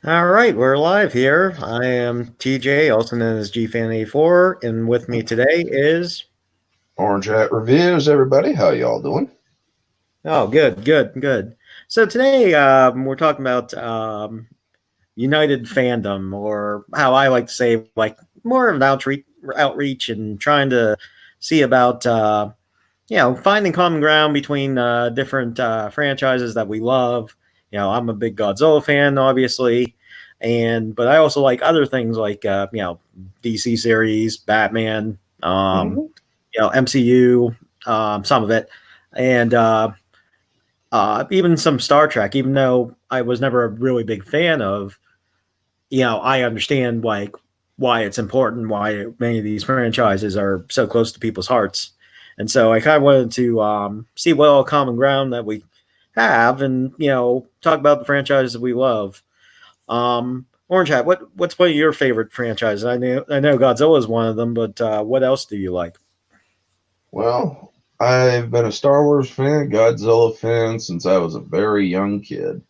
All right, we're live here. I am TJ, also known as GFan84, and with me today is Orange Hat Reviews, everybody. How y'all doing? good. So today we're talking about United fandom, or how I like to say, like more of an outreach, and trying to see about finding common ground between different franchises that we love. I'm a big Godzilla fan, obviously, but I also like other things like DC series, Batman, Mhm. MCU, some of it, and even some Star Trek. Even though I was never a really big fan of, I understand like why it's important, why many of these franchises are so close to people's hearts. And so I kind of wanted to see what all common ground that we have, and talk about the franchises that we love. Orange Hat, what's one of your favorite franchises? I know Godzilla is one of them, but what else do you like? Well, I've been a Star Wars fan, Godzilla fan since I was a very young kid.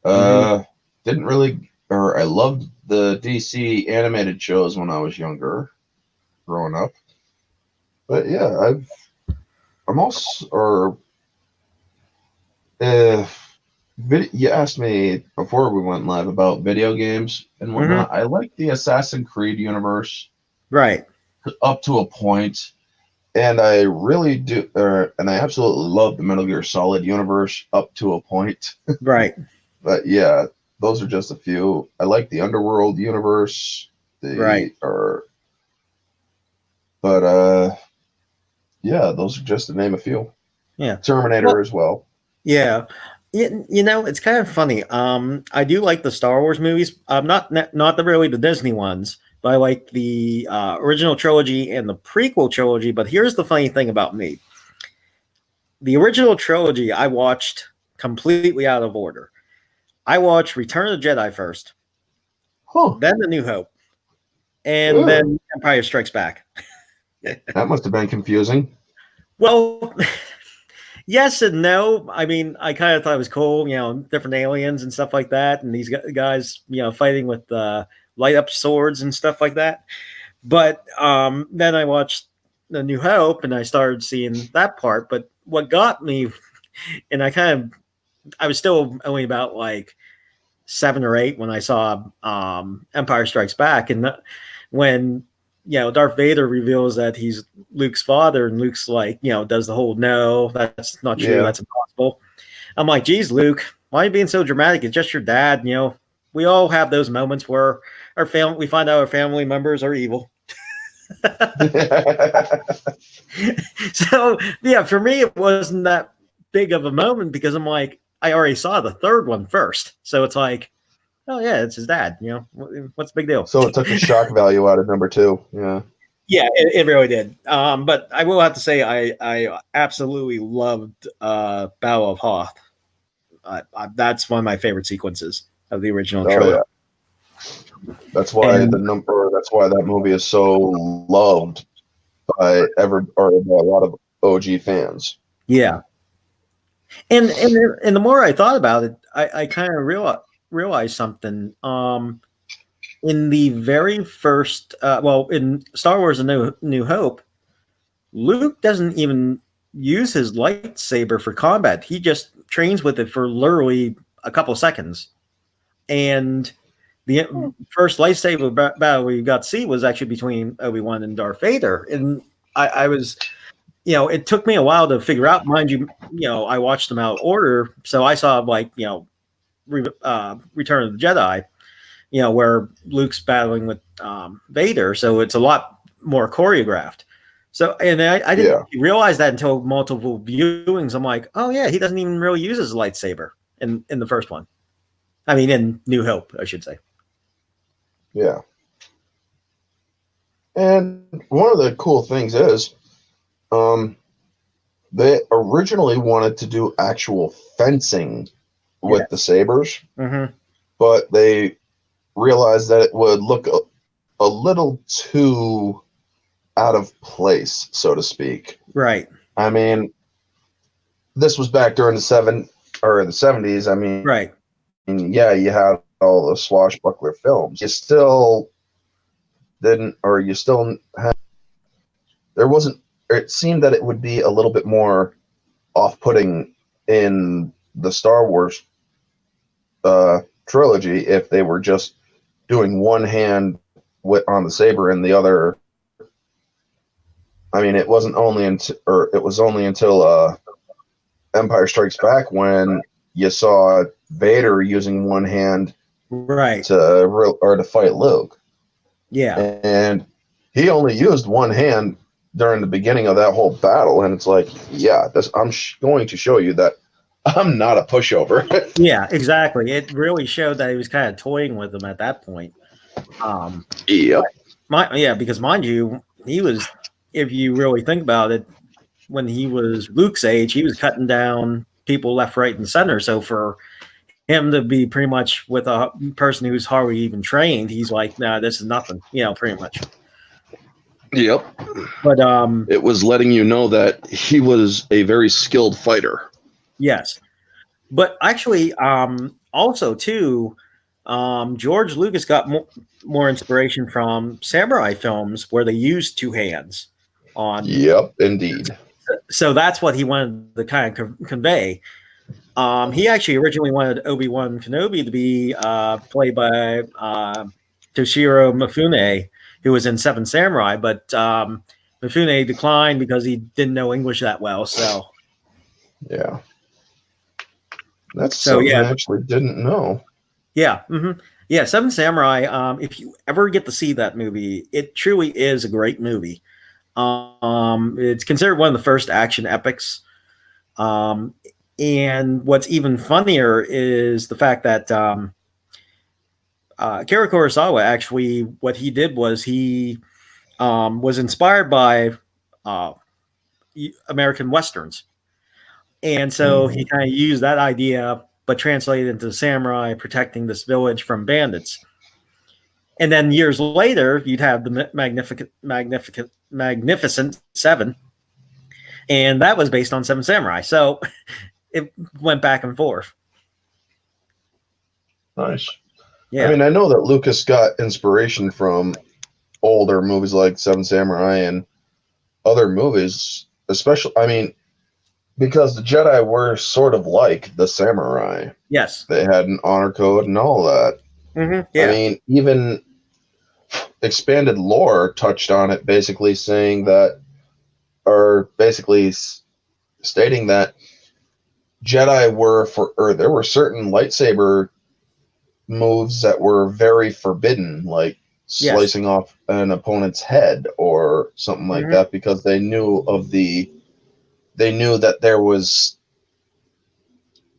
Hmm. Uh, didn't really, or I loved the DC animated shows when I was younger, growing up. But yeah, I'm also, or if you asked me before we went live about video games and Hmm. whatnot, I like the Assassin's Creed universe Right, up to a point. And I really do, and I absolutely love the Metal Gear Solid universe up to a point. right. But yeah, those are just a few. I like the Underworld universe. Right. The or, but yeah, those are just to name a few. Yeah. Terminator Well, as well. yeah. It's kind of funny. I do like the Star Wars movies. Not the really the Disney ones, but I like the original trilogy and the prequel trilogy. But here's the funny thing about me: the original trilogy I watched completely out of order. I watched Return of the Jedi first, Huh. then The New Hope, and Ugh, then Empire Strikes Back. that must have been confusing. Well, yes and no. I mean, I kind of thought it was cool, different aliens and stuff like that, and these guys, fighting with light up swords and stuff like that. But then I watched The New Hope, and I started seeing that part. But what got me, and I was still only about like 7 or 8 when I saw Empire Strikes Back, and when Darth Vader reveals that he's Luke's father, and Luke's like, does the whole no, that's not true, Yeah. that's impossible. I'm like, geez, Luke, why are you being so dramatic? It's just your dad. We all have those moments where we find out our family members are evil. So yeah, for me, it wasn't that big of a moment because I'm like, I already saw the third one first, so it's like, oh yeah, it's his dad. What's the big deal? So it took the shock value out of number two. Yeah. Yeah, it really did. But I will have to say, I absolutely loved Battle of Hoth. That's one of my favorite sequences of the original Oh trilogy. yeah. That's why And the number. That's why that movie is so loved by by a lot of OG fans. yeah, and the more I thought about it, I kind of realized something. In the very first, in Star Wars: A New Hope, Luke doesn't even use his lightsaber for combat. He just trains with it for literally a couple seconds. And the first lightsaber battle we got to see was actually between Obi-Wan and Darth Vader. And I was, it took me a while to figure out. Mind you, I watched them out of order, so I saw like Return of the Jedi, where Luke's battling with Vader, so it's a lot more choreographed. So, and I didn't Yeah. realize that until multiple viewings. I'm like, oh yeah, he doesn't even really use his lightsaber in the first one. I mean, in New Hope, I should say. Yeah. And one of the cool things is, um, they originally wanted to do actual fencing with the Yes. sabers, Hmm. but they realized that it would look a little too out of place, so to speak. Right. I mean, this was back during the 70s. I mean, Right. yeah, you have all the swashbuckler films, you still didn't, or you still had, there wasn't, it seemed that it would be a little bit more off-putting in the Star Wars trilogy if they were just doing one hand on the saber and the other. I mean, it wasn't only until, or it was only until Empire Strikes Back when you saw Vader using one hand Right. to fight Luke. Yeah. And he only used one hand during the beginning of that whole battle, and it's like, yeah, I'm going to show you that I'm not a pushover. Yeah, exactly. It really showed that he was kind of toying with them at that point. Yep. Because mind you, he was, if you really think about it, when he was Luke's age, he was cutting down people left, right, and center. So for him to be pretty much with a person who's hardly even trained, he's like, nah, this is nothing, pretty much. Yep. But it was letting you know that he was a very skilled fighter. Yes. But actually, also too, George Lucas got more inspiration from samurai films where they used two hands on. Yep, indeed. So that's what he wanted to kind of convey. He actually originally wanted Obi-Wan Kenobi to be played by Toshiro Mifune, who was in Seven Samurai, but Mifune declined because he didn't know English that well. So yeah, that's something I actually didn't know. Yeah, yeah, Seven Samurai. If you ever get to see that movie, it truly is a great movie. It's considered one of the first action epics. And what's even funnier is the fact that Kira Kurosawa actually, what he did was he was inspired by American Westerns. And so he kind of used that idea, but translated into samurai protecting this village from bandits. And then years later, you'd have the Magnificent Seven. And that was based on Seven Samurai. So it went back and forth. Nice. Yeah. I mean, I know that Lucas got inspiration from older movies like Seven Samurai and other movies, especially, I mean, because the Jedi were sort of like the samurai. Yes. They had an honor code and all that. Yeah. I mean, even expanded lore touched on it, basically saying that, or basically stating that Jedi were there were certain lightsaber moves that were very forbidden, like slicing off an opponent's head or something like that, because they knew that there was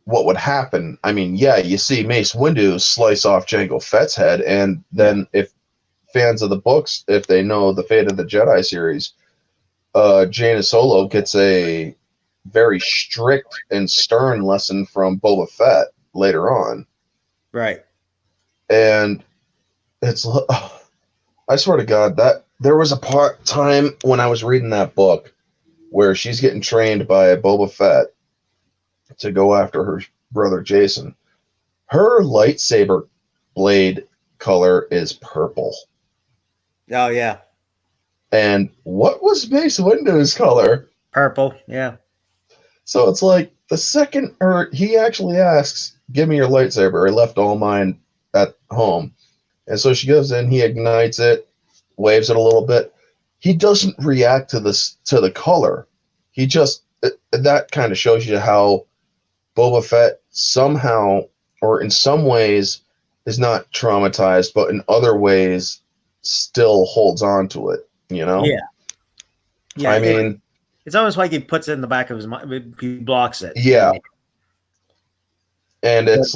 what would happen. I mean, yeah, you see Mace Windu slice off Jango Fett's head, and then if fans of the books, if they know the Fate of the Jedi series, Jaina Solo gets a very strict and stern lesson from Boba Fett later on. Right. And it's, I swear to God, that there was a time when I was reading that book where she's getting trained by Boba Fett to go after her brother Jason. Her lightsaber blade color is purple. Oh, yeah. And what was Mace Windu's color? Purple, yeah. So it's like the second, or he actually asks, give me your lightsaber. I left all mine at home. And so she goes in, he ignites it, waves it a little bit. He doesn't react to the color. He just, that kind of shows you how Boba Fett somehow, or in some ways, is not traumatized, but in other ways still holds on to it, you know? Yeah. I mean, it's almost like he puts it in the back of his mind, he blocks it. Yeah. And it's,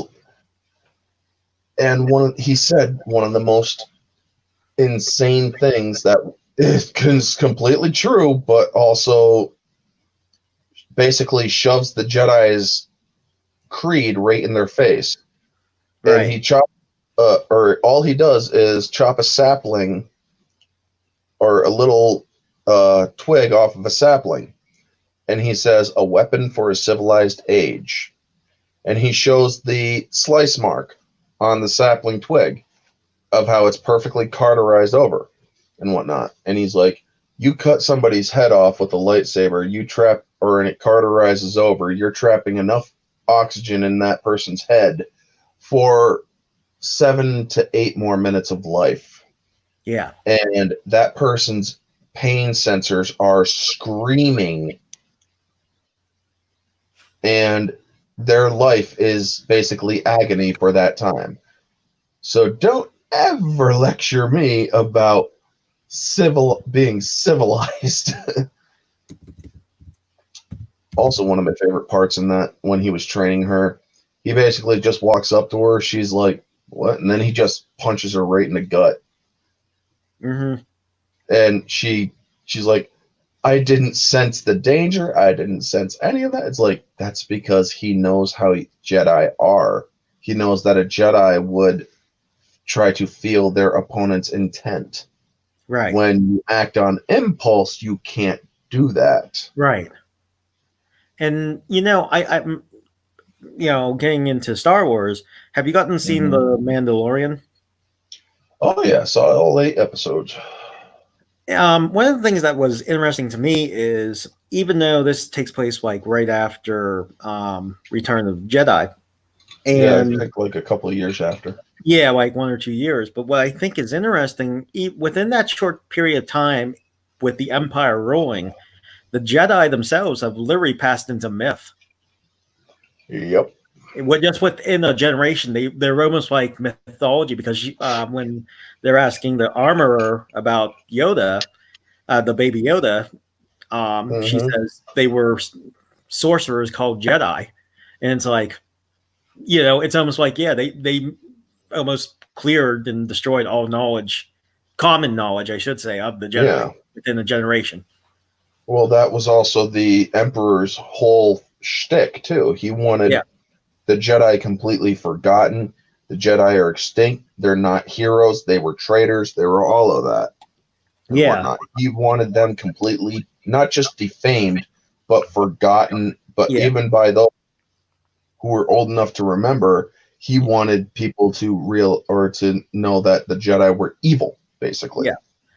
and he said one of the most insane things that is completely true, but also basically shoves the Jedi's creed right in their face. Right. And he or all he does is chop a sapling or a little twig off of a sapling. And he says, a weapon for a civilized age. And he shows the slice mark on the sapling twig of how it's perfectly cauterized over and whatnot. And he's like, you cut somebody's head off with a lightsaber, you trap, or and it cauterizes over, you're trapping enough oxygen in that person's head for 7 to 8 more minutes of life. Yeah. And that person's pain sensors are screaming, and their life is basically agony for that time. So don't ever lecture me about being civilized. Also, one of my favorite parts in that, when he was training her, he basically just walks up to her. She's like, "What?" And then he just punches her right in the gut. Mm-hmm. And she's like, "I didn't sense the danger. I didn't sense any of that." It's like, that's because he knows how Jedi are. He knows that a Jedi would try to feel their opponent's intent. Right. When you act on impulse, you can't do that. Right. And I'm getting into Star Wars. Have you gotten seen The Mandalorian? Oh yeah, saw all 8 episodes. One of the things that was interesting to me is, even though this takes place like right after Return of the Jedi, Yeah, I and think like a couple of years after. yeah, like 1 or 2 years. But what I think is interesting, within that short period of time, with the Empire ruling, the Jedi themselves have literally passed into myth. Yep. Just within a generation, they're almost like mythology, because when they're asking the armorer about Yoda, the baby Yoda, she says they were sorcerers called Jedi, and it's like, it's almost like, yeah, they almost cleared and destroyed all knowledge, common knowledge, I should say, of the Jedi, Yeah. within a generation. Well, that was also the Emperor's whole shtick too. He wanted the Jedi completely forgotten. The Jedi are extinct. They're not heroes. They were traitors. They were all of that and whatnot. He wanted them completely, not just defamed, but forgotten. But even by those who were old enough to remember, he wanted people to know that the Jedi were evil, basically.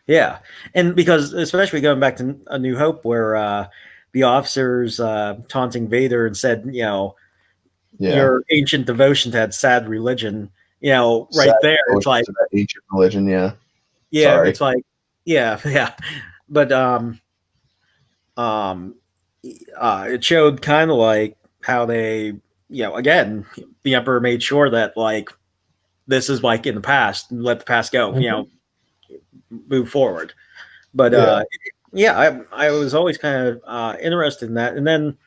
Yeah. And because, especially going back to A New Hope, where the officers taunting Vader and said, your ancient devotion had sad religion, right sad there. It's like that ancient religion, yeah. Sorry. It's like, yeah. But it showed kind of like how they, again, the Emperor made sure that, like, this is like in the past, and let the past go, move forward. But I was always kind of interested in that. And then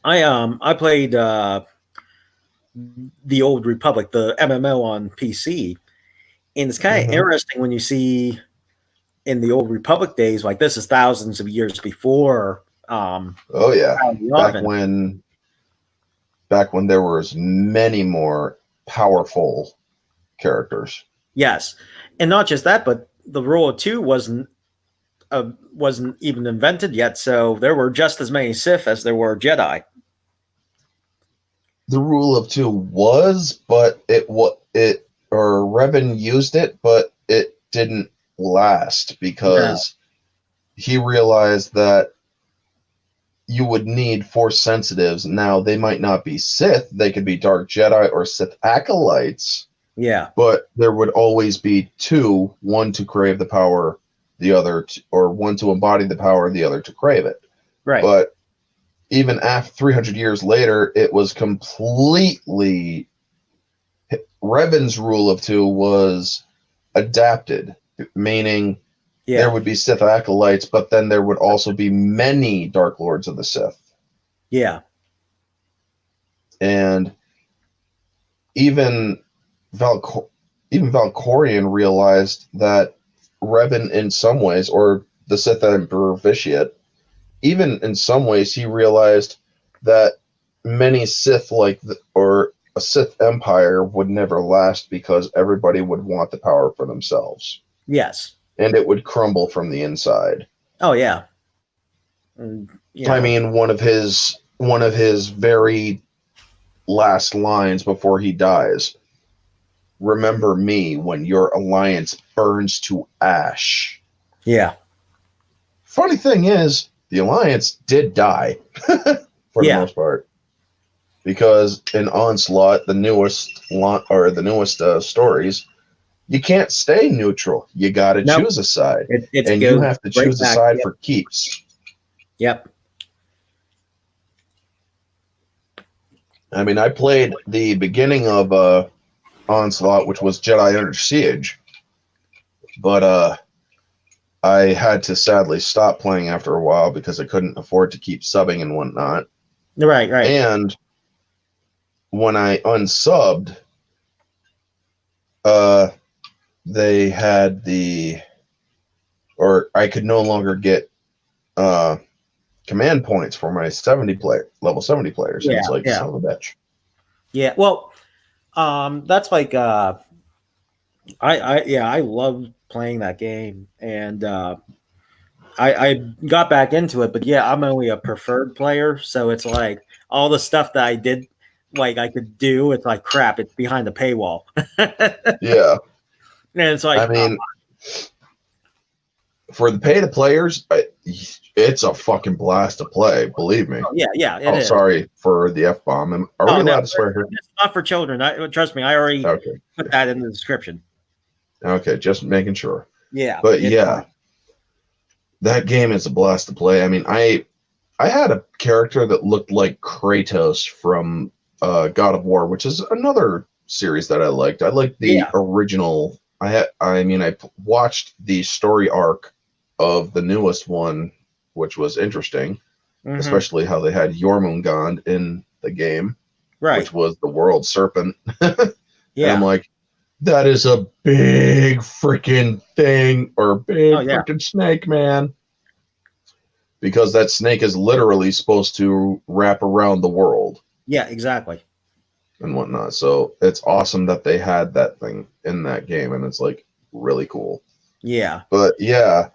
I played the Old Republic, the MMO on PC, and it's kind of interesting when you see in the Old Republic days, like, this is thousands of years before. Oh yeah, back when there was many more powerful characters. Yes, and not just that, but the rule of 2 wasn't even invented yet, so there were just as many Sith as there were Jedi. The rule of 2 was, but Revan used it, but it didn't last because he realized that you would need Force sensitives. Now, they might not be Sith; they could be Dark Jedi or Sith acolytes. Yeah, but there would always be 2: one to crave the power, the other, or one to embody the power, the other to crave it. Right. But even after 300 years later, it was completely. Revan's rule of 2 was adapted, meaning there would be Sith acolytes, but then there would also be many Dark Lords of the Sith. Yeah. And even Valkorion realized that Revan, in some ways, or the Sith Emperor Vitiate, even in some ways, he realized that many Sith, or a Sith Empire, would never last because everybody would want the power for themselves. Yes. And it would crumble from the inside. Oh yeah. I mean, one of his very last lines before he dies remember me when your alliance burns to ash. Yeah. Funny thing is, the alliance did die for the Yeah. most part, because in Onslaught, the newest stories, you can't stay neutral. You got to Nope. choose a side, It and you goes have to right choose a back. side Yep. for keeps. Yep. I mean, I played the beginning of Onslaught, which was Jedi Under Siege, but I had to sadly stop playing after a while because I couldn't afford to keep subbing and whatnot. Right. Right. And when I unsubbed, uh, they had or I could no longer get command points for my level 70 players, and Yeah. it's like, Yeah. son of a bitch. Yeah. Well, that's like I love playing that game, and I got back into it, but yeah, I'm only a preferred player, so it's like all the stuff that I did, like I could do, it's like crap. It's behind the paywall, and Yeah, it's I like, mean, for the pay to players, it's a fucking blast to play. Believe me. oh, yeah, yeah, it Oh, is. sorry for the F bomb. Are Oh we no, allowed to swear here? it's not for children. Trust me, I already Okay. put that in the description. Okay, just making sure. Yeah, But yeah, that game is a blast to play. I mean, I had a character that looked like Kratos from God of War, which is another series that I liked. I liked the yeah, original. I watched the story arc of the newest one, which was interesting, hmm, especially how they had Jormungand in the game, right, which was the world serpent. And I'm yeah, like, that is a big freaking thing, or oh big yeah, freaking snake, man. Because that snake is literally supposed to wrap around the world yeah, exactly. and whatnot. So it's awesome that they had that thing in that game, and it's like really cool. Yeah, But yeah,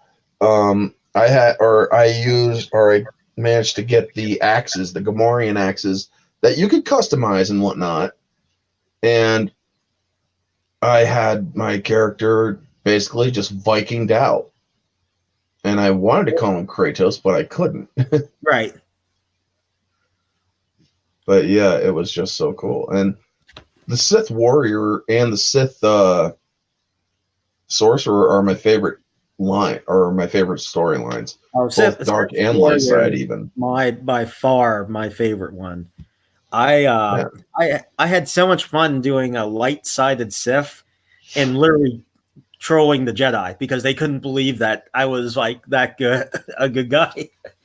I managed to get the axes, the Gamorrean axes that you could customize and whatnot. And I had my character basically just Vikinged out. And I wanted to call him Kratos, but I couldn't. right. But yeah, it was just so cool. And the Sith warrior and the Sith sorcerer are my favorite storylines, Oh, both Sith dark and light Warrior, side even. my by far my favorite one. I uh Yeah. I had so much fun doing a light-sided Sith and literally trolling the Jedi because they couldn't believe that I was like that good a good guy.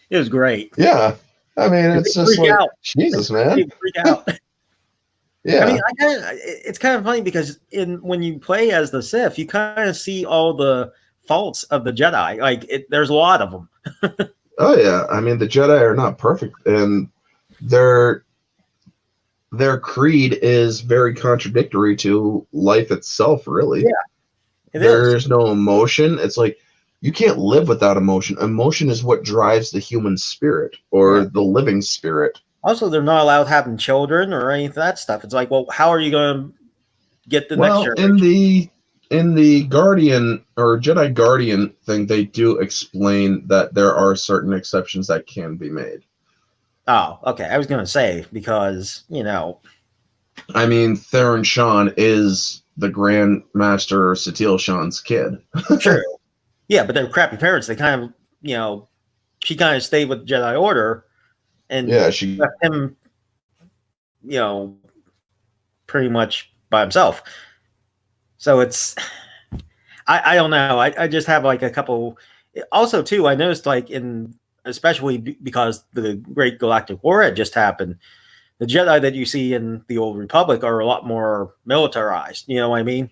It was great. Yeah. I mean, They it's just freak like, out. Jesus, They man. freak out. I mean, Yeah. it's kind of funny because in when you play as the Sith, you kind of see all the faults of the Jedi. Like there's a lot of them. Oh yeah. I mean, the Jedi are not perfect, and their their creed is very contradictory to life itself, really. Yeah, it is. There's no emotion. It's like you can't live without emotion. Emotion is what drives the human spirit Yeah. or the living spirit. Also, they're not allowed having children or any of that stuff. It's like, well, how are you going to get the next Well, in generation? the Guardian or Jedi Guardian thing, they do explain that there are certain exceptions that can be made. Oh, okay. I was going to say because I mean, Theron Shan is the Grand Master Satil Shan's kid. true. Yeah, but they're crappy parents. They kind of, she kind of stayed with Jedi Order and Yeah, she. left him, pretty much by himself. So it's, I don't know. I just have like a couple. Also, too, I noticed like especially because the Great Galactic War had just happened, the Jedi that you see in the Old Republic are a lot more militarized. You know what I mean?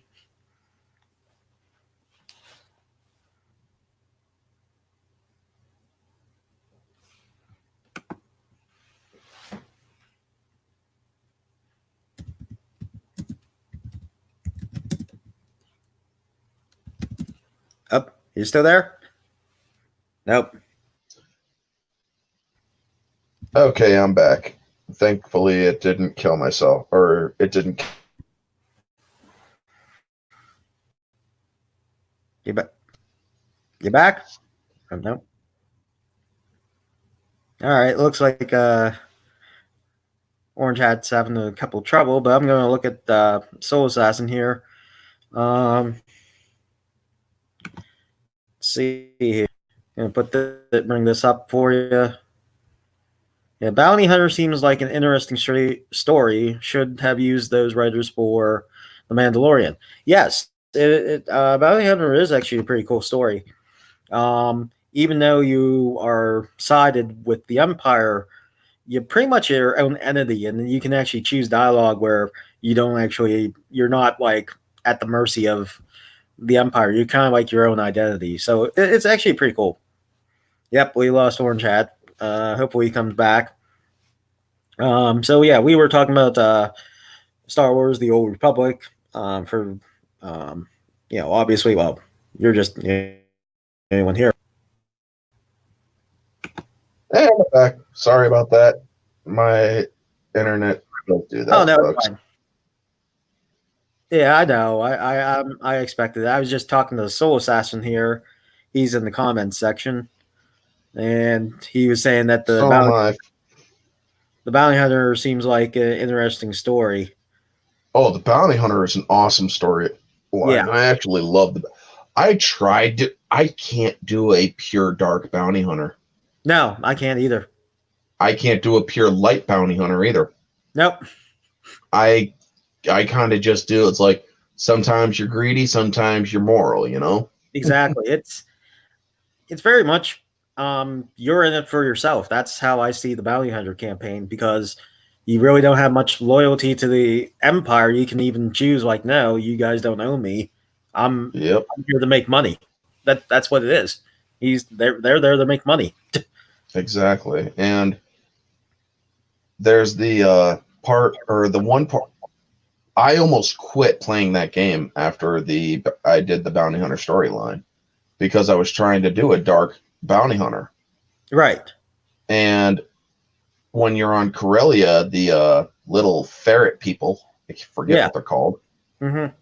Up, you still there? Nope. Okay, I'm back. Thankfully, it didn't kill myself, or it didn't. You ba- you back? Oh, no. All right. Looks like Orange Hat's having a couple of trouble, but I'm going to look at Soul Assassin here. Let's see here. Gonna bring this up for you. Yeah, Bounty Hunter seems like an interesting story. Should have used those writers for The Mandalorian. Yes, Bounty Hunter is actually a pretty cool story. Even though you are sided with the Empire, you're pretty much your own entity, and you can actually choose dialogue where you're not like at the mercy of the Empire. You're kind of like your own identity. So it's actually pretty cool. Yep, we lost Orange Hat. Hopefully he comes back. So yeah, we were talking about Star Wars: The Old Republic. For obviously, well, you're just anyone here. Hey, I'm back. Sorry about that. My internet don't do that, Oh no, folks. fine. Yeah, I know. I expected it. I was just talking to the Soul Assassin here. He's in the comments section, and he was saying that So am I. the bounty hunter seems like an interesting story. Oh, the Bounty Hunter is an awesome story Yeah. line. I actually love the. I tried to. I can't do a pure dark bounty hunter. No, I can't either. I can't do a pure light bounty hunter either. Nope. I kind of just do. It's like sometimes you're greedy, sometimes you're moral. You know. Exactly. It's very much you're in it for yourself. That's how I see the bounty hunter campaign, because you really don't have much loyalty to the Empire. You can even choose like, no, you guys don't own me. I'm here to make money. That's what it is. They're there to make money. Exactly. And there's the part, or the one part. I almost quit playing that game after I did the bounty hunter storyline, because I was trying to do a dark bounty hunter. Right. And when you're on Corellia, the little ferret people, I forget what they're called. Mm-hmm.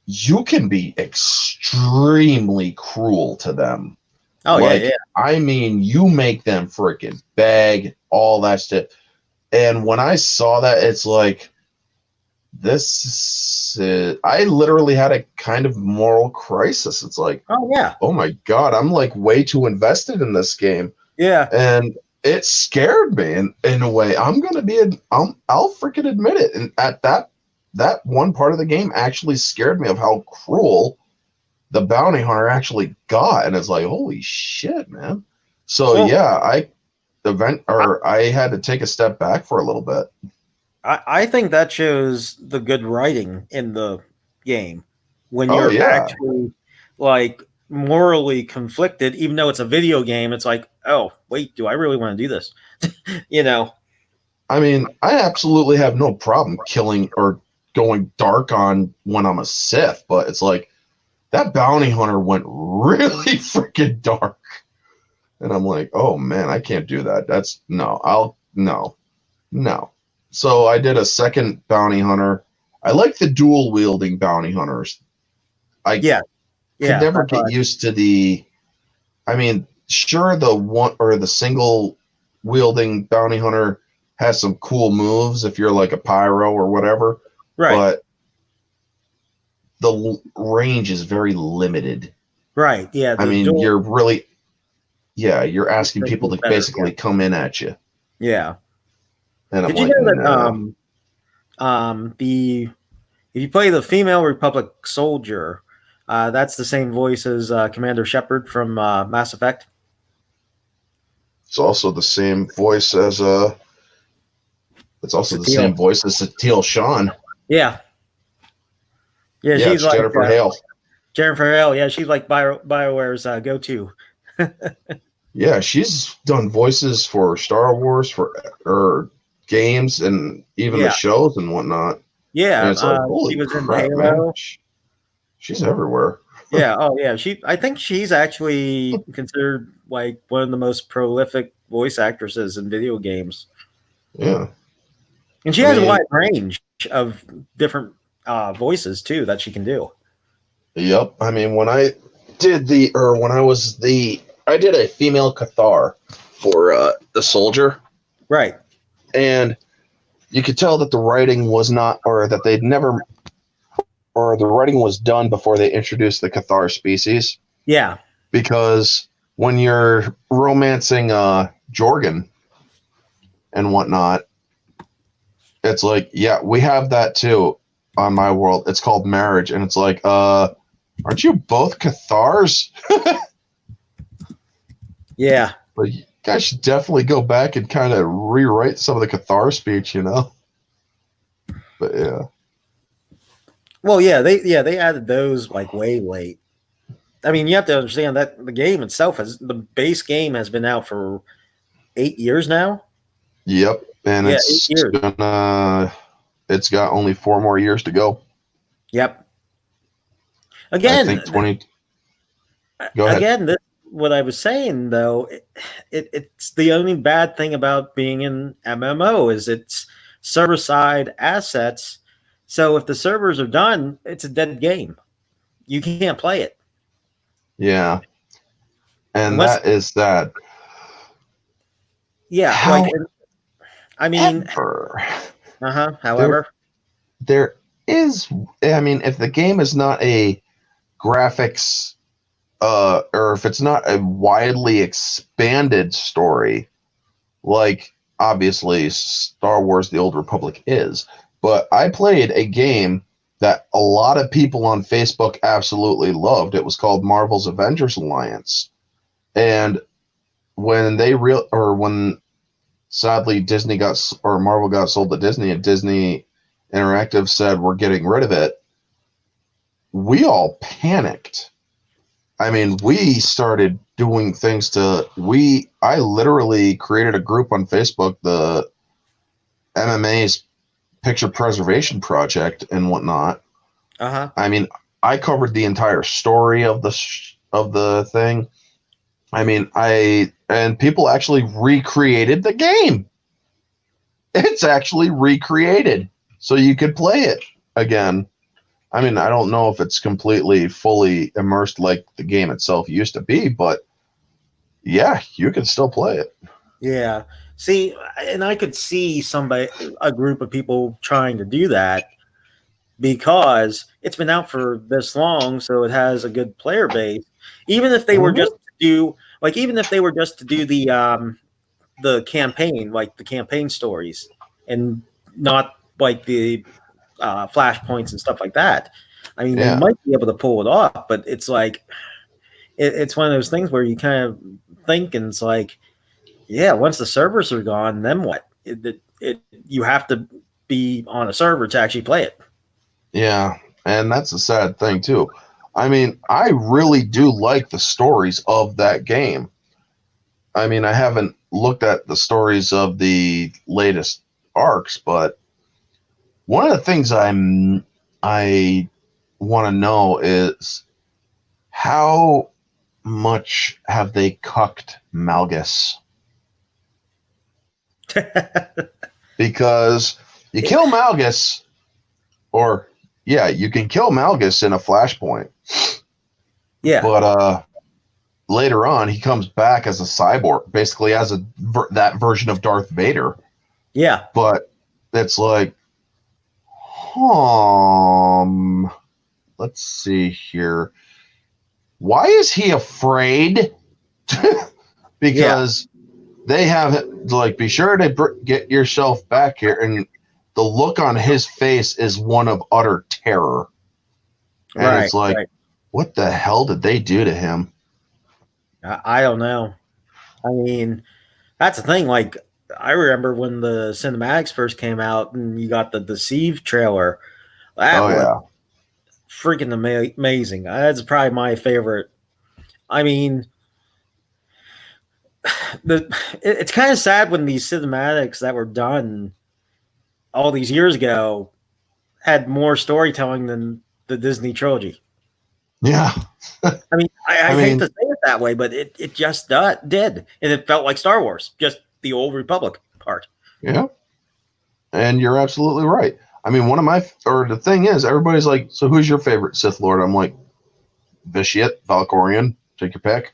You can be extremely cruel to them. Oh, yeah. I mean, you make them freaking beg, all that stuff. And when I saw that, it's like, I literally had a kind of moral crisis. It's like, oh yeah, oh my God, I'm like way too invested in this game. Yeah. And it scared me in a way. I'll freaking admit it. And at that one part of the game actually scared me of how cruel the bounty hunter actually got. And it's like, holy shit, man. So yeah, I had to take a step back for a little bit. I think that shows the good writing in the game when you're actually like morally conflicted, even though it's a video game. It's like, oh wait, do I really want to do this? I mean, I absolutely have no problem killing or going dark on when I'm a Sith, but it's like that bounty hunter went really freaking dark. And I'm like, oh man, I can't do that. No. So I did a second bounty hunter. I like the dual wielding bounty hunters. I could never get used to sure, the one or the single wielding bounty hunter has some cool moves if you're like a pyro or whatever. Right. But the range is very limited. Right. Yeah. You're asking people to basically come in at you. Yeah. And Did you know that if you play the female Republic soldier, that's the same voice as Commander Shepard from Mass Effect? It's also the same voice as Satele Shan. Yeah. Yeah, she's like Jennifer Hale. Jennifer Hale, yeah, she's like BioWare's go-to. Yeah, she's done voices for Star Wars, for games, and even the shows and whatnot. Yeah, and it's like, holy crap, man. She's everywhere. Yeah, oh yeah. I think she's actually considered like one of the most prolific voice actresses in video games. Yeah. And she has a wide range of different voices too that she can do. Yep. I mean, when I did I did a female Cathar for the soldier, Right. and you could tell that the writing was not, or that they'd never, or the writing was done before they introduced the Cathar species. Yeah. Because when you're romancing Jorgen and whatnot, it's like, yeah, we have that too on my world. It's called marriage, and it's like, aren't you both Cathars? Yeah. But you guys should definitely go back and kind of rewrite some of the Cathar speech, you know? But yeah. Well, they added those like way late. I mean, you have to understand that the game itself the base game has been out for 8 years now. Yep. And Yeah, 8 years. it's got only 4 more years to go. Yep. I Again, think 20. Go ahead. again, what I was saying though, it's the only bad thing about being in MMO is it's server side assets. So if the servers are done, it's a dead game. You can't play it. Yeah. And Unless, that is sad. yeah, like, However, I mean, however, there is, I mean, if the game is not a graphics, or if it's not a widely expanded story, like obviously Star Wars The Old Republic is, but I played a game that a lot of people on Facebook absolutely loved. It was called Marvel's Avengers Alliance. And when when sadly Marvel got sold to Disney, and Disney Interactive said we're getting rid of it, we all panicked. I mean, we started doing things I literally created a group on Facebook, the MMA's Picture Preservation Project and whatnot. I mean, I covered the entire story of the thing. I mean, and people actually recreated the game. It's actually recreated, so you could play it again. I mean, I don't know if it's completely fully immersed like the game itself used to be, but yeah, you can still play it. Yeah. See, and I could see a group of people trying to do that because it's been out for this long, so it has a good player base. Even if they were just to do, even if they were just to do the campaign, like the campaign stories, and not like the flashpoints and stuff like that. I mean, they might be able to pull it off, but it's like it's one of those things where you kind of think, and it's like, yeah, once the servers are gone, then what? You have to be on a server to actually play it. Yeah, and that's a sad thing too. I mean, I really do like the stories of that game. I mean, I haven't looked at the stories of the latest arcs, but one of the things I want to know is how much have they cucked Malgus? Because you kill Malgus, or you can kill Malgus in a flashpoint. Yeah, but later on he comes back as a cyborg, basically as that version of Darth Vader. Yeah, but it's like, let's see here. Why is he afraid? Because they have like, be sure to get yourself back here, and the look on his face is one of utter terror. And it's like, what the hell did they do to him? I don't know. I mean, that's the thing. Like, I remember when the cinematics first came out and you got the Deceive trailer. That was freaking amazing. That's probably my favorite. I mean, it's kind of sad when these cinematics that were done all these years ago had more storytelling than the Disney trilogy. Yeah. I mean, I hate to say it that way, but it just did. And it felt like Star Wars, just the Old Republic part. Yeah. And you're absolutely right. I mean, the thing is, everybody's like, so who's your favorite Sith Lord? I'm like, Vitiate, Valkorion, take your pick,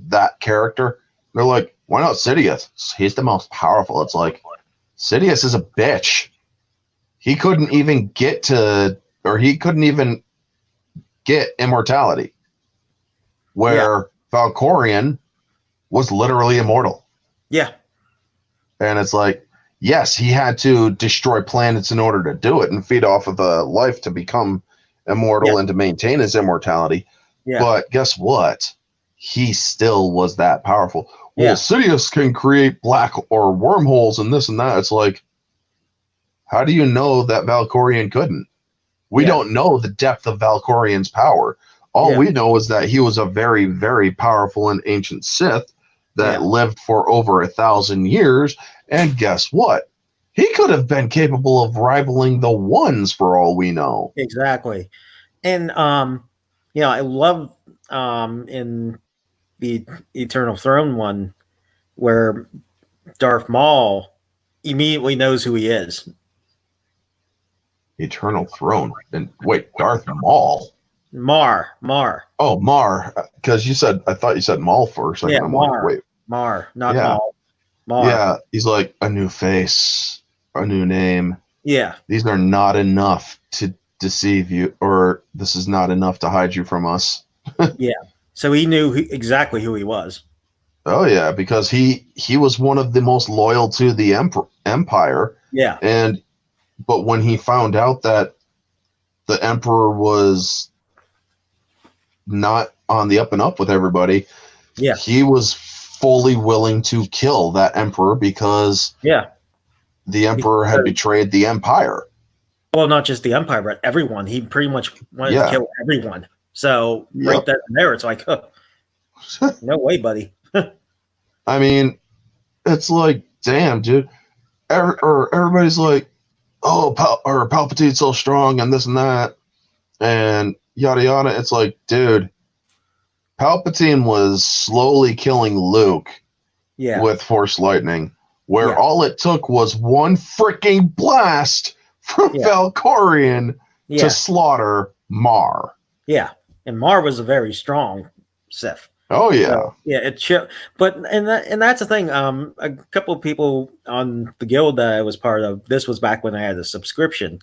that character. They're like, why not Sidious? He's the most powerful. It's like, Sidious is a bitch. He couldn't even get to, or he couldn't even get immortality. Where Valkorion was literally immortal. Yeah. And it's like, yes, he had to destroy planets in order to do it and feed off of the life to become immortal and to maintain his immortality. Yeah. But guess what? He still was that powerful. Well, Sidious can create black or wormholes and this and that. It's like, how do you know that Valkorion couldn't? We don't know the depth of Valkorion's power. All we know is that he was a very, very powerful and ancient Sith that lived for over 1,000 years. And guess what? He could have been capable of rivaling the ones for all we know. Exactly. And, I love in the Eternal Throne one where Darth Maul immediately knows who he is. Eternal Throne. And wait, Darth Maul? Mar. Oh, Mar. Because I thought you said Maul first. Yeah, I'm Mar. like, wait. Mar, not Maul. Mar. Yeah, he's like, a new face, a new name. Yeah. These are not enough to deceive you, or this is not enough to hide you from us. Yeah. So he knew exactly who he was. Oh, yeah, because he was one of the most loyal to the Empire. Yeah. But when he found out that the Emperor was not on the up and up with everybody, he was fully willing to kill that Emperor because the Emperor had betrayed the Empire. Well, not just the Empire, but everyone. He pretty much wanted to kill everyone. So right there, it's like, no way, buddy. I mean, it's like, damn, dude. Everybody's like, oh, Palpatine's so strong and this and that and yada yada. It's like, dude, Palpatine was slowly killing Luke with Force Lightning, where all it took was one freaking blast from Valkorion to slaughter Mar. Yeah, and Mar was a very strong Sith. Oh yeah, so, but and that's the thing. A couple of people on the guild that I was part of. This was back when I had a subscription.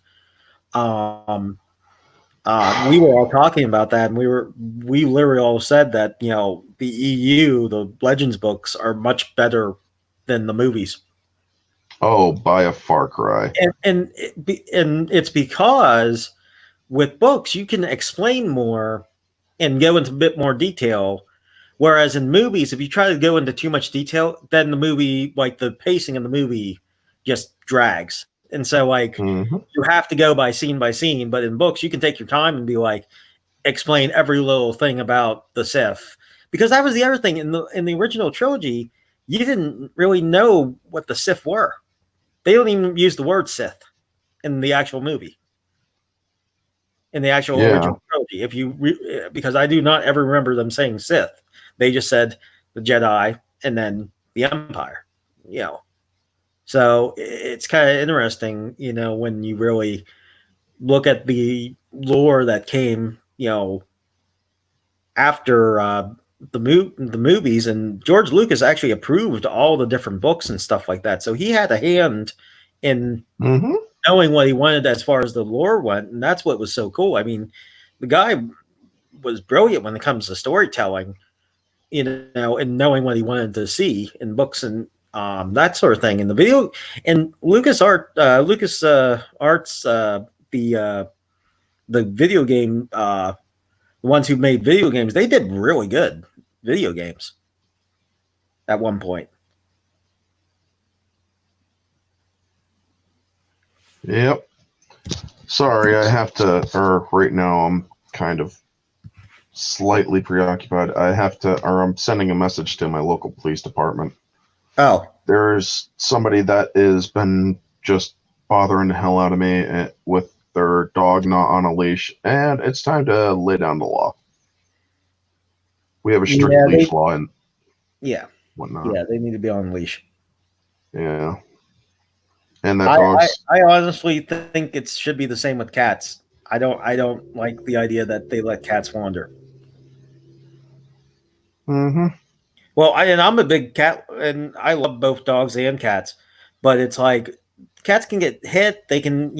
We were all talking about that, and we literally all said that the EU, the Legends books, are much better than the movies. Oh, by a far cry. And it's because with books you can explain more and go into a bit more detail. Whereas in movies, if you try to go into too much detail, then the movie, like the pacing of the movie, just drags. And so, like, you have to go by scene. But in books, you can take your time and be like, explain every little thing about the Sith. Because that was the other thing in the original trilogy, you didn't really know what the Sith were. They don't even use the word Sith in the actual movie. In the actual original trilogy, because I do not ever remember them saying Sith. They just said the Jedi and then the Empire, So it's kind of interesting, when you really look at the lore that came, after the movies. And George Lucas actually approved all the different books and stuff like that. So he had a hand in knowing what he wanted as far as the lore went. And that's what was so cool. I mean, the guy was brilliant when it comes to storytelling. And knowing what he wanted to see in books and that sort of thing. And the video and Lucas Arts, the video game, the ones who made video games, they did really good video games at one point. Yep. Sorry, I have to. Or right now, I'm kind of slightly preoccupied. I'm sending a message to my local police department. Oh. There's somebody that has been just bothering the hell out of me with their dog not on a leash, and it's time to lay down the law. We have a strict leash law and whatnot. Yeah, they need to be on leash. Yeah. And that dog's... I honestly think it should be the same with cats. I don't like the idea that they let cats wander. Mm-hmm. Well, I'm a big cat, and I love both dogs and cats. But it's like cats can get hit. They can,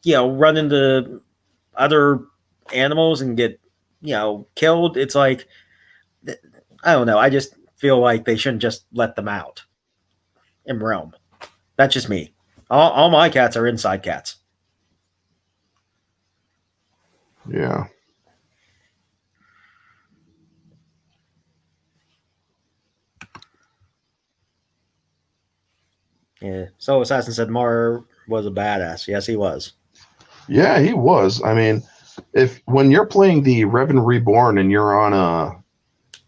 run into other animals and get, killed. It's like I don't know. I just feel like they shouldn't just let them out and roam. That's just me. All my cats are inside cats. Yeah. Yeah. So Assassin said Mar was a badass. Yes, he was. Yeah, he was. I mean, if when you're playing the Revan Reborn and you're on a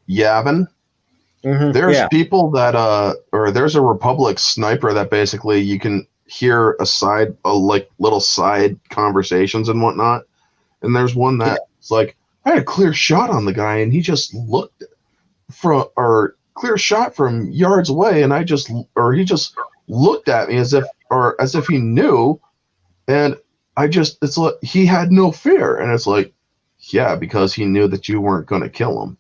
Yavin, there's Yeah. people that or there's a Republic sniper that basically you can hear like little side conversations and whatnot. And there's one Yeah. that's like, I had a clear shot on the guy and he just looked from or clear shot from yards away and he just looked at me as if he knew. And it's like he had no fear. And it's like, yeah, because he knew that you weren't going to kill him.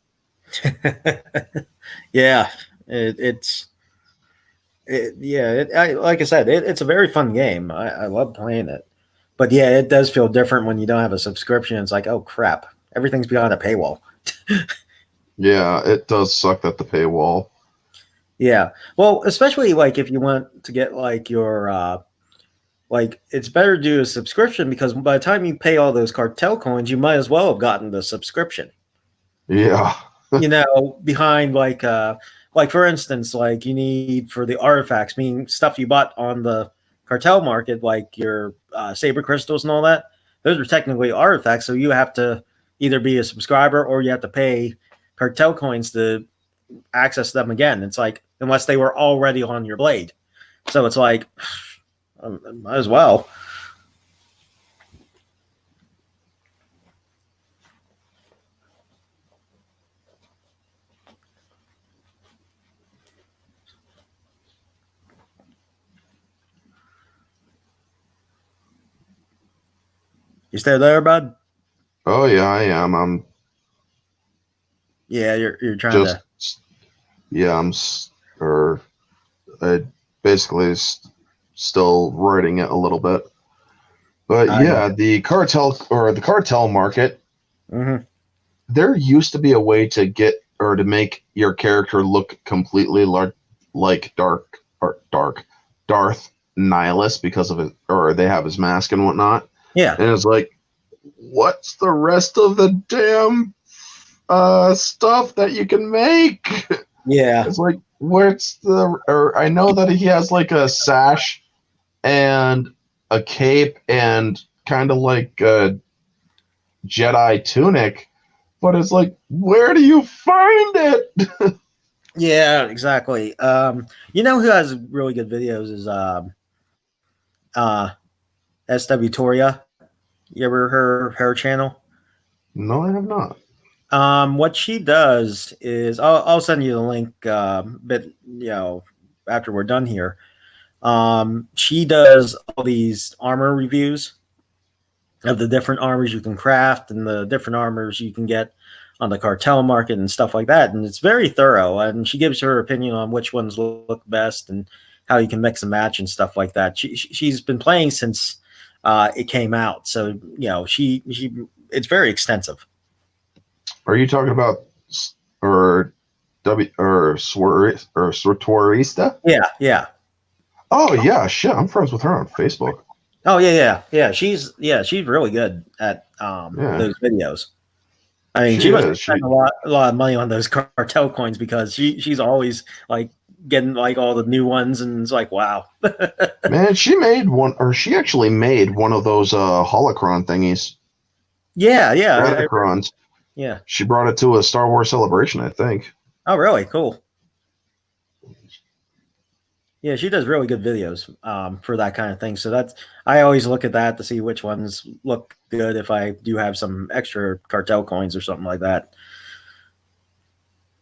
Yeah. Like I said, it's a very fun game. I love playing it. But yeah, it does feel different when you don't have a subscription. It's like, oh crap, everything's behind a paywall. Yeah, it does suck that the paywall. Yeah. Well, especially like if you want to get like your like it's better to do a subscription because by the time you pay all those cartel coins, you might as well have gotten the subscription. Yeah. Behind like for instance, like you need for the artifacts, meaning stuff you bought on the cartel market, like your saber crystals and all that. Those are technically artifacts, so you have to either be a subscriber or you have to pay cartel coins to access them again. It's like unless they were already on your blade, so it's like might as well. You still there, bud? Oh yeah, I am. I'm Yeah, you're trying just to. yeah, or I basically still writing it a little bit. But I get yeah, the cartel market, it. Mm-hmm. there used to be a way to get or to make your character look completely like Darth Nihilus because of it, or they have his mask and whatnot. Yeah, And it's like, what's the rest of the damn stuff that you can make? yeah, It's like, or I know that he has like a sash and a cape and kind of like a Jedi tunic, but it's like, where do you find it? yeah, exactly. You know who has really good videos is uh SW Toria. You ever heard her channel? No, I have not. What she does is I'll send you the link bit after we're done here. She does all these armor reviews of the different armors you can craft and the different armors you can get on the cartel market and stuff like that. And it's very thorough. And she gives her opinion on which ones look best and how you can mix and match and stuff like that. She's been playing since it came out, so she it's very extensive. Are you talking about or Swartorista? Yeah, yeah. Oh yeah, shit. I'm friends with her on Facebook. Oh yeah. She's really good at Yeah, those videos. I mean, she she must is. spend a lot of money on those cartel coins because she's always like getting like all the new ones, and it's like wow. Man, she made one, or she actually made one of those holocron thingies, Yeah. Radicrons. Yeah. She brought it to a Star Wars celebration, I think. Oh, really? Cool. Yeah, she does really good videos for that kind of thing. So I always look at that to see which ones look good if I do have some extra cartel coins or something like that.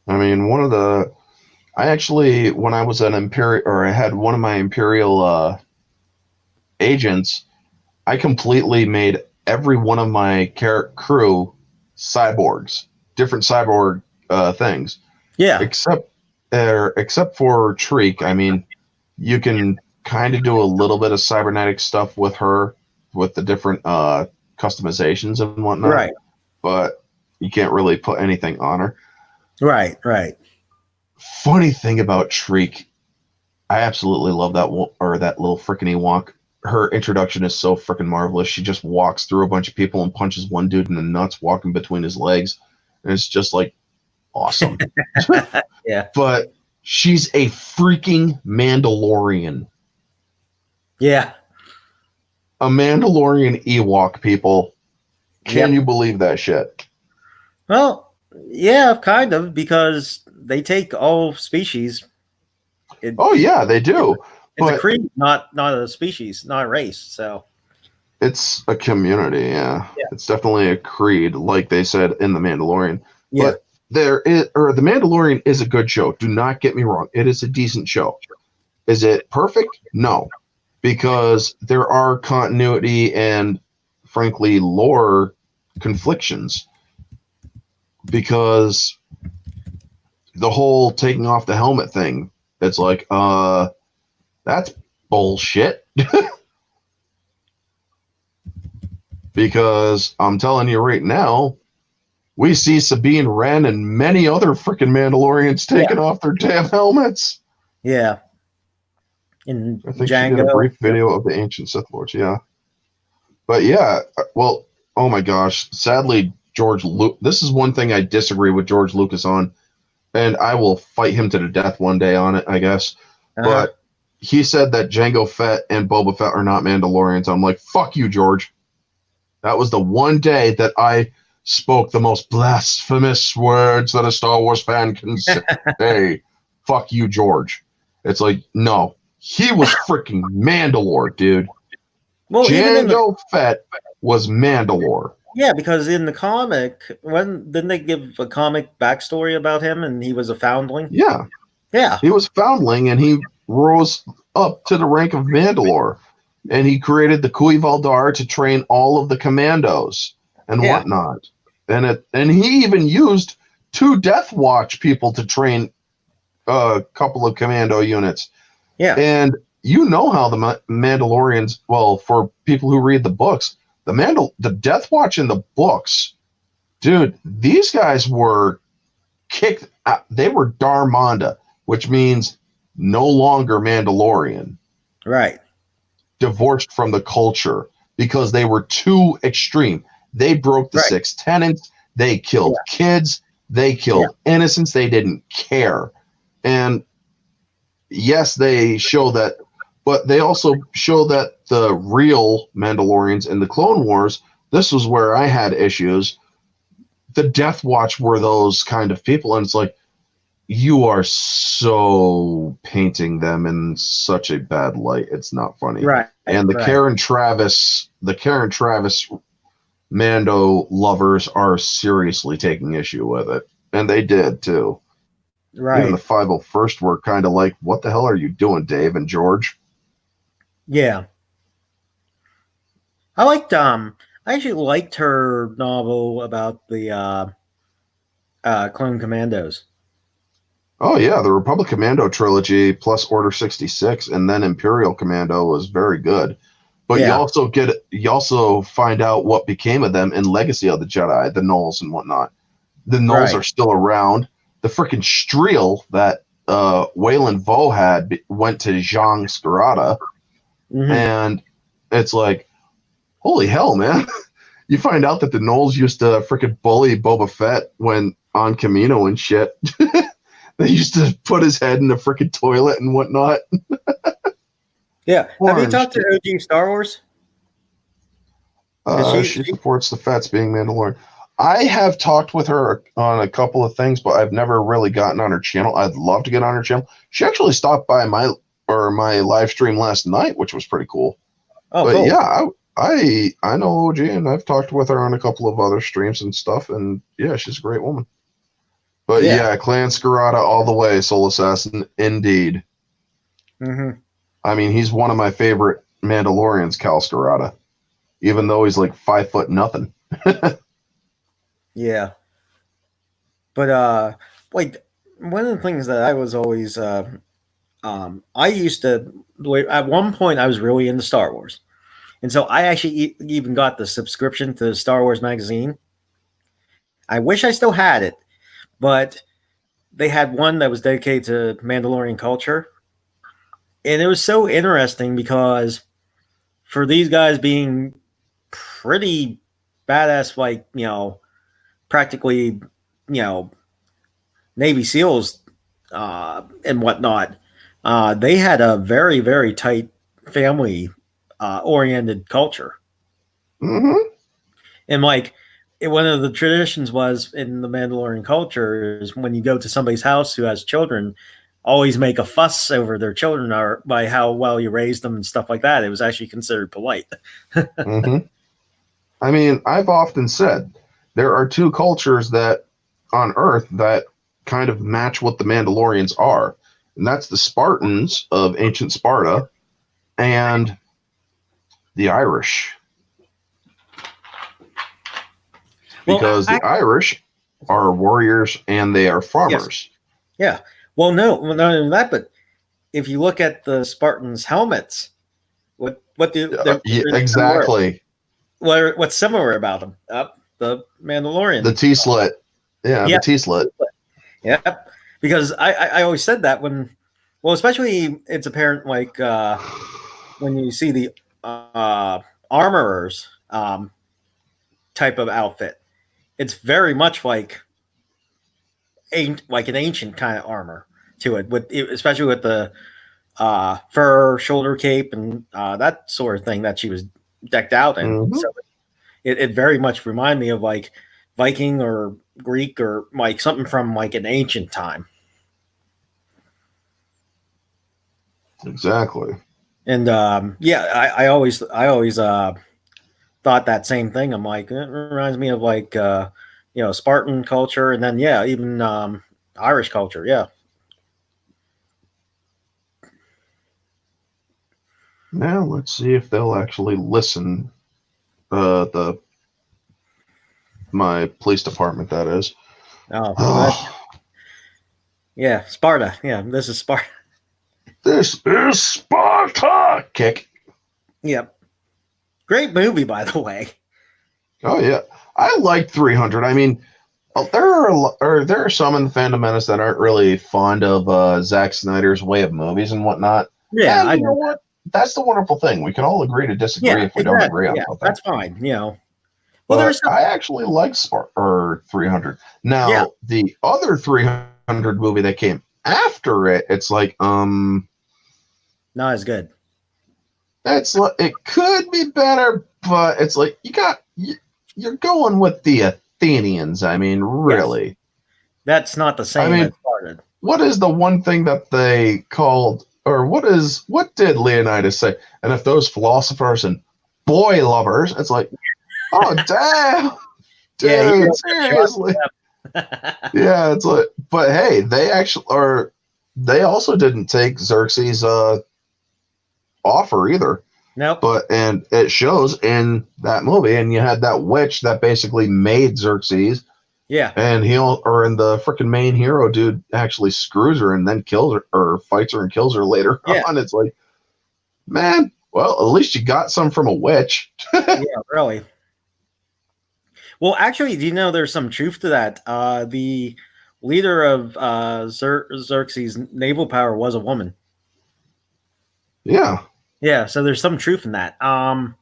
I mean, I actually, when I was an Imperial, or I had one of my Imperial agents, I completely made every one of my crew cyborgs, different cyborg things. Yeah. Except for Treek. I mean, you can kind of do a little bit of cybernetic stuff with her, with the different customizations and whatnot, Right. but you can't really put anything on her. Right. Right. Funny thing about Treek, I absolutely love that that little freaking Ewok. Her introduction is so freaking marvelous. She just walks through a bunch of people and punches one dude in the nuts, walking between his legs, and it's just like awesome. Yeah. But she's a freaking Mandalorian. Yeah. A Mandalorian Ewok, people. Can you believe that shit? Well, yeah, kind of, because they take all species. Yeah, they do. It's a creed, not a species, not a race. So it's a community. Yeah, it's definitely a creed, like they said in The Mandalorian. Yeah. But The Mandalorian is a good show. Do not get me wrong. It is a decent show. Is it perfect? No, because there are continuity and, frankly, lore conflictions. Because the whole taking off the helmet thing, it's like, that's bullshit. Because I'm telling you right now, we see Sabine Wren and many other freaking Mandalorians taking off their damn helmets. Yeah. In I think Django. she did a brief video of the ancient Sith Lords, yeah. But yeah, well, oh my gosh. Sadly, this is one thing I disagree with George Lucas on, and I will fight him to the death one day on it, I guess. But he said that Jango Fett and Boba Fett are not Mandalorians. I'm like, fuck you, George. That was the one day that I spoke the most blasphemous words that a Star Wars fan can say. Fuck you, George. It's like, no. He was freaking Mandalore, dude. Well, Jango Fett was Mandalore. Yeah, because in the comic, didn't they give a comic backstory about him, and he was a foundling? Yeah. Yeah. He was foundling, and he rose up to the rank of Mandalore. And he created the Kui Valdar to train all of the commandos and whatnot. And he even used 2 Death Watch people to train a couple of commando units. Yeah. And you know how the Mandalorians, well, for people who read the books, the Death Watch in the books, dude, these guys were kicked out. They were Darmonda, which means no longer Mandalorian. Right. Divorced from the culture because they were too extreme. They broke the 6 tenets. They killed kids. They killed innocents. They didn't care. And yes, they show that, but they also show that the real Mandalorians in the Clone Wars, this was where I had issues. The Death Watch were those kind of people. And it's like, you are so painting them in such a bad light. It's not funny. Right. And the Karen Travis Mando lovers are seriously taking issue with it. And they did too. Right. Even the 501st were kind of like, what the hell are you doing, Dave and George? Yeah. I actually liked her novel about the Clone Commandos. Oh yeah, the Republic Commando trilogy plus Order 66 and then Imperial Commando was very good. But you also find out what became of them in Legacy of the Jedi, the Knolls and whatnot. The Knolls are still around. The freaking Streel that Waylon Vo had went to Zhang Skarata. Mm-hmm. And it's like, holy hell, man. You find out that the Knolls used to freaking bully Boba Fett when on Camino and shit. They used to put his head in the freaking toilet and whatnot. Yeah. Have you talked to OG Star Wars? She supports the Fets being Mandalorian. I have talked with her on a couple of things, but I've never really gotten on her channel. I'd love to get on her channel. She actually stopped by my live stream last night, which was pretty cool. Oh, but cool. Yeah, I know OG, and I've talked with her on a couple of other streams and stuff, and yeah, she's a great woman. But yeah, Clan Skarata all the way, Soul Assassin, indeed. Mm-hmm. I mean, he's one of my favorite Mandalorians, Cal Skarata, even though he's like 5 foot nothing. Yeah. But like one of the things that I was always I used to at one point I was really into Star Wars, and so I actually even got the subscription to Star Wars magazine. I wish I still had it, but they had one that was dedicated to Mandalorian culture, and it was so interesting because for these guys being pretty badass, like practically Navy SEALs and whatnot, they had a very very tight family oriented culture, Mm-hmm. and like one of the traditions was in the Mandalorian culture is when you go to somebody's house who has children, always make a fuss over their children or by how well you raised them and stuff like that. It was actually considered polite. Mm-hmm. I mean, I've often said there are two cultures that on Earth that kind of match what the Mandalorians are, and that's the Spartans of ancient Sparta and the Irish. Because the Irish are warriors and they are farmers. Yes. Yeah. Well, no, not only that, but if you look at the Spartans' helmets, what do exactly? What's similar about them? The Mandalorian, the T-slit, the T-slit. Yeah, because I always said that especially it's apparent like when you see the armorers type of outfit, it's very much like an ancient kind of armor to it, especially with the fur shoulder cape and that sort of thing that she was decked out in. Mm-hmm. So it very much reminded me of like Viking or Greek or like something from like an ancient time. Exactly. And I always thought that same thing. I'm like, it reminds me of like Spartan culture, and then even Irish culture. Yeah. Now let's see if they'll actually listen. My police department, that is. Yeah, Sparta. Yeah, this is Sparta. This is Sparta. Kick. Yep. Great movie, by the way. Oh yeah, I like 300. I mean, there are some in the Fandom Menace that aren't really fond of Zack Snyder's way of movies and whatnot. Yeah, and you know what? That's the wonderful thing. We can all agree to disagree if we don't agree on something. That's fine. Well, I actually like 300. Now, the other 300 movie that came after it, it's like not as good. It could be better, but it's like you're going with the Athenians. I mean, really. Yes. That's not the same as started. What is the one thing that they called, or what did Leonidas say? And if those philosophers and boy lovers, it's like, oh damn, dude, seriously. Yeah, it's like, but hey, they also didn't take Xerxes' offer either. Nope. And it shows in that movie, and you had that witch that basically made Xerxes. Yeah. And the freaking main hero dude actually screws her and then kills her or fights her and kills her later on. It's like, man, well, at least you got some from a witch. Yeah, really. Well, actually, do you know there's some truth to that? The leader of Xerxes' naval power was a woman. Yeah. Yeah, so there's some truth in that. Now,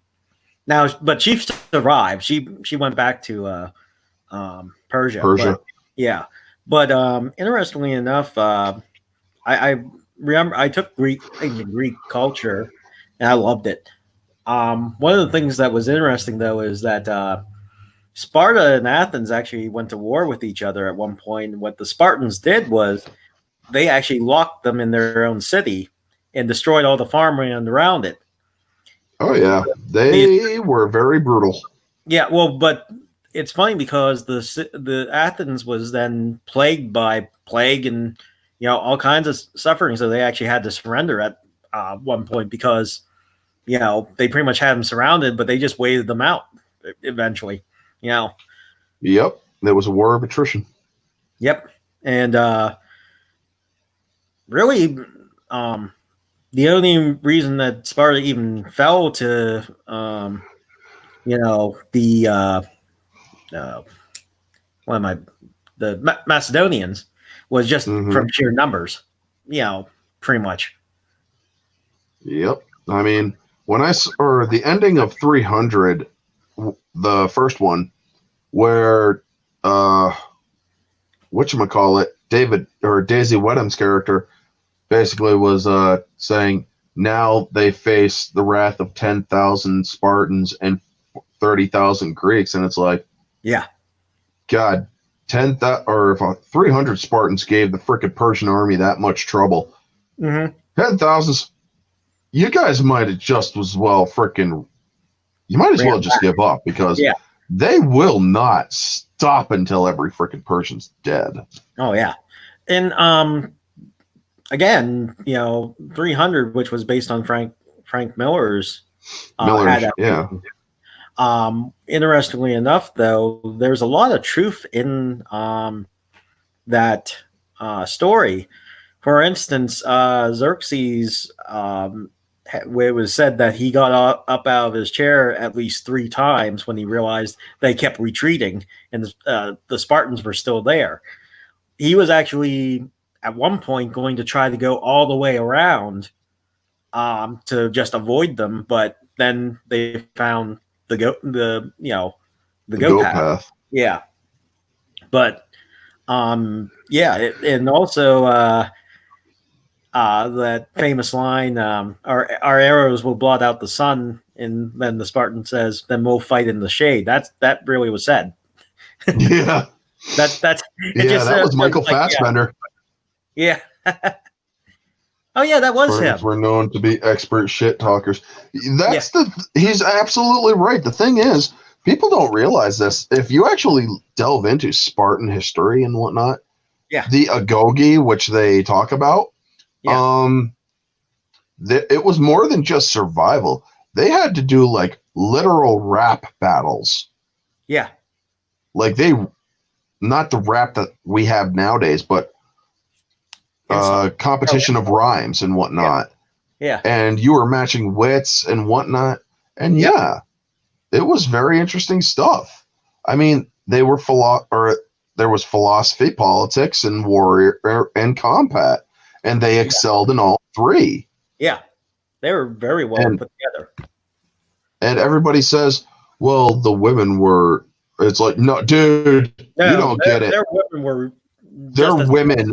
but she survived. She went back to Persia. But interestingly enough, I remember I took ancient Greek culture, and I loved it. One of the things that was interesting though is that Sparta and Athens actually went to war with each other at one point. And what the Spartans did was they actually locked them in their own city and destroyed all the farmland around it. Oh yeah, they were very brutal. Yeah, well, but it's funny because the Athens was then plagued by plague and all kinds of suffering, so they actually had to surrender at one point because they pretty much had them surrounded, but they just waited them out eventually. Yep, there was a war of attrition. Yep. And really, the only reason that Sparta even fell to, the uh, what am I, the Macedonians was just Mm-hmm. from sheer numbers. Pretty much. Yep. I mean, or the ending of 300, the first one, where whatchamacallit, David or Daisy Wedham's character basically was saying now they face the wrath of 10,000 Spartans and 30,000 Greeks, and it's like, Yeah. God, 10,000 or if 300 Spartans gave the frickin' Persian army that much trouble, Mm-hmm. 10,000, you guys might have just as well frickin', you might as well just give up because Yeah. they will not stop until every frickin' Persian's dead. Oh yeah. And again, 300, which was based on Frank Miller's Yeah. adaptation. Interestingly enough, though, there's a lot of truth in that story. For instance, Xerxes, where it was said that he got up out of his chair at least 3 times when he realized they kept retreating and the Spartans were still there. He was actually at one point going to try to go all the way around to just avoid them, but then they found the goat path. Yeah, but and also that famous line, our arrows will blot out the sun, and then the Spartan says, "Then we'll fight in the shade." That really was said. Yeah. That's that was Michael Fassbender. Yeah. Oh yeah, that was him. We're known to be expert shit talkers. He's absolutely right. The thing is, people don't realize this. If you actually delve into Spartan history and whatnot, the agoge, which they talk about, it was more than just survival. They had to do like literal rap battles. Yeah. Like not the rap that we have nowadays, but competition of rhymes and whatnot. Yeah. And you were matching wits and whatnot. And it was very interesting stuff. I mean, there was philosophy, politics, and warrior and combat, and they excelled in all 3. Yeah, they were very well put together. And everybody says, "Well, the women were." It's like, no, dude, you don't get it. Their women were. They're women.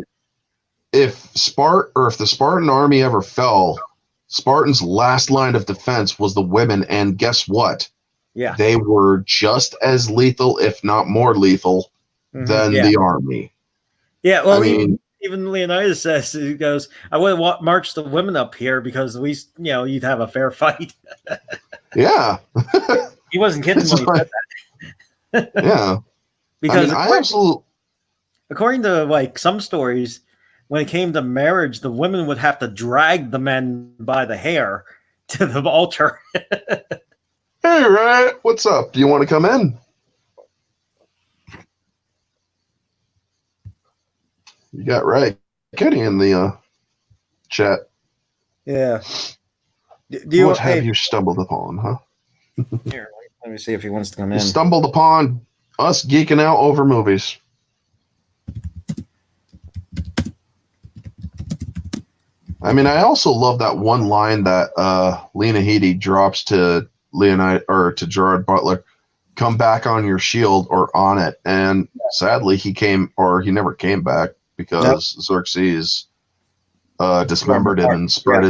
If the Spartan army ever fell, Spartan's last line of defense was the women, and guess what? Yeah, they were just as lethal, if not more lethal, than the army. Yeah, well, I mean, even Leonidas says, he goes, "I would have marched the women up here because at least you'd have a fair fight." Yeah, he wasn't kidding when he said that. Yeah, because according to like some stories, when it came to marriage, the women would have to drag the men by the hair to the altar. Hey, Rat, what's up? Do you want to come in? You got Ray Kitty in the chat. Yeah. What have you stumbled upon, huh? Here, let me see if he wants to come in. You stumbled upon us geeking out over movies. I mean, I also love that one line that Lena Headey drops to Leonid or to Gerard Butler: "Come back on your shield or on it." And sadly, he never came back because Xerxes dismembered him and spread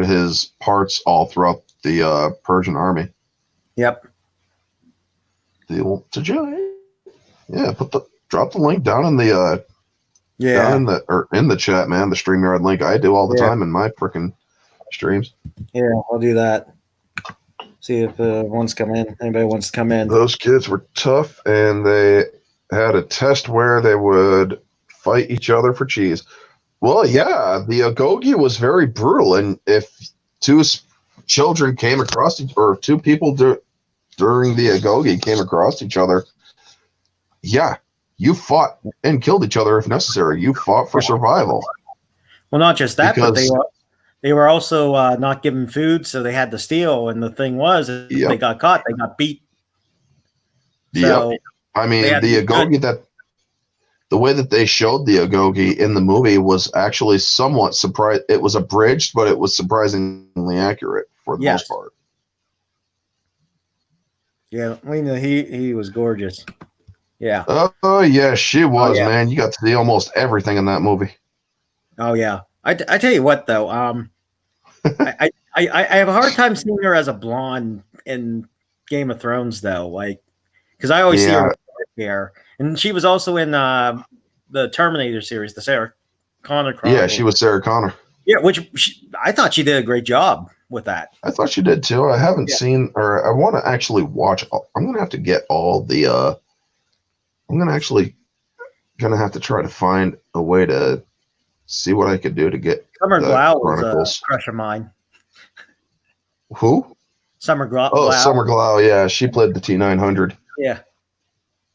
his parts all throughout the Persian army. Yep. Yeah, drop the link down in the in the chat, man. The StreamYard link I do all the time in my freaking streams. Yeah, I'll do that. See if anybody wants to come in. Those kids were tough, and they had a test where they would fight each other for cheese. Well, yeah, the agoge was very brutal, and if 2 children came across or 2 people during the agoge came across each other, You fought and killed each other if necessary. You fought for survival. Well, not just that, but Because they were also not given food, so they had to steal. And the thing was, if they got caught, they got beat. So I mean, the Agogi the way that they showed the Agogi in the movie was actually somewhat surprised. It was abridged, but it was surprisingly accurate for the most part. Yeah, Lena, he was gorgeous. Yeah. Oh yeah, she was, man. You got to see almost everything in that movie. Oh yeah. I tell you what though, I have a hard time seeing her as a blonde in Game of Thrones though, like because I always see her with hair, and she was also in the Terminator series, the Sarah Connor Chronicles. Yeah, she was Sarah Connor. Yeah, I thought she did a great job with that. I thought she did too. I haven't seen, or I want to actually watch. I'm gonna have to get all the. I'm gonna have to try to find a way to see what I could do to get Summer Glau was a crush of mine. Who? Summer Glau. Oh, Summer Glau. Yeah, she played the T-900. Yeah.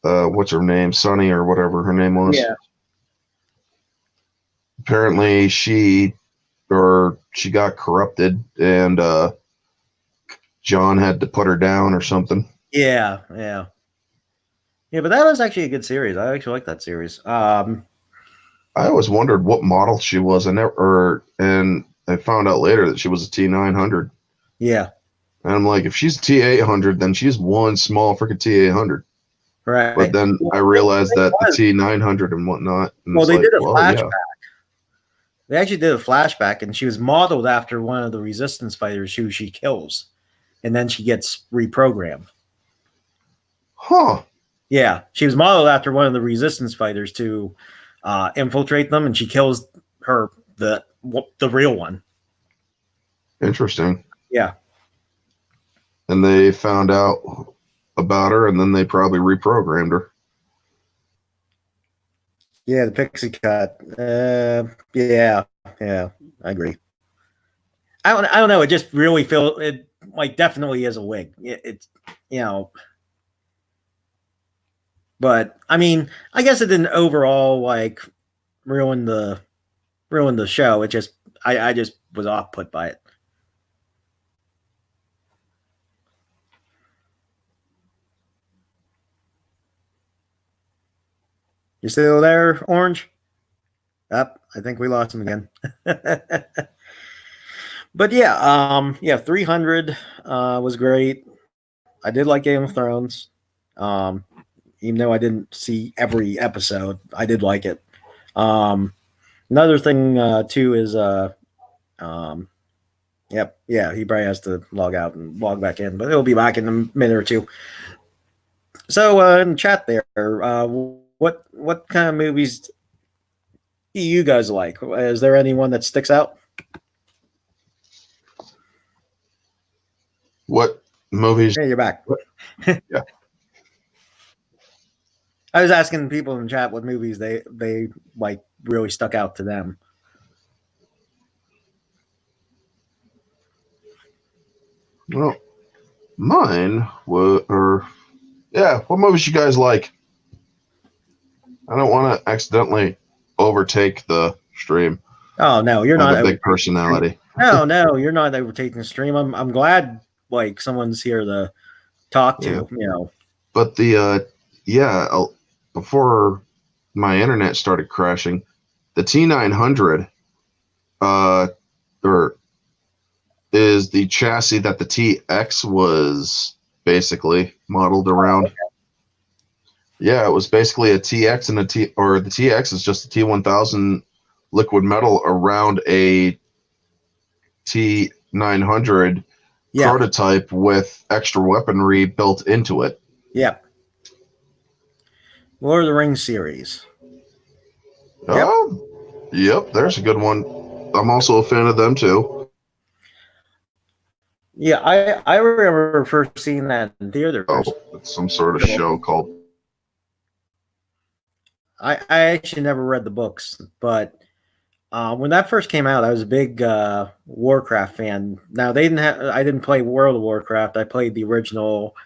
What's her name? Sunny or whatever her name was. Yeah. Apparently, she got corrupted, and John had to put her down or something. Yeah. But that was actually a good series. I actually like that series. I always wondered what model she was. And I found out later that she was a T-900. Yeah. And I'm like, if she's a T-800, then she's one small freaking T-800. Right. But then I realized that the T-900 and whatnot. And well, they did a flashback. Yeah. They actually did a flashback, and she was modeled after one of the Resistance fighters who she kills. And then she gets reprogrammed. Huh. Yeah. She was modeled after one of the Resistance fighters to infiltrate them, and she kills the real one. Interesting. Yeah. And they found out about her, and then they probably reprogrammed her. Yeah, the pixie cut. Yeah, I agree. I don't know. It just really feels it like definitely is a wig. It's but I mean, I guess it didn't overall like ruin the show. It just I just was off put by it. You still there, Orange? Up. I think we lost him again. But yeah, 300 was great. I did like Game of Thrones. Even though I didn't see every episode, I did like it. Another thing too is he probably has to log out and log back in, but he'll be back in a minute or two. So in the chat there, what kind of movies do you guys like? Is there anyone that sticks out? What movies? Hey, you're back. Yeah. I was asking people in the chat what movies they like really stuck out to them. Well, mine were, what movies you guys like? I don't want to accidentally overtake the stream. Oh no, you're not a big personality. No, you're not overtaking the stream. I'm glad like someone's here to talk to. But before my internet started crashing, the T-900 is the chassis that the TX was basically modeled around. Okay. Yeah, it was basically a TX and the TX is just a T1000 liquid metal around a T900 prototype with extra weaponry built into it. Yep. Lord of the Rings series. Yep, there's a good one. I'm also a fan of them too. Yeah, I remember first seeing that in theaters. Oh, it's some sort of show called. I actually never read the books, but when that first came out, I was a big Warcraft fan. Now I didn't play World of Warcraft. I played the original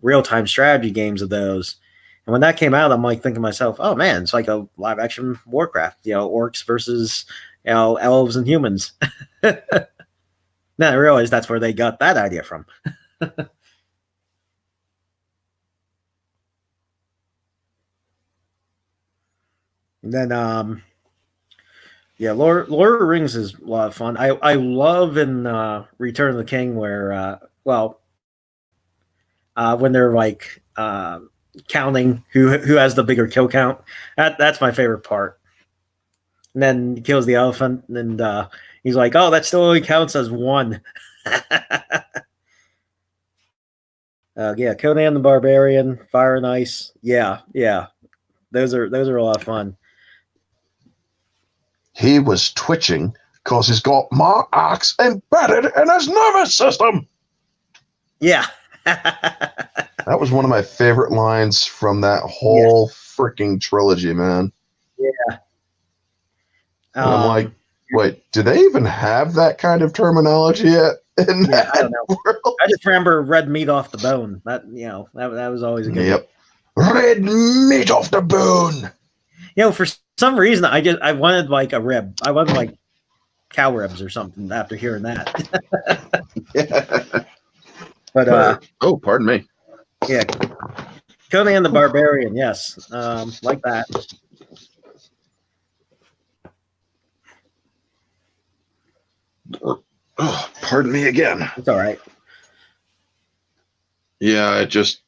real-time strategy games of those, And when that came out, I'm like thinking to myself, oh man, it's like a live action Warcraft, orcs versus elves and humans. Then I realized that's where they got that idea from. And then yeah, Lord of the Rings is a lot of fun. I love in Return of the King where when they're like counting who has the bigger kill count. That's my favorite part. And then he kills the elephant, and he's like, "Oh, that still only counts as one." Yeah, Conan the Barbarian, Fire and Ice. Yeah, yeah, those are a lot of fun. He was twitching because he's got my axe embedded in his nervous system. Yeah. That was one of my favorite lines from that whole freaking trilogy, man. Yeah. And I'm like, wait, do they even have that kind of terminology yet? I don't know. World? I just remember red meat off the bone. That that was always a good one. Red meat off the bone. For some reason I wanted like a rib. I wanted like cow ribs or something after hearing that. Yeah. But oh, pardon me. Yeah. Conan the Barbarian, yes. Like that. Oh, pardon me again. It's all right. Yeah, I just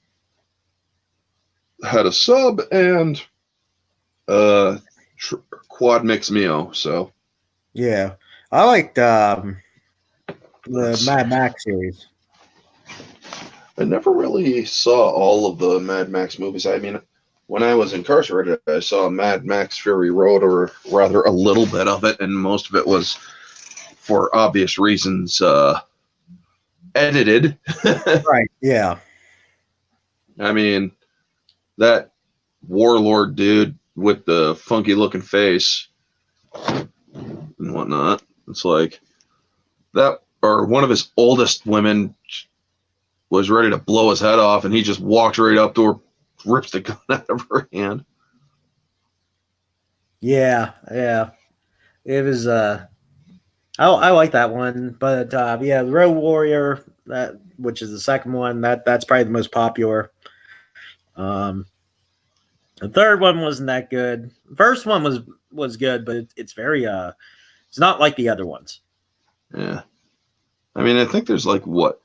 had a sub and quad mix Mio, so. Yeah. I liked the Mad Max series. I never really saw all of the Mad Max movies. I mean, when I was incarcerated, I saw Mad Max Fury Road, or rather a little bit of it, and most of it was, for obvious reasons, edited. Right, yeah. I mean, that warlord dude with the funky looking face and whatnot, it's like that, or one of his oldest women was ready to blow his head off, and he just walks right up to her, rips the gun out of her hand. Yeah. It was I like that one, but yeah, the Road Warrior, which is the second one, that's probably the most popular. The third one wasn't that good. The first one was good, but it's very it's not like the other ones. Yeah. I mean, I think there's like what,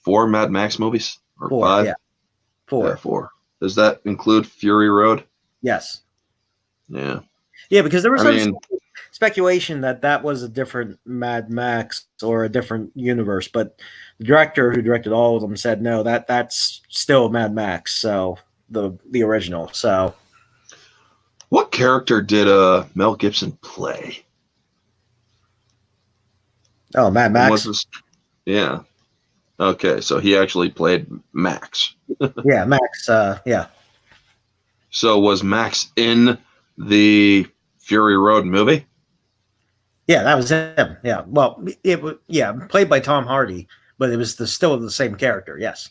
4 Mad Max movies or 4, 5? Yeah. 4. Yeah, 4. Does that include Fury Road? Yes. Yeah. Yeah, because there was some speculation that was a different Mad Max or a different universe, but the director who directed all of them said no, that's still Mad Max, so the original. So, what character did Mel Gibson play? Oh, Mad Max. Yeah. Okay, so he actually played Max. Yeah, Max. Yeah. So was Max in the Fury Road movie? Yeah, that was him. Yeah. Well, it was played by Tom Hardy, but it was still the same character. Yes.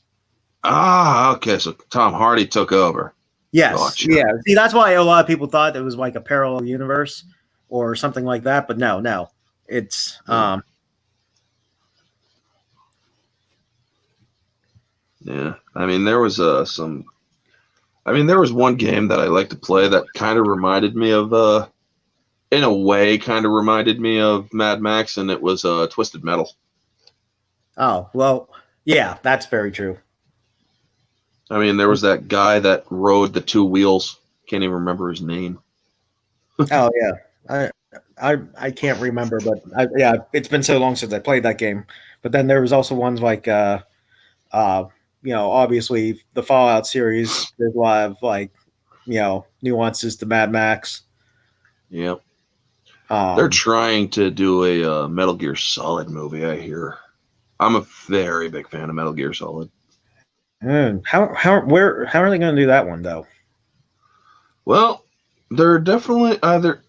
Ah, okay. So Tom Hardy took over. Yes. Gotcha. Yeah. See, that's why a lot of people thought it was like a parallel universe or something like that. But no, it's Yeah, I mean, there was there was one game that I like to play that kind of reminded me of, in a way, kind of reminded me of Mad Max, and it was Twisted Metal. Oh, well, yeah, that's very true. I mean, there was that guy that rode the 2 wheels. Can't even remember his name. Oh yeah, I can't remember, but yeah, it's been so long since I played that game. But then there was also ones like obviously the Fallout series, there's a lot of like, nuances to Mad Max. Yep. They're trying to do a Metal Gear Solid movie, I hear. I'm a very big fan of Metal Gear Solid. How are they going to do that one though? Well, they're definitely either.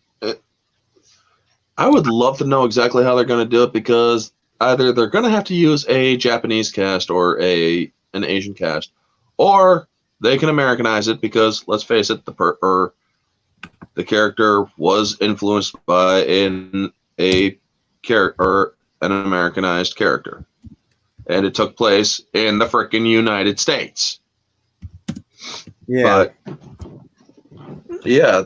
I would love to know exactly how they're going to do it, because either they're going to have to use a Japanese cast or an Asian cast, or they can Americanize it because, let's face it, the character was influenced by an Americanized character, and it took place in the frickin' United States. Yeah. But yeah,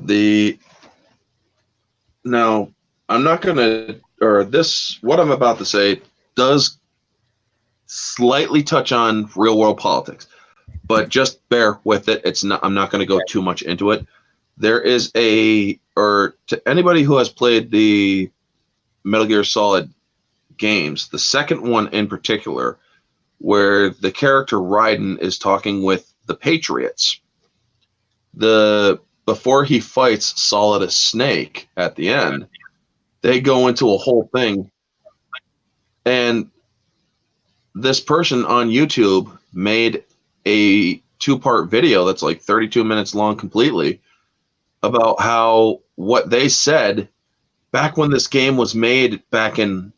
now I'm not gonna, or this, what I'm about to say does slightly touch on real world politics, but just bear with it. I'm not going to go too much into it. There is to anybody who has played the Metal Gear Solid games, the second one in particular, where the character Raiden is talking with the Patriots, before he fights Solidus Snake at the end, they go into a whole thing, and this person on YouTube made a 2-part video that's like 32 minutes long completely about how what they said back when this game was made back in,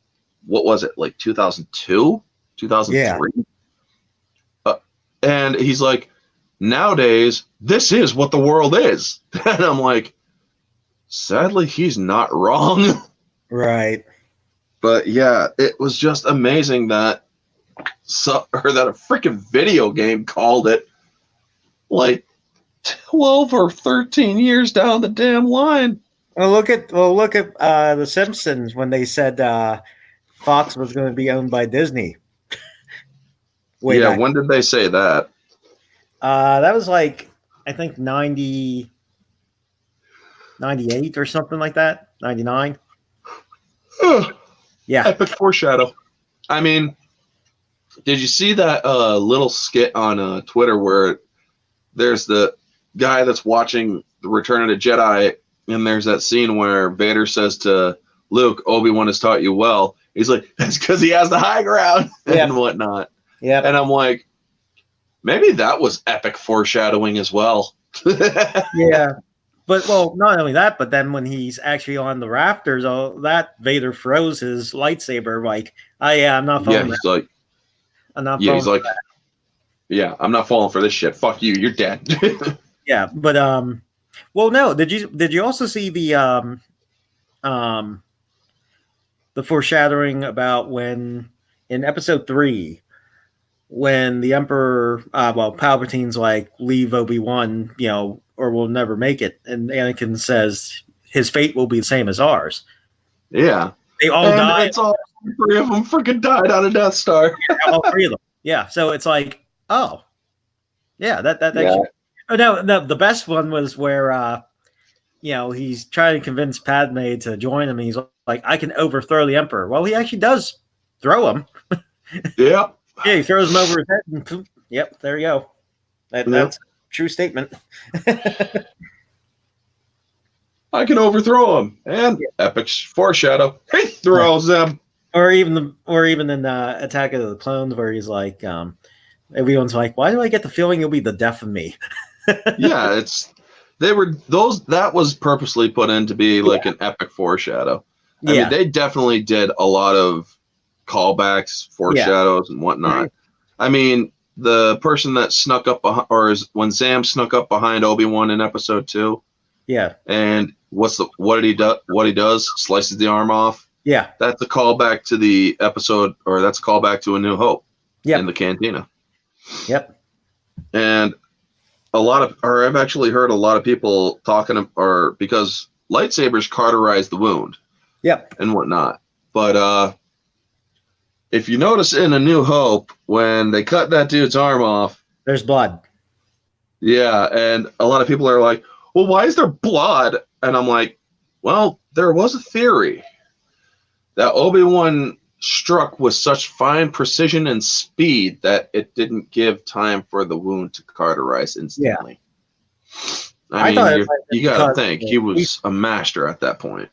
what was it, like 2002, 2003? Yeah. And he's like, nowadays, this is what the world is. And I'm like, sadly, he's not wrong. Right. But yeah, it was just amazing that a freaking video game called it like 12 or 13 years down the damn line. Well, look at The Simpsons when they said Fox was going to be owned by Disney. Yeah, when did they say that? That was like, I think 98 or something like that. 99. Yeah. Epic foreshadow. I mean, did you see that little skit on Twitter where there's the guy that's watching the Return of the Jedi, and there's that scene where Vader says to Luke, Obi-Wan has taught you well. He's like, that's because he has the high ground and whatnot. Yeah. And I'm like, maybe that was epic foreshadowing as well. Yeah. But, well, not only that, but then when he's actually on the rafters, that Vader throws his lightsaber like, oh, yeah, I'm not falling. Yeah, he's like, I'm not yeah, he's like, yeah, I'm not falling for this shit. Fuck you, you're dead. Yeah, but well, no. Did you also see the foreshadowing about when in episode 3 when the Emperor, Palpatine's like, leave Obi-Wan, or we'll never make it, and Anakin says his fate will be the same as ours. Yeah, they all died. It's all 3 of them freaking died on a Death Star. All 3 of them. Yeah, so it's like, oh, yeah, that actually. Oh no, the best one was where he's trying to convince Padme to join him, and he's like, I can overthrow the Emperor. Well, he actually does throw him. Yeah. Yeah, he throws him over his head, and poof, yep, there you go. That's a true statement. I can overthrow him, and epic foreshadow. He throws them. Or even in Attack of the Clones, where he's like, everyone's like, why do I get the feeling you'll be the death of me? Yeah, that was purposely put in to be like an epic foreshadow. I mean, they definitely did a lot of callbacks, foreshadows, and whatnot. Right. I mean, the person that snuck up when Sam snuck up behind Obi-Wan in episode 2. Yeah. And what did he do? What he does? Slices the arm off. Yeah. That's a callback to the episode, or that's a callback to A New Hope. In the cantina. Yep. And I've actually heard a lot of people talking, because lightsabers cauterize the wound. Yep. And whatnot. But if you notice in A New Hope, when they cut that dude's arm off, there's blood. Yeah, and a lot of people are like, well, why is there blood? And I'm like, well, there was a theory that Obi-Wan struck with such fine precision and speed that it didn't give time for the wound to cauterize instantly. Yeah. I mean, you got to think he was a master at that point.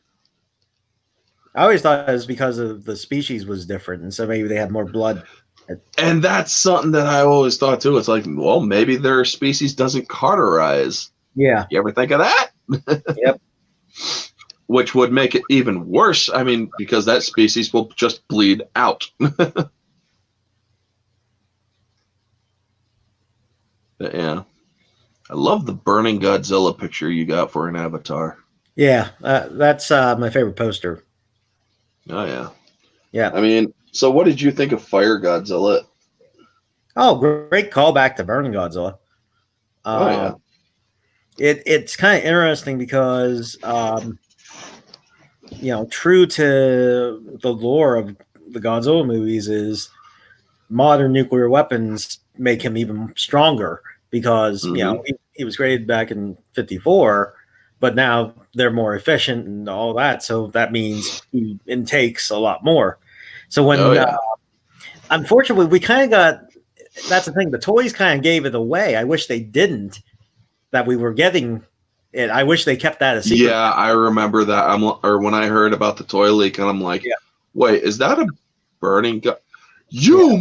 I always thought it was because of the species was different, and so maybe they had more blood. And that's something that I always thought too. It's like, well, maybe their species doesn't cauterize. Yeah. You ever think of that? Yep. Which would make it even worse. I mean, because that species will just bleed out. But yeah. I love the burning Godzilla picture you got for an Avatar. Yeah, that's my favorite poster. Oh yeah. Yeah. I mean, so what did you think of Fire Godzilla? Oh, great callback to Burning Godzilla. Oh yeah. It's kind of interesting because true to the lore of the Godzilla movies is modern nuclear weapons make him even stronger because Mm-hmm. he was created back in 54, but now they're more efficient and all that, so that means he intakes a lot more. So Oh when yeah. unfortunately we kind of got, that's the thing, the toys kind of gave it away. I wish they didn't, that we were getting it. I wish they kept that a secret. Yeah, I remember that. Or when I heard about the toy leak, and I'm like, Yeah. wait, is that a burning gun? Yeah. You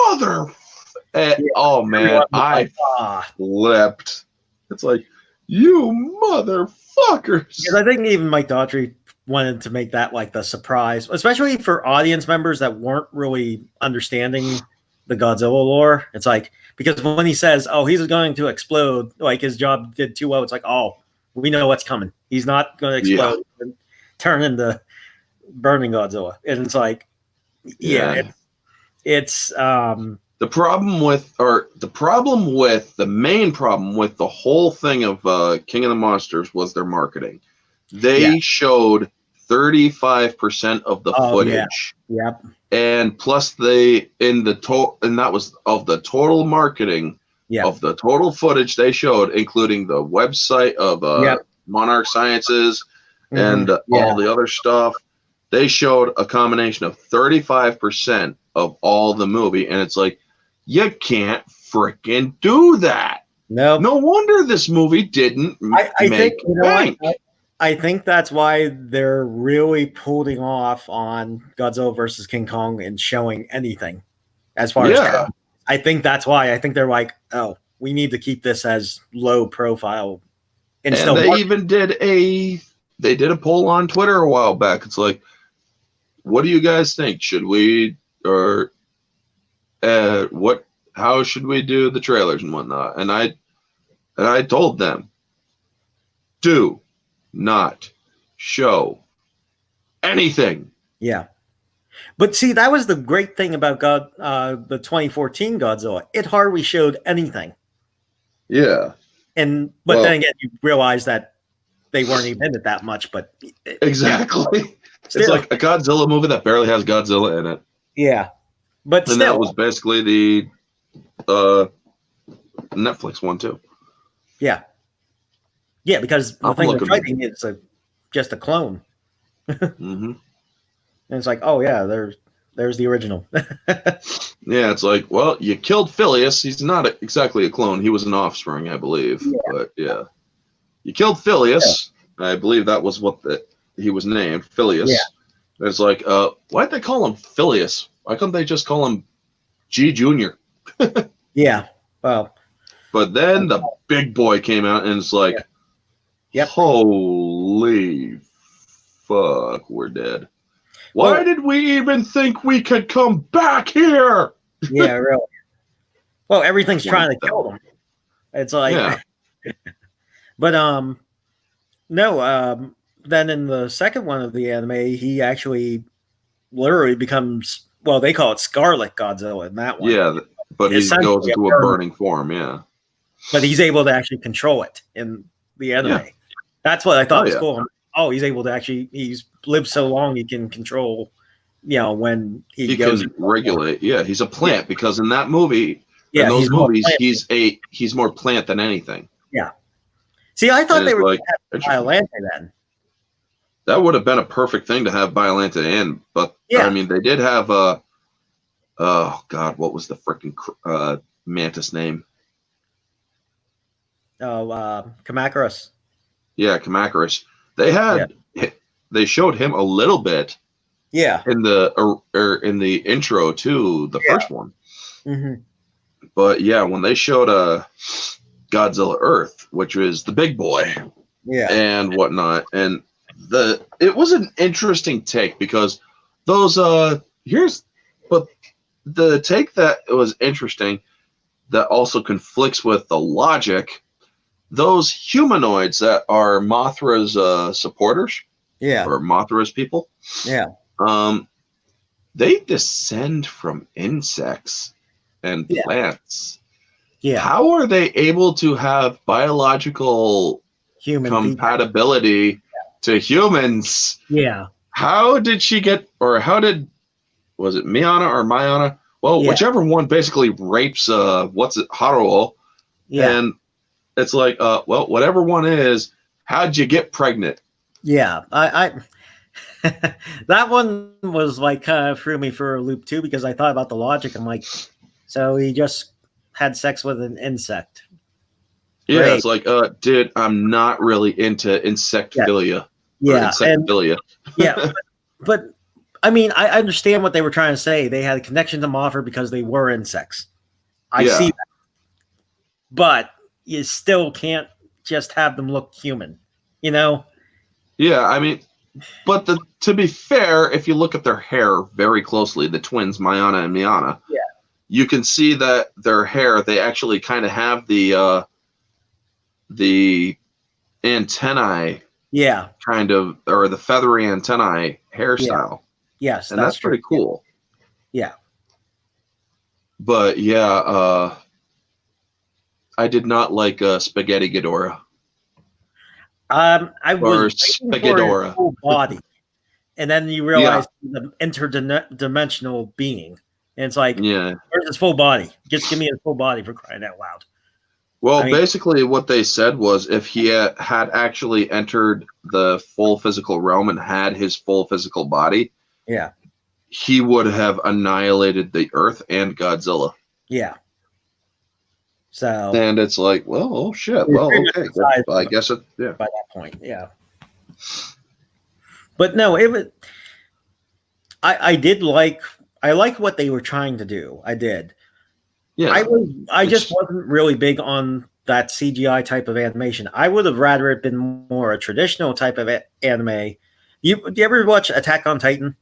mother! Yeah. Oh man, Everyone was I like, ah. flipped. It's like, you motherfuckers! Because I think even Mike Daughtry wanted to make that like the surprise, especially for audience members that weren't really understanding the Godzilla lore. It's like, because when he says, "Oh, he's going to explode," like his job did too well. It's like, "Oh, we know what's coming. He's not going to Yeah, explode and turn into burning Godzilla." And it's like, yeah, yeah. it's The main problem with the whole thing of King of the Monsters was their marketing. They yeah. showed 35% of the Oh yeah, footage. yep, And plus and that was of the total marketing yep, of the total footage they showed, including the website of yep. Monarch Sciences Mm-hmm. and all Yeah. the other stuff. They showed a combination of 35% of all the movie, and it's like, you can't freaking do that. Nope. No wonder this movie didn't I make think, you know bank. what? I think that's why they're really holding off on Godzilla versus King Kong and showing anything as far as Yeah. trailer. I think that's why. I think they're like, oh, we need to keep this as low profile and And still they market. even did a poll on Twitter a while back. It's like, what do you guys think? Should we or how should we do the trailers and whatnot? And I told them, do not show anything. Yeah. But see, that was the great thing about the 2014 Godzilla. It hardly showed anything. Yeah. But then again, you realize that they weren't even in it that much. But exactly. Yeah. It's like a Godzilla movie that barely has Godzilla in it. Yeah. But and still, that was basically the Netflix one too. Yeah. Yeah, because the thing they're fighting is just a clone. Mm-hmm. And it's like, oh yeah, there's the original. Yeah, it's like, well, you killed Phileas. He's not exactly a clone. He was an offspring, I believe. Yeah. But yeah, you killed Phileas. Yeah. I believe that was what he was named, Phileas. Yeah. It's like, why'd they call him Phileas? Why couldn't they just call him G Junior? Yeah. Well. But then the big boy came out and it's like, yep. Holy fuck, we're dead. Why did we even think we could come back here? Yeah, really. Well, everything's trying to kill them. It's like, yeah. But no. Then in the second one of the anime, he actually literally becomes, well, they call it Scarlet Godzilla in that one. Yeah, but he goes into a burning form. Yeah. But he's able to actually control it in the anime. Yeah. That's what I thought was cool. Oh, he's able to he's lived so long he can control, when he goes can regulate. Yeah, he's a plant because in that movie, in those movies, he's more plant than anything. Yeah. See, I thought they were like Biollante then. That would have been a perfect thing to have Biollante in, but I mean, they did have oh god, what was the freaking mantis name? Oh, Kamacuras. Yeah, Kamacuras. They showed him a little bit. Yeah. In the intro to the first one. Mm-hmm. But yeah, when they showed Godzilla Earth, which was the big boy, and whatnot, and it was an interesting take because those but the take that was interesting that also conflicts with the logic those humanoids that are Mothra's supporters Yeah. or Mothra's people, Yeah. They descend from insects and Yeah. plants. Yeah. How are they able to have biological Human compatibility to humans? Yeah. How did she get, or how did, was it Miana or Mayana? Well, Yeah. whichever one basically rapes, Haruo. Yeah. And it's like, well, whatever one is, how'd you get pregnant? Yeah. I that one was like kind of threw me for a loop too, because I thought about the logic. I'm like, so he just had sex with an insect. Yeah, Great. it's like, dude, I'm not really into insectophilia. Yeah. Or insectophilia. Yeah. But I mean, I understand what they were trying to say. They had a connection to Mothra because they were insects. I see that. But you still can't just have them look human, you know? Yeah, I mean, but to be fair, if you look at their hair very closely, the twins, Mayana and Miana, you can see that their hair, they actually kind of have the antennae, kind of, or the feathery antennae hairstyle. Yes, and that's pretty cool. Yeah. But yeah, I did not like Spaghetti Ghidorah. I was Spaghetti full body, and then you realize the interdimensional being, and it's like, where's his full body? Just give me his full body, for crying out loud. Well, basically, what they said was if he had actually entered the full physical realm and had his full physical body, he would have annihilated the Earth and Godzilla. Yeah. So, and it's like, well, oh shit. Well, okay. I guess it. Yeah. By that point, yeah. But no, it was. I did like. I liked what they were trying to do. I did. Yeah. I just wasn't really big on that CGI type of animation. I would have rather it been more a traditional type of anime. Do you ever watch Attack on Titan?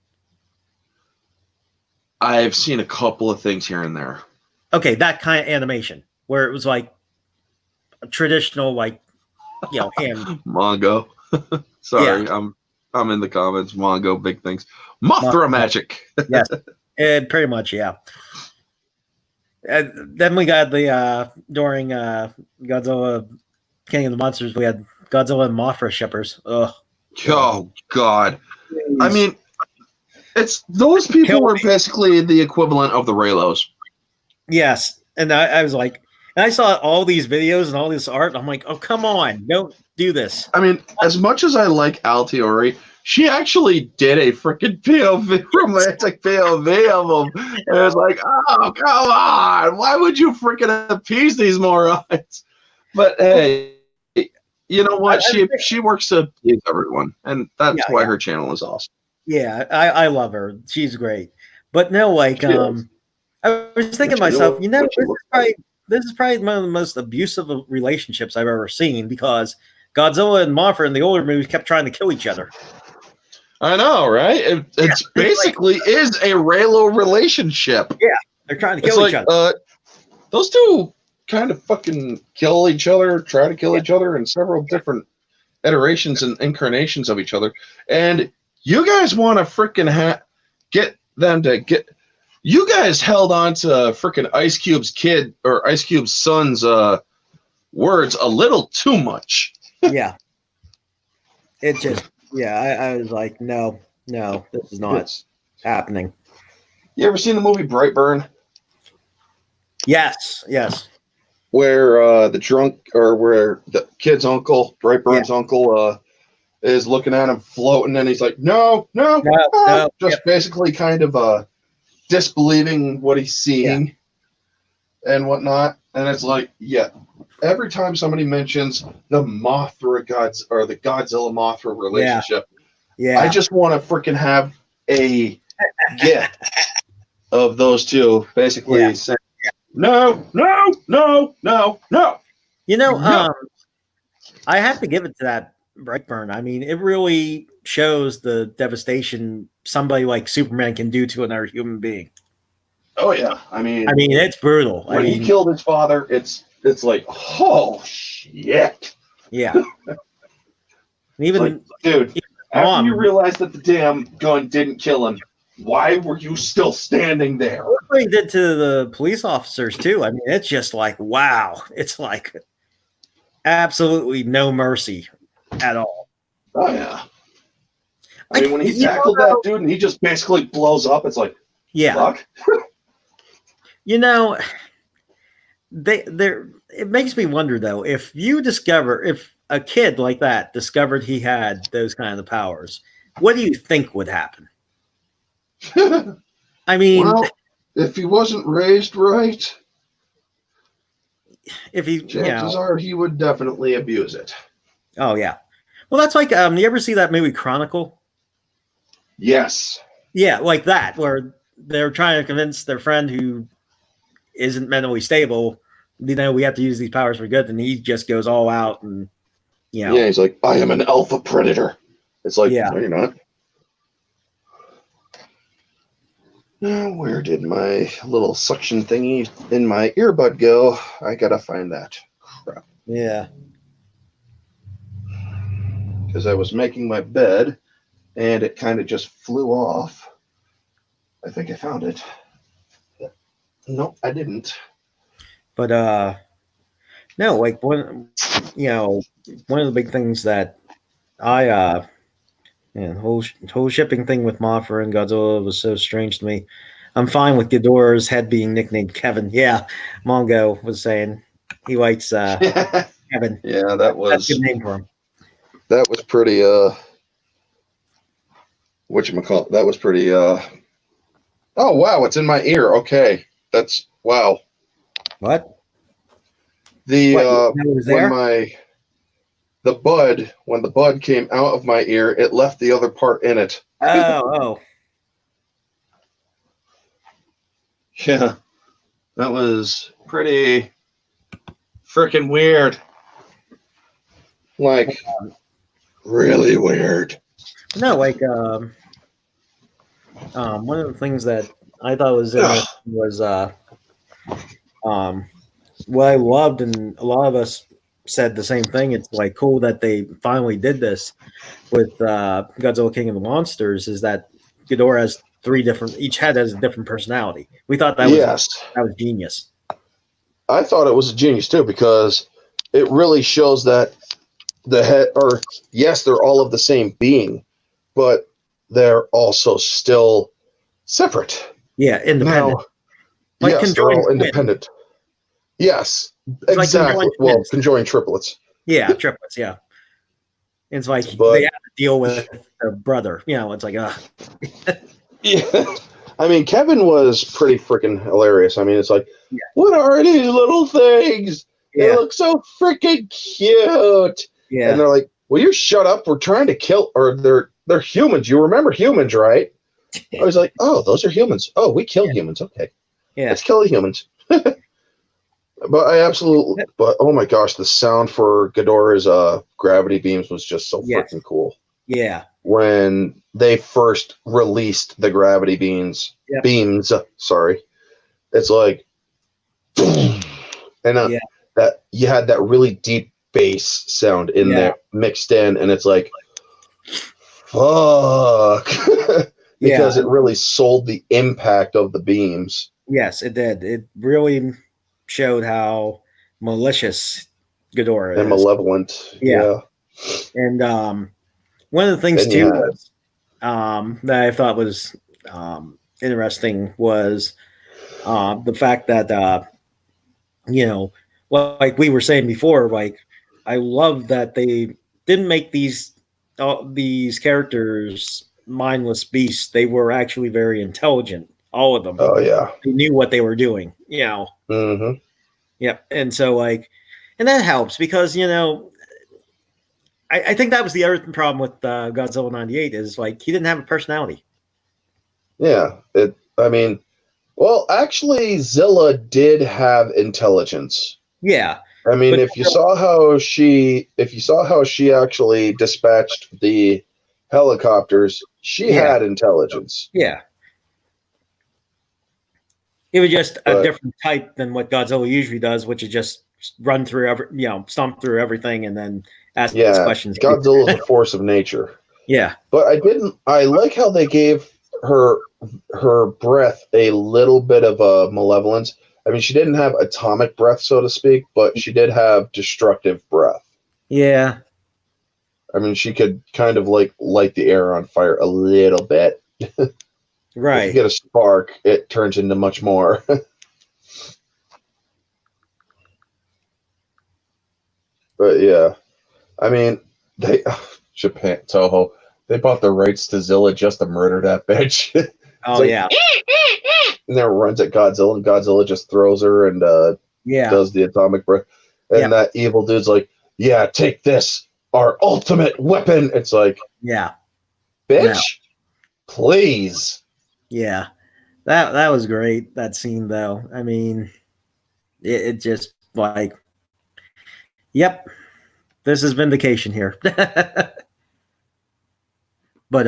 I've seen a couple of things here and there. Okay, that kind of animation where it was like a traditional, like, hand. Mongo. Sorry, I'm in the comments. Mongo, big things. Mothra magic. Yes, pretty much, yeah. And then we got the during Godzilla King of the Monsters, we had Godzilla and Mothra shippers. Ugh. Oh God. Jeez. I mean, it's those people were basically the equivalent of the Raylos. Yes. And I was like, and I saw all these videos and all this art, and I'm like, oh, come on, don't do this. I mean, as much as I like Altiori, she actually did a freaking POV, romantic POV of them. And it was like, oh, come on. Why would you freaking appease these morons? But hey, you know what? She works to please everyone. And that's why her channel is awesome. Yeah, I love her. She's great. But no, like, I was thinking to myself, this is probably one of the most abusive relationships I've ever seen, because Godzilla and Mothra in the older movies kept trying to kill each other. I know, right? It's basically is a Raylo relationship. Yeah, they're trying to kill each other. Those two kind of fucking kill each other, try to kill each other in several different iterations and incarnations of each other. And you guys want to freaking get them to get. You guys held on to freaking Ice Cube's kid or Ice Cube's son's words a little too much. Yeah. It just, I was like, no, this is not happening. You ever seen the movie Brightburn? Yes. Where the drunk, or where the kid's uncle, Brightburn's uncle, is looking at him floating, and he's like, no. Just basically kind of disbelieving what he's seeing and whatnot. And it's like, every time somebody mentions the Mothra gods or the Godzilla Mothra relationship, I just want to freaking have a gif of those two basically saying, no. You know, I have to give it to that Brightburn. I mean, it really shows the devastation somebody like Superman can do to another human being. Oh yeah, I mean, it's brutal. When he killed his father, it's it's like, oh shit. Yeah. And even, Like, dude, even after you mom, realize that the damn gun didn't kill him, why were you still standing there? what he did to the police officers too. I mean, it's just like, wow. It's like absolutely no mercy at all. Oh yeah. I mean, when he tackled that dude and he just basically blows up, it's like, yeah. fuck. You know, they're it makes me wonder though, if a kid like that discovered he had those kind of powers, what do you think would happen? I mean, Well, if he wasn't raised right, if he, chances are he would definitely abuse it. Oh yeah. Well, that's like, you ever see that movie Chronicle? Yes. Yeah, like that, where they're trying to convince their friend who isn't mentally stable, we have to use these powers for good, and he just goes all out and, Yeah, he's like, I am an alpha predator. It's like, yeah. no, you're not. Where did my little suction thingy in my earbud go? I gotta find that. Crap. Yeah. Because I was making my bed and it kind of just flew off. I think I found it. No, I didn't. But no, like one of the big things that I whole shipping thing with Mothra and Godzilla was so strange to me. I'm fine with Ghidorah's head being nicknamed Kevin. Yeah, Mongo was saying he likes Kevin. Yeah, that's a good name for him. That was pretty whatchamacallit, that was pretty oh wow, it's in my ear. Okay. That's wow. What? When the bud came out of my ear, it left the other part in it. Oh. Yeah. That was pretty freaking weird. Like, really weird. No, like one of the things that I thought was interesting was what I loved, and a lot of us said the same thing. It's like cool that they finally did this with Godzilla King of the Monsters, is that Ghidorah has each head has a different personality. We thought that was genius. I thought it was a genius too, because it really shows that the head, or yes, they're all of the same being, but they're also still separate. Yeah, independent. Now, yes, they're all independent. Twins. Yes, it's exactly. Well, conjoined triplets. Yeah, triplets. Yeah, it's like they have to deal with their brother. It's like yeah. I mean, Kevin was pretty freaking hilarious. I mean, it's like, what are these little things? They look so freaking cute. Yeah, and they're like, "Will you shut up? We're trying to kill, or they're humans. You remember humans, right?" I was like, "Oh, those are humans. Oh, we kill humans. Okay, let's kill the humans." But oh my gosh, the sound for Ghidorah's gravity beams was just so freaking cool. Yeah. When they first released the gravity beams, sorry, it's like, and that you had that really deep bass sound in there mixed in, and it's like, fuck, because it really sold the impact of the beams. Yes, it did. It really showed how malicious Ghidorah is. And malevolent. Yeah. And one of the things too was, that I thought was interesting was the fact that like we were saying before, like I love that they didn't make these characters mindless beasts. They were actually very intelligent, all of them. Oh yeah, they knew what they were doing. Mm-hmm. Yep. And so and that helps because I think that was the other problem with Godzilla 98 is like he didn't have a personality. Yeah, well, actually, Zilla did have intelligence. Yeah, I mean, if you saw how she actually dispatched the helicopters, she had intelligence. Yeah, it was just a different type than what Godzilla usually does, which is just run through stomp through everything, and then ask Yeah, questions. Godzilla is a force of nature. Yeah, But I like how they gave her breath a little bit of a malevolence. I mean, she didn't have atomic breath, so to speak, but she did have destructive breath. yeah, I mean, she could kind of like light the air on fire a little bit. If you right. get a spark, it turns into much more. But yeah, I mean, they Japan Toho, they bought the rights to Zilla just to murder that bitch. It's Oh like, yeah, and then runs at Godzilla, and Godzilla just throws her and yeah, does the atomic breath. yeah, And that evil dude's like, "Yeah, take this, our ultimate weapon." It's like, yeah. No, bitch, please. yeah. That was great. That scene, though. I mean, it just like, yep, this is vindication here. But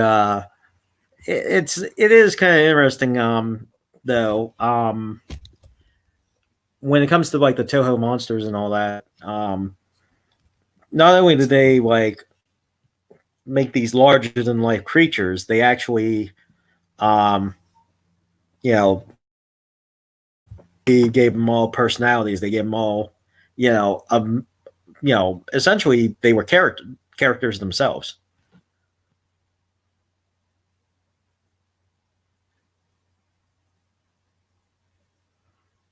it is kind of interesting, though. When it comes to like the Toho monsters and all that, not only did they like make these larger than life creatures, they actually, um, you know, he gave them all personalities. They gave them all, you know, essentially they were characters themselves.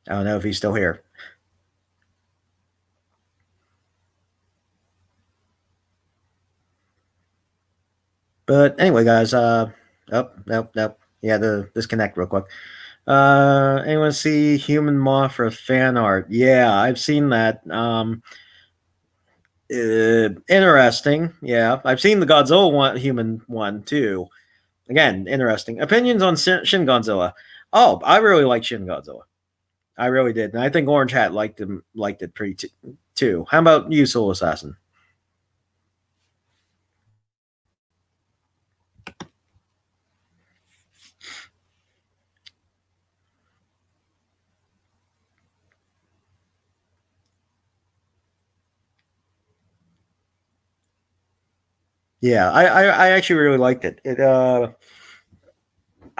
I don't know if he's still here. But anyway, guys, oh, nope, nope. Yeah, the disconnect real quick. Anyone see Human Mothra fan art? Yeah, I've seen that. Interesting. Yeah, I've seen the Godzilla human one too. Again, interesting. Opinions on Shin Godzilla. Oh, I really like Shin Godzilla. I really did, and I think Orange Hat liked it pretty too. How about you, Soul Assassin? Yeah, I actually really liked it.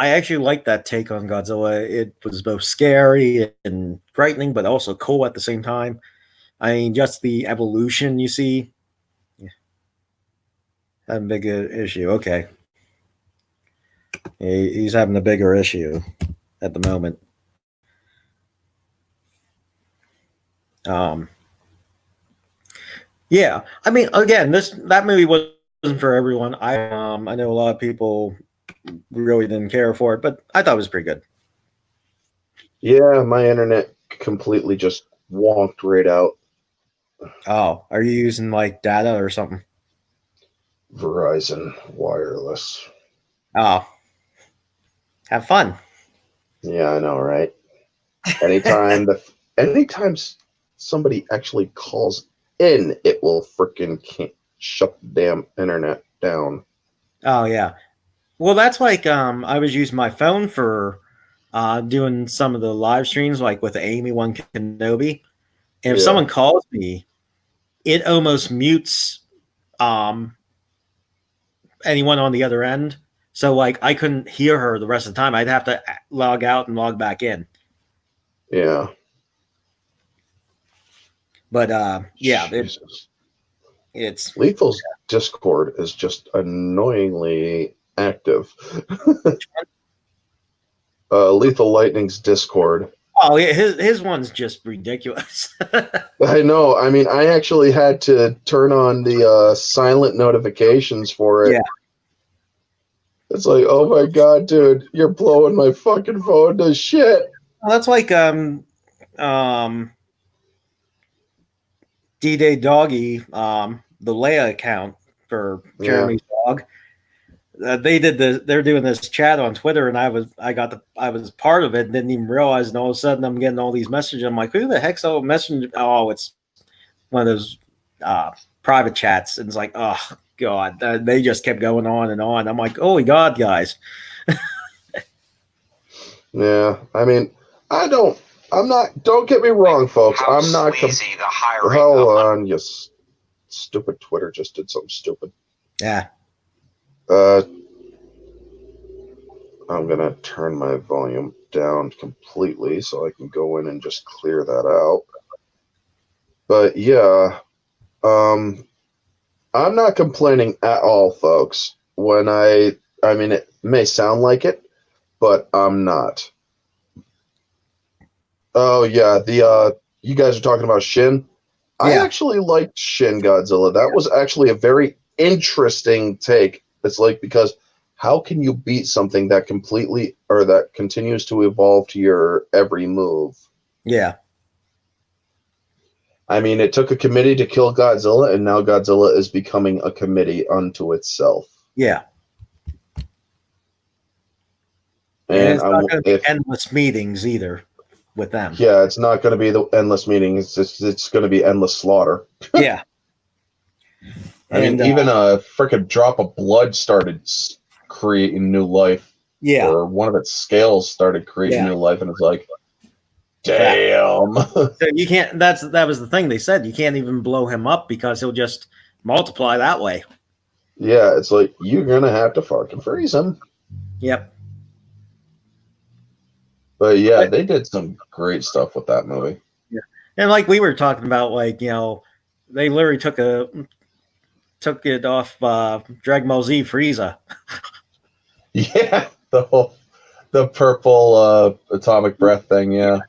I actually liked that take on Godzilla. It was both scary and frightening, but also cool at the same time. I mean, just the evolution you see. Yeah, having a big issue. Okay, he's having a bigger issue at the moment. Um, yeah, I mean, again, that movie wasn't for everyone. I know a lot of people really didn't care for it, but I thought it was pretty good. Yeah, my internet completely just wonked right out. Oh, are you using like data or something? Verizon Wireless. Oh, have fun. Yeah, I know, right? Anytime the anytime somebody actually calls in, it will freaking can't shut the damn internet down. Oh yeah. Well, that's like I was using my phone for doing some of the live streams, like with Amy One Kenobi. And if Yeah, someone calls me, it almost mutes um, anyone on the other end. So like I couldn't hear her the rest of the time. I'd have to log out and log back in. yeah. But yeah, Jesus. it's Lethal's Discord is just annoyingly active. Lethal Lightning's Discord. oh yeah, his one's just ridiculous. I know. I mean, I actually had to turn on the silent notifications for Yeah, it. It's like, oh my god, dude, you're blowing my fucking phone to shit. well, that's like D-Day Doggy, the Leia account for Yeah, Jeremy's dog. They're doing this chat on Twitter, and I was part of it and didn't even realize, and all of a sudden I'm getting all these messages. I'm like, who the heck's all messaging? Oh, it's one of those private chats, and it's like, oh god, they just kept going on and on. I'm like, holy god, guys. yeah. I mean, I don't. I'm not. Don't get me wrong, folks. How I'm not. sleazy the hiring Hold on, you stupid Twitter just did something stupid. Yeah. I'm gonna turn my volume down completely so I can go in and just clear that out. But yeah, I'm not complaining at all, folks. I mean, it may sound like it, but I'm not. Oh yeah, you guys are talking about Shin. I Yeah. actually liked Shin Godzilla. That was actually a very interesting take. It's like, because how can you beat something that completely or that continues to evolve to your every move? Yeah. I mean, it took a committee to kill Godzilla, and now Godzilla is becoming a committee unto itself. Yeah. And And it's not going to be endless meetings either with them. Yeah, it's not going to be the endless meetings. It's going to be endless slaughter. Yeah. I mean, even a freaking drop of blood started creating new life. Yeah. Or one of its scales started creating new life, and it's like, damn. So you can't. That was the thing they said. You can't even blow him up because he'll just multiply that way. Yeah, it's like, you're gonna have to fucking freeze him. Yep. But yeah, they did some great stuff with that movie. Yeah, and like we were talking about, like, you know, they literally took it off Dragon Ball Z Frieza. Yeah, the purple atomic breath thing. Yeah.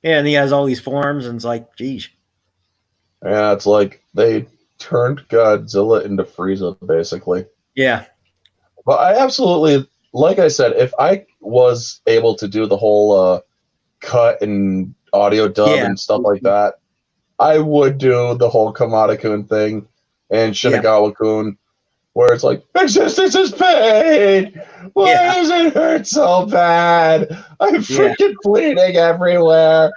Yeah, and he has all these forms, and it's like, geez. Yeah, it's like they turned Godzilla into Frieza, basically. Yeah. But I absolutely, like I said, if I was able to do the whole cut and audio dub and stuff like that, I would do the whole Kamada-kun thing and Shinagawa-kun, where it's like, existence is pain! Why does it hurt so bad? I'm freaking bleeding everywhere.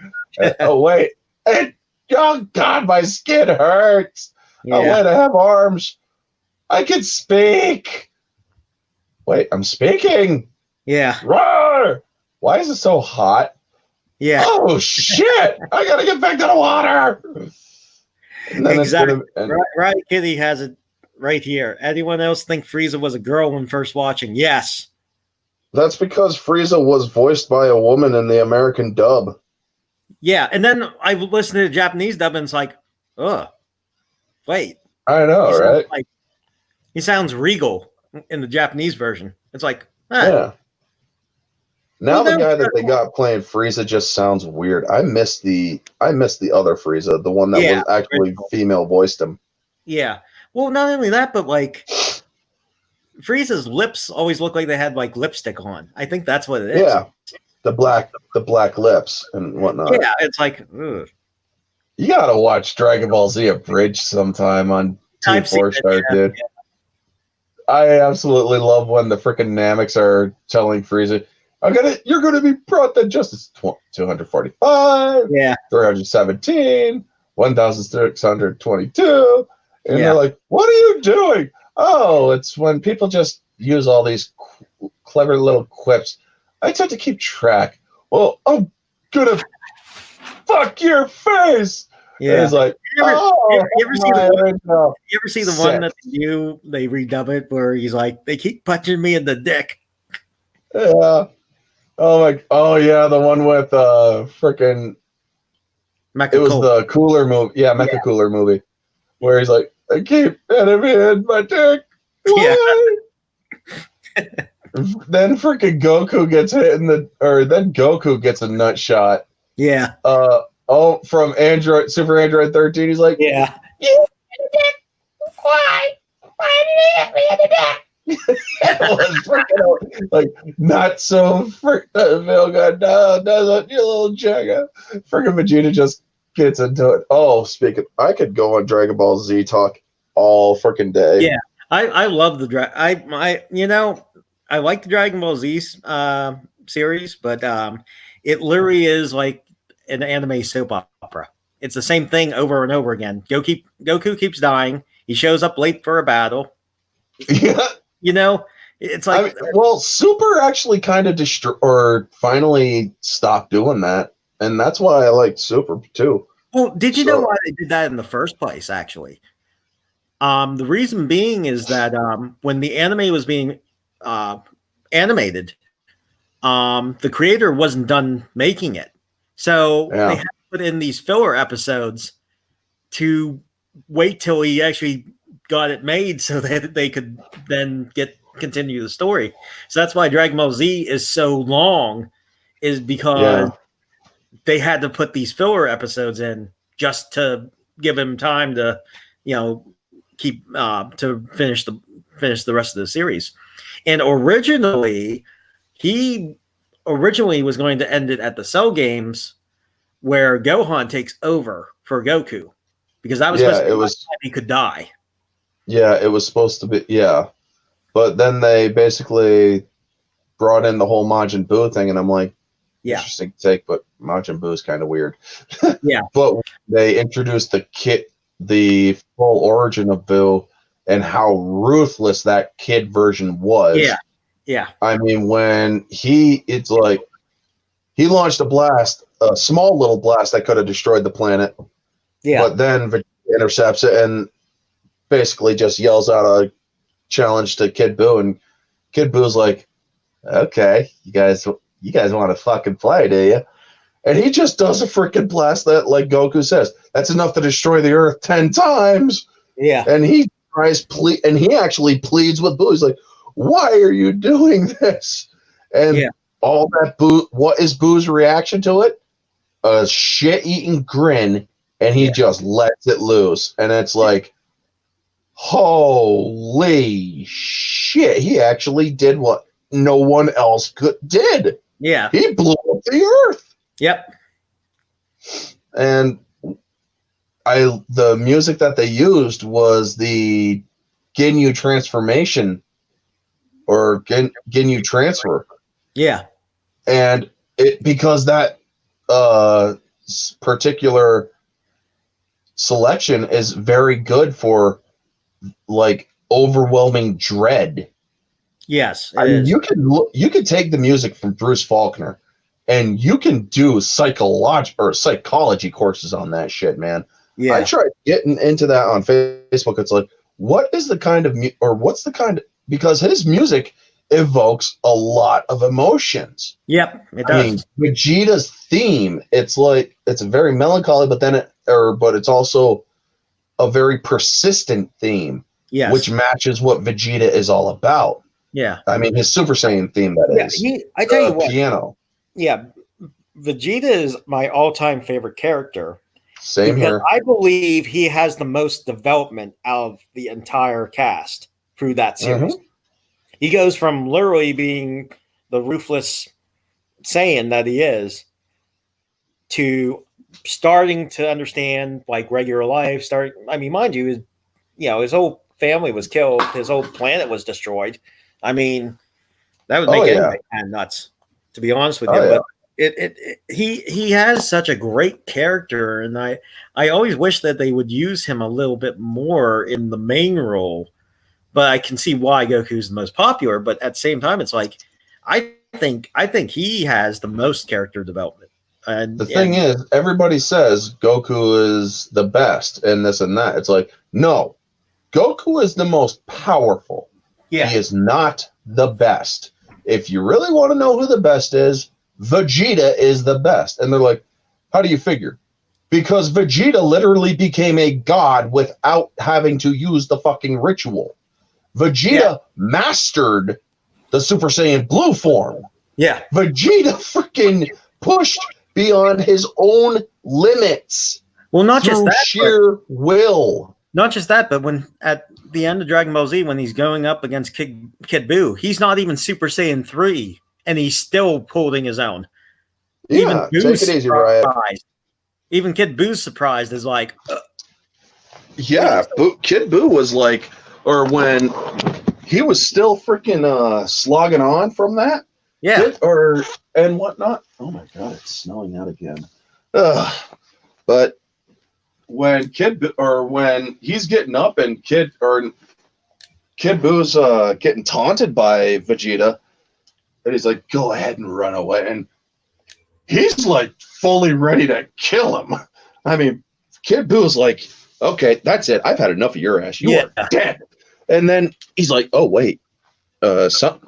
Oh, wait. Oh, God, my skin hurts. Oh, wait, I have arms. I can speak. Wait, I'm speaking. Yeah. Roar! Why is it so hot? Yeah. Oh, shit! I gotta get back to the water. And then exactly. Right, Kitty has it right here. Anyone else think Frieza was a girl when first watching? Yes. That's because Frieza was voiced by a woman in the American dub. Yeah, and then I listened to the Japanese dub, and it's like, oh, wait. I know, right? Like, he sounds regal in the Japanese version. It's like, yeah. Now the guy that they got playing Frieza just sounds weird. I miss the other Frieza, the one that was actually female voiced him. Yeah. Well, not only that, but like Frieza's lips always look like they had like lipstick on. I think that's what it is. Yeah. The black lips and whatnot. Yeah, it's like, ugh. You gotta watch Dragon Ball Z Abridged sometime on T4 Star, dude. Yeah. I absolutely love when the freaking Nameks are telling Frieza, you're gonna be brought to justice. 245, 317, 1622. And they're like, what are you doing? Oh, it's when people just use all these clever little quips. I tend to keep track. Well, I'm gonna fuck your face. Yeah, and it's like, you ever see the one that they redub it where he's like, they keep punching me in the dick. Yeah. Yeah, the one with freaking. It was the Cooler movie. Yeah, Mecha Cooler movie, where he's like, I keep hitting me in my dick. Why? Yeah. Then freaking Goku gets hit then Goku gets a nut shot. Yeah. From Super Android 13, he's like, yeah. Why? Why did he hit me in the dick? It was freaking like, not so freaking feel good. No, doesn't, you little jagger. Freaking Vegeta just gets into it. Oh, I could go on Dragon Ball Z talk all freaking day. Yeah, I love the I like the Dragon Ball Z series, but it literally is like an anime soap opera. It's the same thing over and over again. Goku keeps dying. He shows up late for a battle. Yeah. You know, It's like, well, Super actually kind of or finally stopped doing that, and that's why I like Super too. well, did you know So why they did that in the first place? Actually, the reason being is that when the anime was being uh, animated, the creator wasn't done making it, so they yeah, had to put in these filler episodes to wait till he actually got it made so that they could then continue the story. So that's why Dragon Ball Z is so long, is because yeah, they had to put these filler episodes in just to give him time to, you know, keep to finish the rest of the series. And he originally was going to end it at the Cell games where Gohan takes over for Goku because that was supposed yeah. to It be the was time he could die. yeah, it was supposed to be but then they basically brought in the whole Majin Buu thing, and I'm like, Yeah, interesting take, but Majin Buu is kind of weird. yeah, But they introduced the full origin of Buu, and how ruthless that kid version yeah, was. yeah, I mean, when it's like he launched a small little blast that could have destroyed the planet, yeah, but then Vegeta intercepts it and basically just yells out a challenge to Kid Buu, and Kid Buu's like, "Okay, you guys want to fucking play, do you?" And he just does a freaking blast that, like Goku says, that's enough to destroy the Earth 10 times. yeah, And he actually pleads with Buu. He's like, "Why are you doing this?" And yeah, all that Buu, what is Boo's reaction to it? A shit-eating grin, and he yeah, just lets it loose. And it's like, holy shit! He actually did what no one else did. yeah, He blew up the Earth. yep, And the music that they used was the Ginyu transformation or Ginyu transfer, yeah, and because that particular selection is very good for like overwhelming dread. yes, I it mean, is. you can take the music from Bruce Faulkner, and you can do psychology courses on that shit, man. I Yeah, tried getting into that on Facebook. It's like, what is the kind of what's the kind of, because his music evokes a lot of emotions. yep, it I mean, does. Vegeta's theme, it's like it's very melancholy, but it's also a very persistent theme, which Yes, matches what Vegeta is all about. yeah, I mean, his Super Saiyan theme, that yeah. is. I tell you what, Piano. yeah, Vegeta is my all-time favorite character Same because here. I believe he has the most development out of the entire cast through that series. Mm-hmm. He goes from literally being the ruthless Saiyan that he is to starting to understand like regular life. I mean, mind you, his whole family was killed, his whole planet was destroyed. I mean, that would Oh make yeah. anybody kind of nuts, to be honest with Oh you. yeah. But he has such a great character, and I always wish that they would use him a little bit more in the main role. But I can see why Goku's the most popular. But at the same time, it's like I think he has the most character development. The And thing is, everybody says Goku is the best and this and that. It's like, no, Goku is the most powerful. yeah, He is not the best. If you really want to know who the best is, Vegeta is the best. And they're like, how do you figure? Because Vegeta literally became a god without having to use the fucking ritual. yeah, Vegeta mastered the Super Saiyan Blue form. yeah. Vegeta freaking pushed beyond his own limits Well, not just through that, but sheer will. not just that, but when at the end of Dragon Ball Z, when he's going up against Kid Buu, he's not even Super Saiyan 3, and he's still holding his own. Even Yeah, take it Boo's easy, Riot. surprised. Even Kid Boo's surprised is like, Yeah, Kid Buu was like, or when he was still freaking slogging on from that, yeah, and whatnot. Oh my god, it's snowing out again. But when when he's getting up and Kid Boo's getting taunted by Vegeta, and he's like, "Go ahead and run away," and he's like fully ready to kill him. I mean, Kid Boo's like, "Okay, that's it. I've had enough of your ass. You Yeah. are dead." And then he's like, "Oh wait,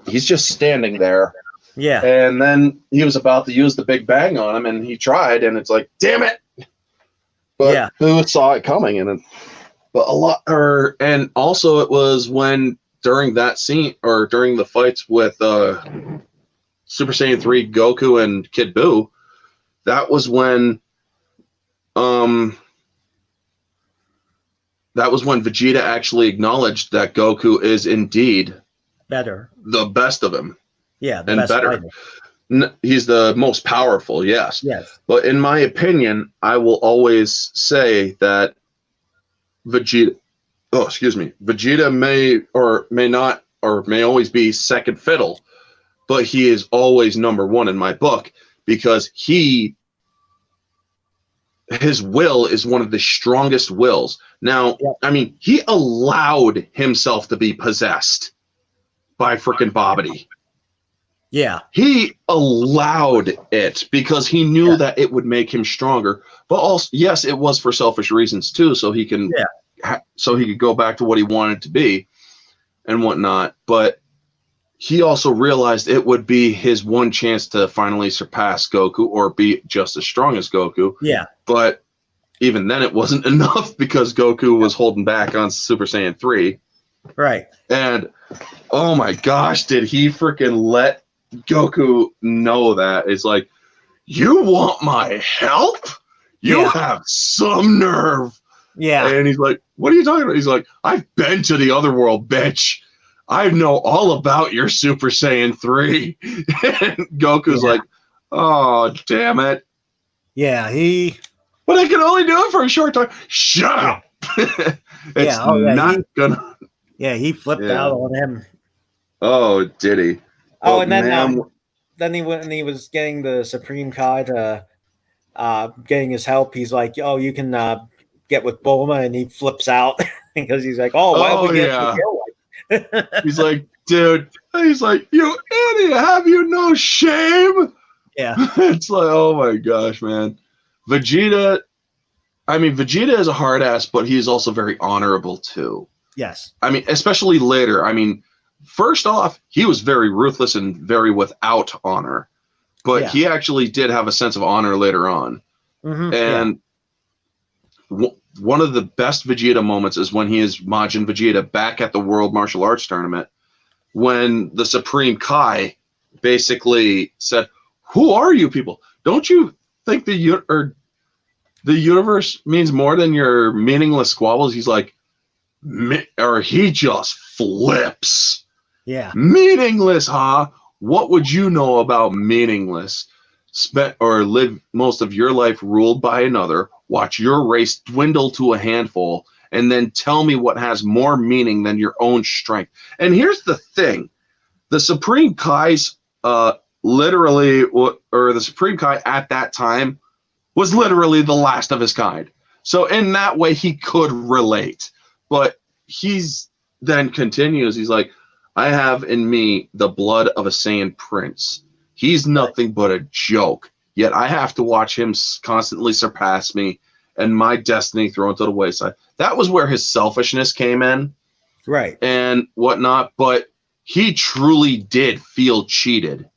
he's just standing there." Yeah. And then he was about to use the Big Bang on him, and he tried, and it's like, "Damn it!" But Yeah. Boo saw it coming, and but a lot, and also it was when during that scene or during the fights with Super Saiyan 3 Goku and Kid Buu, that was when um that was when Vegeta actually acknowledged that Goku is indeed Better. the best of him Yeah. The and best better. fighter. He's the most powerful, yes. Yes. But in my opinion, I will always say that Vegeta, oh, excuse me, Vegeta may or may not or may always be second fiddle, but he is always number one in my book because his will is one of the strongest wills. Now, Yep. I mean, he allowed himself to be possessed by freaking Bobbity. Yeah. He allowed it because he knew Yeah. that it would make him stronger. But also, yes, it was for selfish reasons too, so he can, so he could go back to what he wanted to be and whatnot. But he also realized it would be his one chance to finally surpass Goku or be just as strong as Goku. Yeah. But even then, it wasn't enough because Goku was holding back on Super Saiyan 3. Right. And oh my gosh, did he freaking let Goku know that? It's like, you want my help? You have some nerve. Yeah. And he's like, what are you talking about? He's like, I've been to the other world, bitch. I know all about your Super Saiyan 3. And Goku's like, oh, damn it. Yeah. But I can only do it for a short time. Shut up. It's not gonna. Yeah, he flipped out on him. Oh, did he? Oh, and then he when he was getting the Supreme Kai to getting his help, he's like, "Oh, you can get with Bulma," and he flips out because he's like, "Oh, why don't we get the He's like, dude. He's like, you idiot! Have you no shame?" Yeah. It's like, oh my gosh, man. Vegeta. I mean, Vegeta is a hard ass, but he is also very honorable too. Yes. I mean, especially later. I mean, first off, he was very ruthless and very without honor, but he actually did have a sense of honor later on. Mm-hmm. And one of the best Vegeta moments is when he is Majin Vegeta back at the World Martial Arts Tournament, when the Supreme Kai basically said, "Who are you people? Don't you think the universe means more than your meaningless squabbles?" He's like, or he just flips. Yeah. Meaningless, huh? What would you know about meaningless? Spent or live most of your life ruled by another, watch your race dwindle to a handful, and then tell me what has more meaning than your own strength. And here's the thing. The Supreme Kai's literally, or the Supreme Kai at that time was literally the last of his kind. So in that way, he could relate. But he's then continues. He's like, I have in me the blood of a Saiyan prince. He's nothing but a joke. Yet I have to watch him constantly surpass me and my destiny thrown to the wayside. That was where his selfishness came in. Right. And whatnot. But he truly did feel cheated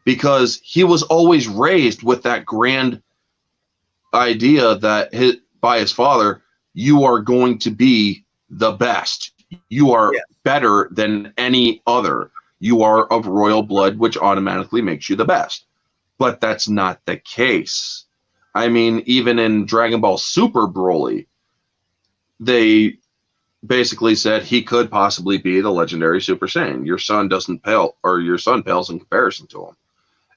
because he was always raised with that grand idea that by his father, you are going to be the best. You are better than any other. You are of royal blood, which automatically makes you the best. But that's not the case. I mean, even in Dragon Ball Super Broly, they basically said he could possibly be the legendary Super Saiyan. Your son doesn't pale, or your son pales in comparison to him.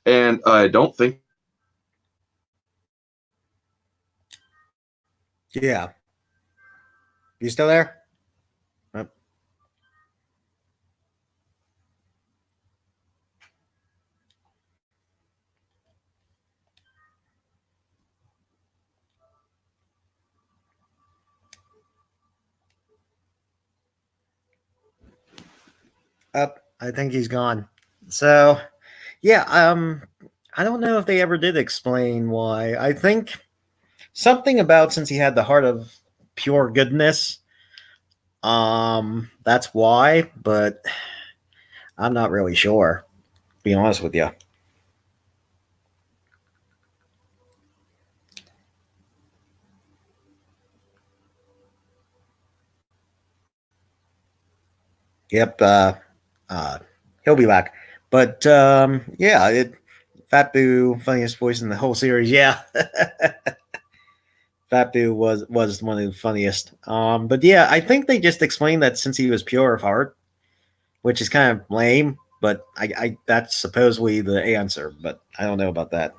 And I don't think. Yeah. You still there? Yep. Up, I think he's gone. So yeah, I don't know if they ever did explain why. I think something about since he had the heart of pure goodness, that's why. But I'm not really sure. To be honest with you. Yep. Uh, he'll be back. But yeah, Fat Boo, funniest voice in the whole series. Yeah, Fat Boo was one of the funniest. But yeah, I think they just explained that since he was pure of heart, which is kind of lame. But I that's supposedly the answer. But I don't know about that.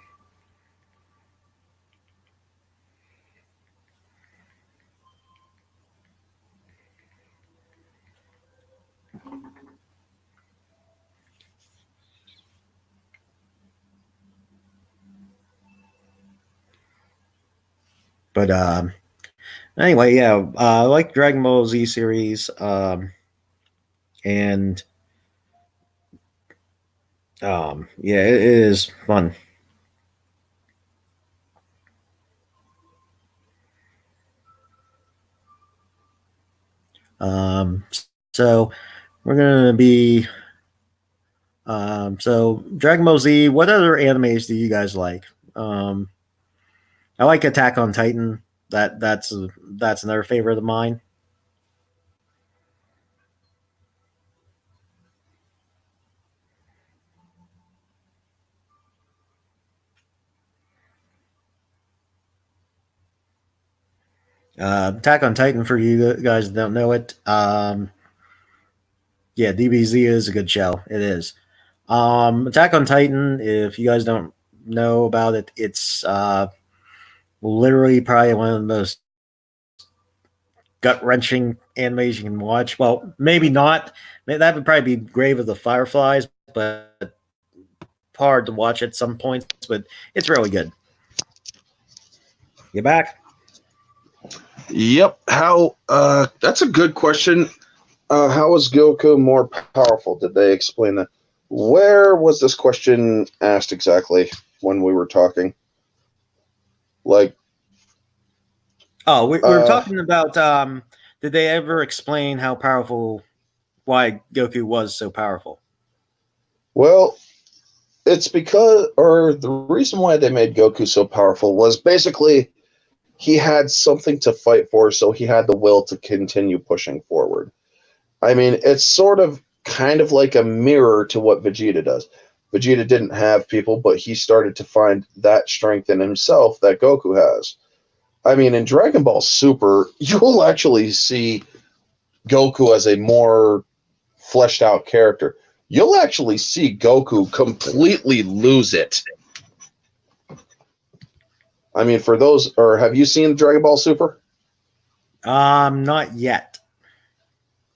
But anyway, yeah, I like Dragon Ball Z series, and yeah, it is fun. Um, so we're gonna be so Dragon Ball Z. What other animes do you guys like? Um, I like Attack on Titan. That's another favorite of mine. Attack on Titan, for you guys that don't know it, yeah, DBZ is a good show. It is. Attack on Titan, if you guys don't know about it, it's literally probably one of the most gut wrenching animes you can watch. Well, maybe not. That would probably be Grave of the Fireflies, but hard to watch at some points. But it's really good. You back? Yep. How? That's a good question. How is Goku more powerful? Did they explain that? Where was this question asked exactly when we were talking? Like, Oh, we were uh, talking about. Did they ever explain how powerful? Why Goku was so powerful? well, it's because, or the reason why they made Goku so powerful was basically he had something to fight for, so he had the will to continue pushing forward. I mean, it's sort of kind of like a mirror to what Vegeta does. Vegeta didn't have people, but he started to find that strength in himself that Goku has. I mean, in Dragon Ball Super, you'll actually see Goku as a more fleshed out character. You'll actually see Goku completely lose it. I mean, for those, or have you seen Dragon Ball Super? Not yet.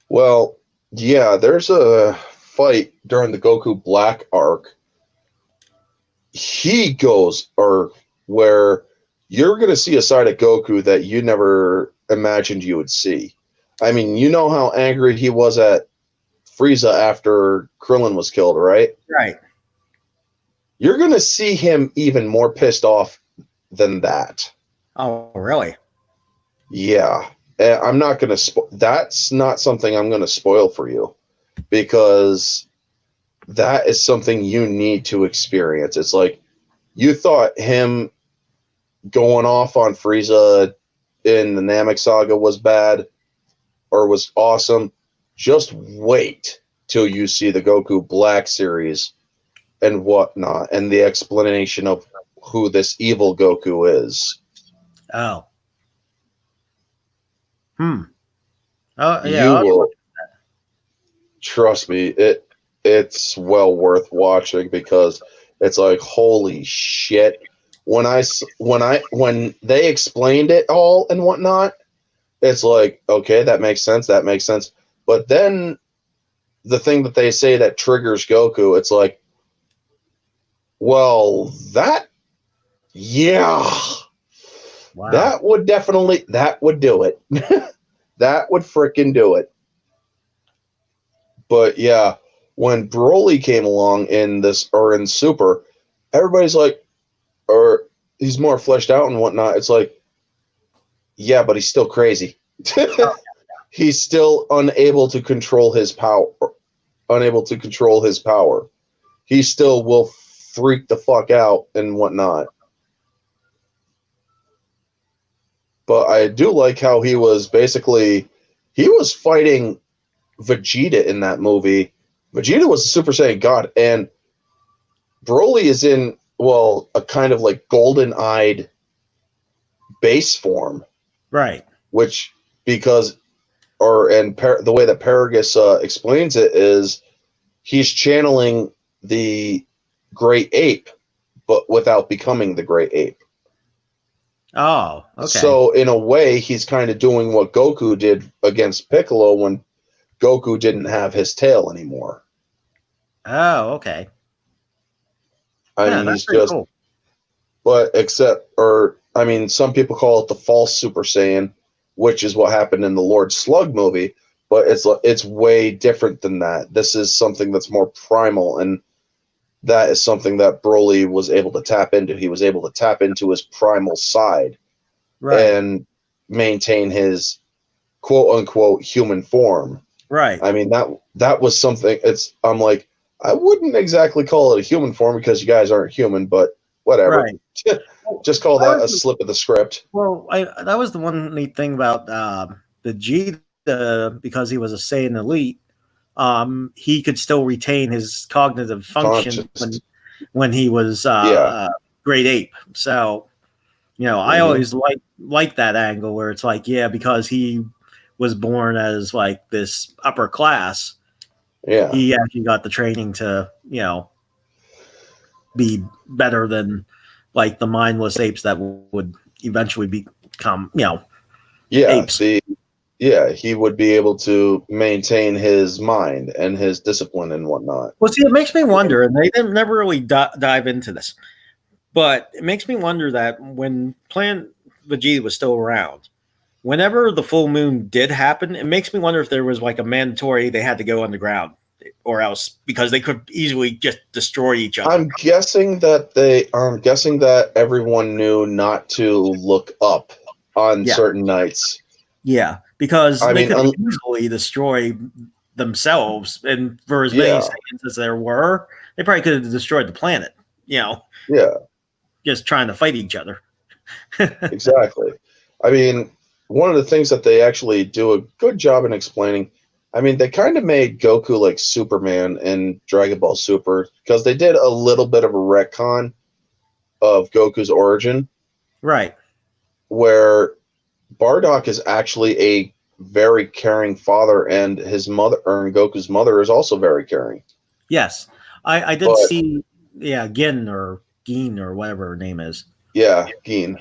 Well, yeah, there's a fight during the Goku Black arc. He goes, or where you're going to see a side of Goku that you never imagined you would see. I mean, you know how angry he was at Frieza after Krillin was killed, right? Right. You're going to see him even more pissed off than that. Oh, really? Yeah. I'm not going to that's not something I'm going to spoil for you because that is something you need to experience. It's like you thought him going off on Frieza in the Namek saga was bad or was awesome. Just wait till you see the Goku Black series and whatnot and the explanation of who this evil Goku is. Oh. Hmm. Oh, yeah. You will trust me, it's well worth watching because it's like holy shit. When they explained it all and whatnot, it's like okay, that makes sense. That makes sense. But then the thing that they say that triggers Goku, it's like, well, that yeah, Wow. that would do it. That would fricking do it. But yeah. when Broly came along in this or in Super, everybody's like, or he's more fleshed out and whatnot. It's like, yeah, but he's still crazy. He's still unable to control his power. Unable to control his power. He still will freak the fuck out and whatnot. But I do like how he was fighting Vegeta in that movie. Vegeta was a Super Saiyan God, and Broly is in, well, a kind of like golden-eyed base form. Right. Which, because, the way that Paragus explains it is he's channeling the Great Ape, but without becoming the Great Ape. Oh, okay. So in a way, he's kind of doing what Goku did against Piccolo when Goku didn't have his tail anymore. Oh, okay. I mean, he's just, cool. But some people call it the false Super Saiyan, which is what happened in the Lord Slug movie, but it's way different than that. This is something that's more primal, and that is something that Broly was able to tap into. He was able to tap into his primal side, right, and maintain his quote-unquote human form. Right. I mean, that was something. I'm like, I wouldn't exactly call it a human form because you guys aren't human, but whatever. Right. Just call that a slip of the script. Well, that was the one neat thing about Vegeta, because he was a Saiyan elite. He could still retain his cognitive function when he was Great Ape. So, I always like that angle where it's like, yeah, because he was born as like this upper class. Yeah, he actually got the training to, be better than like the mindless apes that would eventually become, apes. He would be able to maintain his mind and his discipline and whatnot. Well, see, it makes me wonder, and they didn't never really dive into this, but it makes me wonder that when Planet Vegeta was still around, whenever the full moon did happen, it makes me wonder if there was like a mandatory they had to go underground, or else because they could easily just destroy each other. I'm guessing that everyone knew not to look up on certain nights. Yeah, because they could easily destroy themselves, and for as many Saiyans as there were, they probably could have destroyed the planet. Yeah, just trying to fight each other. Exactly. I mean, one of the things that they actually do a good job in explaining, I mean, they kind of made Goku like Superman in Dragon Ball Super, because they did a little bit of a retcon of Goku's origin. Right. Where Bardock is actually a very caring father, and his mother, or Goku's mother, is also very caring. Yes. I did see, Gin or whatever her name is. Yeah, Gin.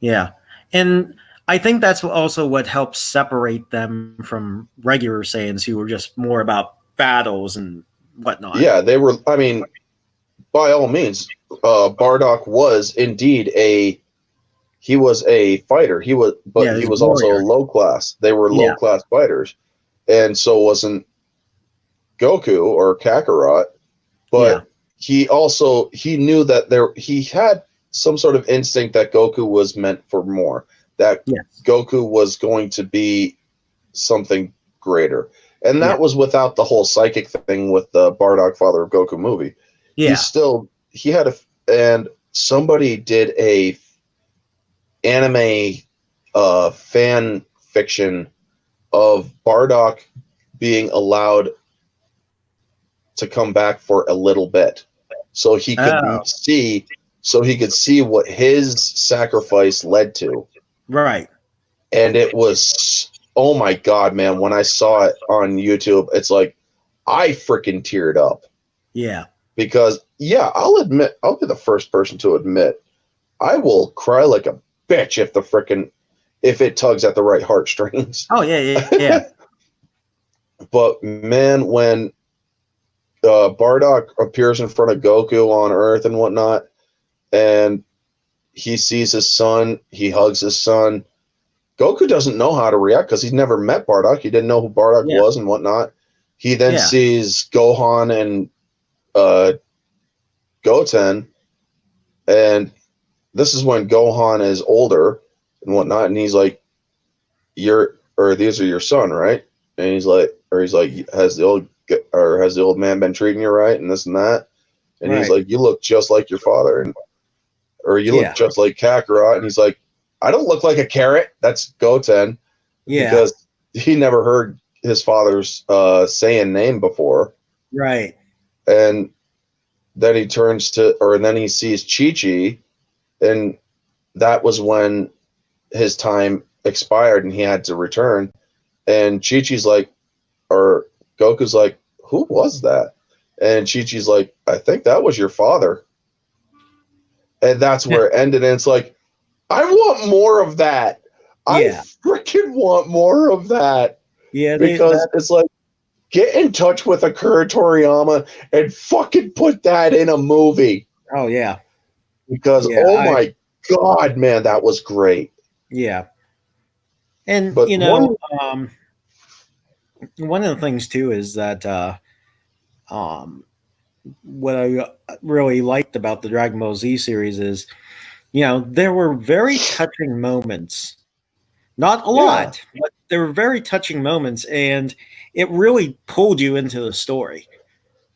Yeah. And I think that's also what helps separate them from regular Saiyans who were just more about battles and whatnot. Yeah, they were, I mean, by all means, Bardock was indeed he was a fighter. He was also low class. They were low class fighters. And so wasn't Goku or Kakarot, but he knew that he had some sort of instinct that Goku was meant for more. That Goku was going to be something greater. And that was without the whole psychic thing with the Bardock Father of Goku movie. Yeah. And somebody did a anime fan fiction of Bardock being allowed to come back for a little bit. So he could see what his sacrifice led to. Right. And it was, oh my God, man, when I saw it on YouTube, it's like, I freaking teared up. Yeah. Because, I'll be the first person to admit, I will cry like a bitch if it tugs at the right heartstrings. Oh, yeah. But, man, when Bardock appears in front of Goku on Earth and whatnot, and he sees his son, he hugs his son. Goku doesn't know how to react because he's never met Bardock. He didn't know who Bardock was and whatnot. he then Yeah. sees Gohan and Goten, and this is when Gohan is older and whatnot, and he's like, these are your son, right? And he's like, has the old man been treating you right, and this and that? And he's Right. like, you look just like your father, or you look Yeah. just like Kakarot. And he's like, I don't look like a carrot. That's Goten, Yeah. because he never heard his father's Saiyan name before. Right. And then then he sees Chi-Chi, and that was when his time expired and he had to return. And Chi-Chi's like, or Goku's like, who was that? And Chi-Chi's like, I think that was your father. And that's where it ended. And it's like, I want more of that. I Yeah. freaking want more of that. Yeah. Because it's like, get in touch with Akira Toriyama and fucking put that in a movie. Oh yeah. Because, Yeah. oh my God, man, that was great. Yeah. And But one of the things too is that um, what I really liked about the Dragon Ball Z series is, there were very touching moments. Not a yeah, lot, but there were very touching moments, and it really pulled you into the story,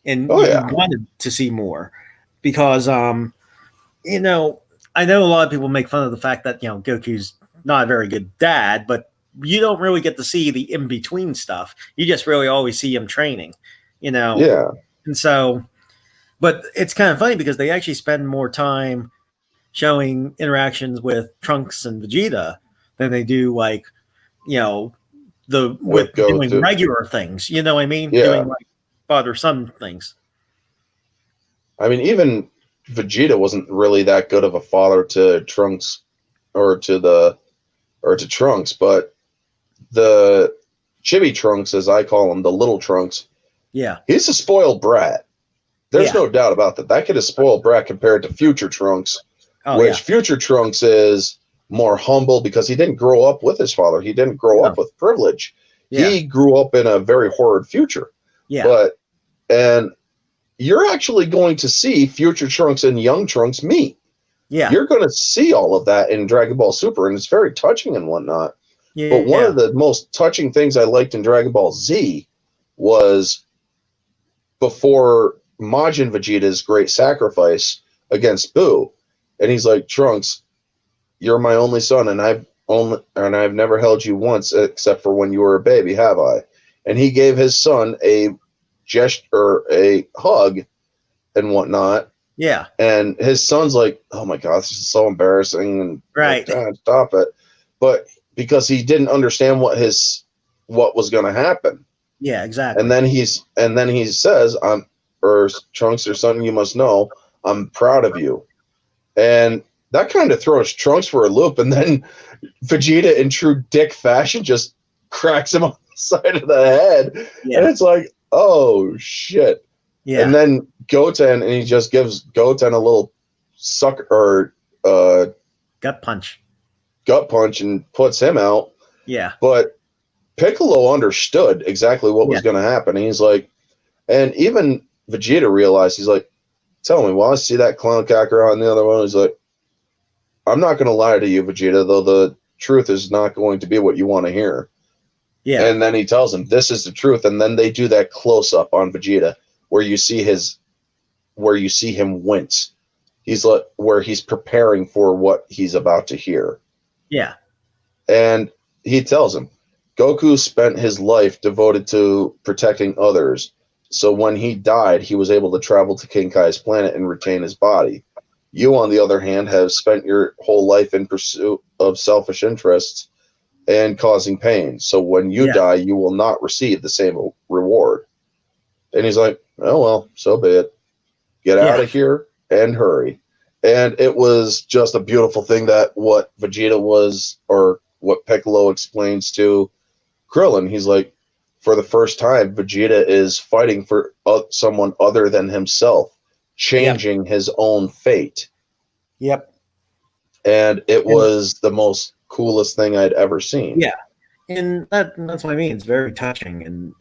and oh you yeah, wanted to see more because, you know, I know a lot of people make fun of the fact that Goku's not a very good dad, but you don't really get to see the in between stuff. You just really always see him training, you know, yeah. and so. But it's kind of funny because they actually spend more time showing interactions with Trunks and Vegeta than they do like with With doing Goku, regular things. You know what I mean? yeah. Doing like father son things. I mean, even Vegeta wasn't really that good of a father to Trunks, or to Trunks, but the Chibi Trunks, as I call him, the little Trunks, Yeah. he's a spoiled brat. There's Yeah. no doubt about that. That kid is spoiled brat compared to Future Trunks, Oh yeah. which Future Trunks is more humble because he didn't grow up with his father. He didn't grow No. up with privilege. Yeah. He grew up in a very horrid future. Yeah. And you're actually going to see Future Trunks and Young Trunks meet. Yeah. You're going to see all of that in Dragon Ball Super, and it's very touching and whatnot. But one Yeah. of the most touching things I liked in Dragon Ball Z was before Majin Vegeta's great sacrifice against Boo, and he's like, Trunks, you're my only son, and I've never held you once except for when you were a baby, have I? And he gave his son a gesture, or a hug, and whatnot. Yeah. And his son's like, oh my God, this is so embarrassing. And Right. like, Dad, stop it. But because he didn't understand what was going to happen. Yeah. Exactly. And then he says, or Trunks, or something, you must know, I'm proud of you. And that kind of throws Trunks for a loop. And then Vegeta, in true dick fashion, just cracks him on the side of the head. Yeah. And it's like, oh shit. Yeah. And then Goten, and he just gives Goten a little sucker, or gut punch and puts him out. Yeah. But Piccolo understood exactly what was going to happen. And he's like, and even Vegeta realized, he's like, tell me, well, I see that clown Kakarot and the other one. He's like, I'm not going to lie to you, Vegeta, though the truth is not going to be what you want to hear. Yeah. And then he tells him, this is the truth. And then they do that close up on Vegeta where you see him wince. He's like, where he's preparing for what he's about to hear. Yeah. And he tells him, Goku spent his life devoted to protecting others. So when he died, he was able to travel to King Kai's planet and retain his body. You, on the other hand, have spent your whole life in pursuit of selfish interests and causing pain. So when you die, you will not receive the same reward. And he's like, oh, well, so be it. Get out of here and hurry. And it was just a beautiful thing that what Vegeta was, or what Piccolo explains to Krillin. He's like, for the first time, Vegeta is fighting for someone other than himself, changing his own fate. Yep. And it was the most coolest thing I'd ever seen. Yeah. And that's what I mean. It's very touching, and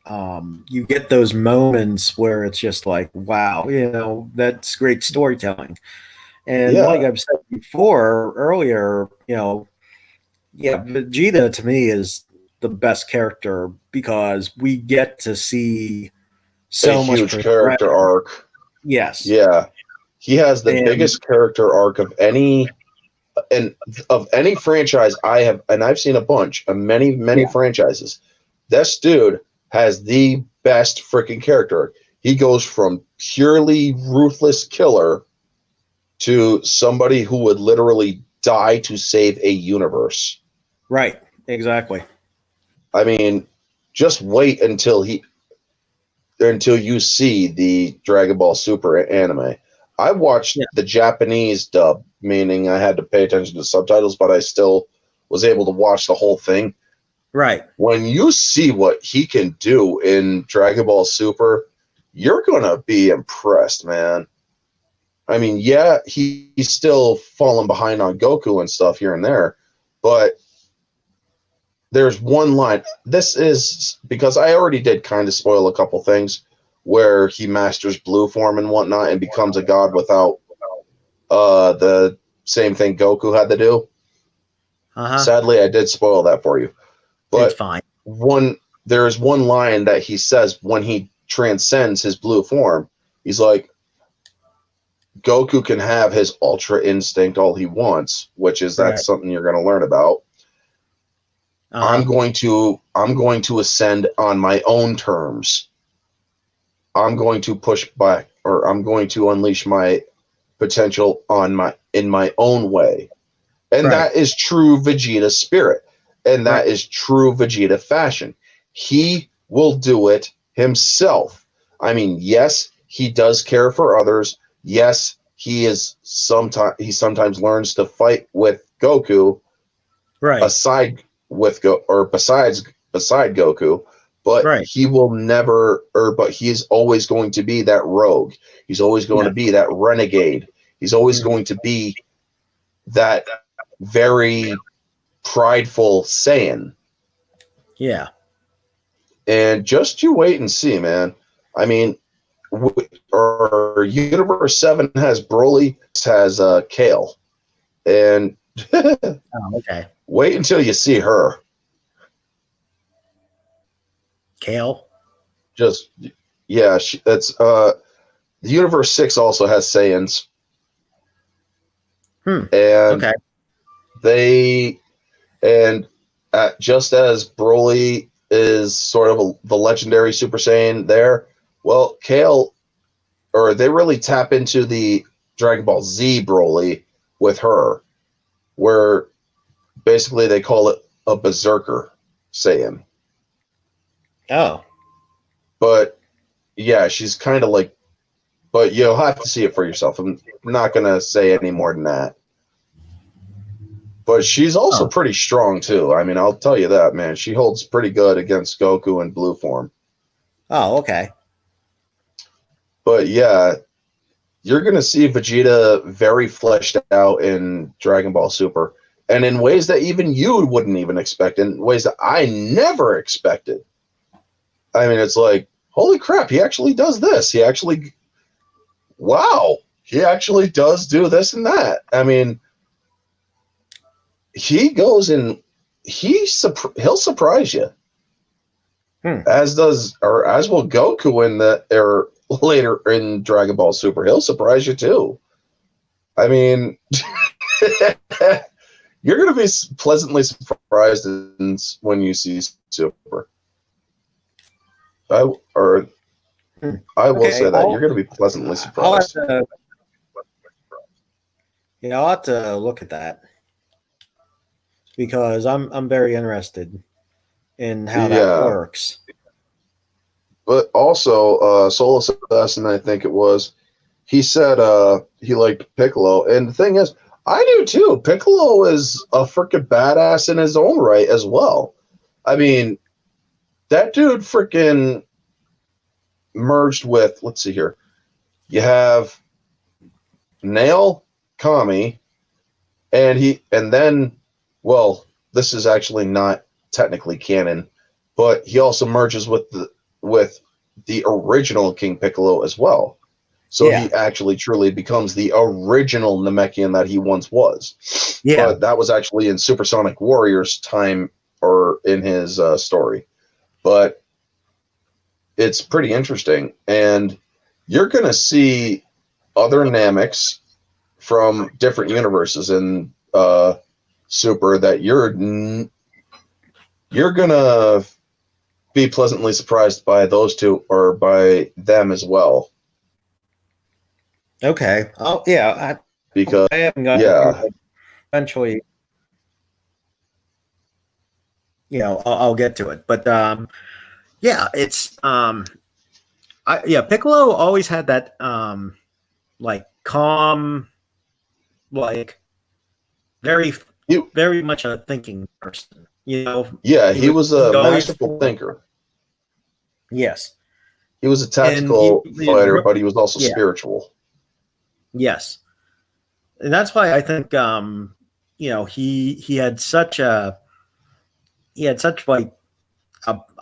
you get those moments where it's just like, wow, that's great storytelling. And like Yeah, I've said before earlier, yeah, Vegeta to me is the best character because we get to see a so much huge character progression. arc. Yes, Yeah, he has the and biggest character arc of any and of any franchise I have, and I've seen a bunch of many yeah, franchises. This dude has the best freaking character. He goes from purely ruthless killer to somebody who would literally die to save a universe. right, exactly. I mean, just wait until you see the Dragon Ball Super anime. I watched Yeah, the Japanese dub, meaning I had to pay attention to subtitles, but I still was able to watch the whole thing. right. When you see what he can do in Dragon Ball Super, you're gonna be impressed, man. I mean, yeah, he's still falling behind on Goku and stuff here and there, but there's one line. This is because I already did kind of spoil a couple things where he masters blue form and whatnot and becomes a god without the same thing Goku had to do. Uh-huh. Sadly, I did spoil that for you. It's But fine. one there is one line that he says when he transcends his blue form. He's like, Goku can have his ultra instinct all he wants, which is that's Right. something you're going to learn about. Uh-huh. I'm going to ascend on my own terms. I'm going to push back, or I'm going to unleash my potential in my own way. And Right. that is true Vegeta spirit. And Right. that is true Vegeta fashion. He will do it himself. I mean, yes, he does care for others. Yes, he sometimes learns to fight with Goku Right. aside with Go or beside Goku, but Right. he will never but he's always going to be that rogue. He's always going Yeah. to be that renegade. He's always Mhm. going to be that very prideful Saiyan. Yeah. And just you wait and see, man. I mean, our Universe 7 has Broly, has Kale. And Oh, okay. wait until you see her. Kale. Just, yeah, that's the Universe 6 also has Saiyans. Hmm. And Okay. they, and just as Broly is sort of the legendary Super Saiyan there, well, Kale, or they really tap into the Dragon Ball Z Broly with her, where basically they call it a Berserker Saiyan. Oh. But yeah, she's kind of like, but you'll have to see it for yourself. I'm not going to say any more than that. But she's also Oh. pretty strong too. I mean, I'll tell you that, man. She holds pretty good against Goku in blue form. Oh, okay. But yeah, you're going to see Vegeta very fleshed out in Dragon Ball Super, and in ways that even you wouldn't even expect, in ways that I never expected. I mean, it's like, holy crap, he actually does this. Wow, he actually does do this and that. I mean, he goes and he'll surprise you, Hmm. as will Goku in the or later in Dragon Ball Super. He'll surprise you too. I mean, you're going to be pleasantly surprised when you see Super. I or Hmm. I will Okay. say that you're going to be pleasantly I'll have surprised. to. Yeah, I'll have to look at that because I'm very interested in how that Yeah, works. but also Soul Assassin, I think it was. He said he liked Piccolo, and the thing is, I do too. Piccolo is a freaking badass in his own right as well. I mean, that dude freaking merged with. Let's see here. You have Nail, Kami, and then, well, this is actually not. technically canon, but he also merges with the original King Piccolo as well. So Yeah. he actually truly becomes the original Namekian that he once was. Yeah. But that was actually in Supersonic Warriors time, or in his story. But it's pretty interesting. And you're going to see other Nameks from different universes in Super that you're going to be pleasantly surprised by those two, or by them as well. Okay. Oh, yeah. Because, I haven't gotten to yeah. it. Eventually, I'll get to it. But yeah, it's Piccolo always had that like calm, like very You, very much a thinking person. yeah, He he was was he a always masterful thinker. yes, He was a and tactical fighter, but he was also yeah, spiritual. yes, and that's why I think he had such like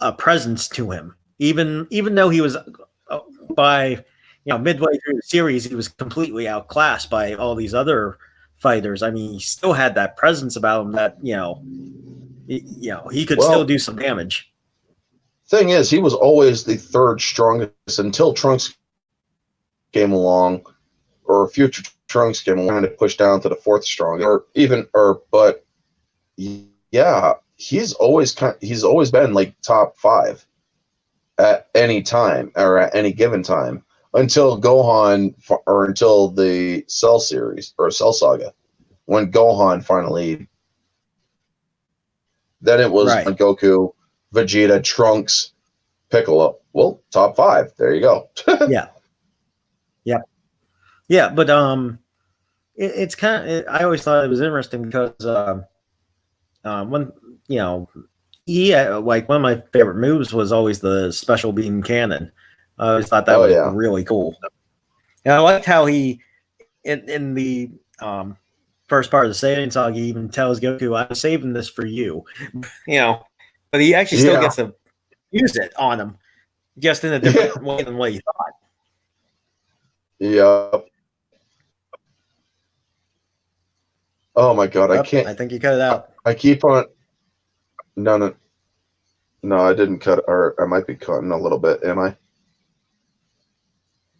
a presence to him, even though he was by midway through the series he was completely outclassed by all these other fighters. I mean, he still had that presence about him that he could still Well, do some damage. thing is, he was always the third strongest until Trunks came along, or future Trunks came along to push down to the fourth strongest, but yeah, he's always been like top 5 at any time, or at any given time, until Gohan, or until the Cell series or Cell Saga, when Gohan finally. Then it was Right. Goku, Vegeta, Trunks, Piccolo. Well, top 5. There you go. Yeah. Yeah. Yeah. But it's kind of. I always thought it was interesting because when he like one of my favorite moves was always the special beam cannon. I always thought that Oh was yeah. really cool. And I liked how he in the first part of the Saiyan saga he even tells Goku, "I'm saving this for you," but he actually still gets to use it on him, just in a different way than what he thought. Yep. Oh my god, I can't. I think you cut it out. I keep on. No, I didn't cut, or I might be cutting a little bit. Am I?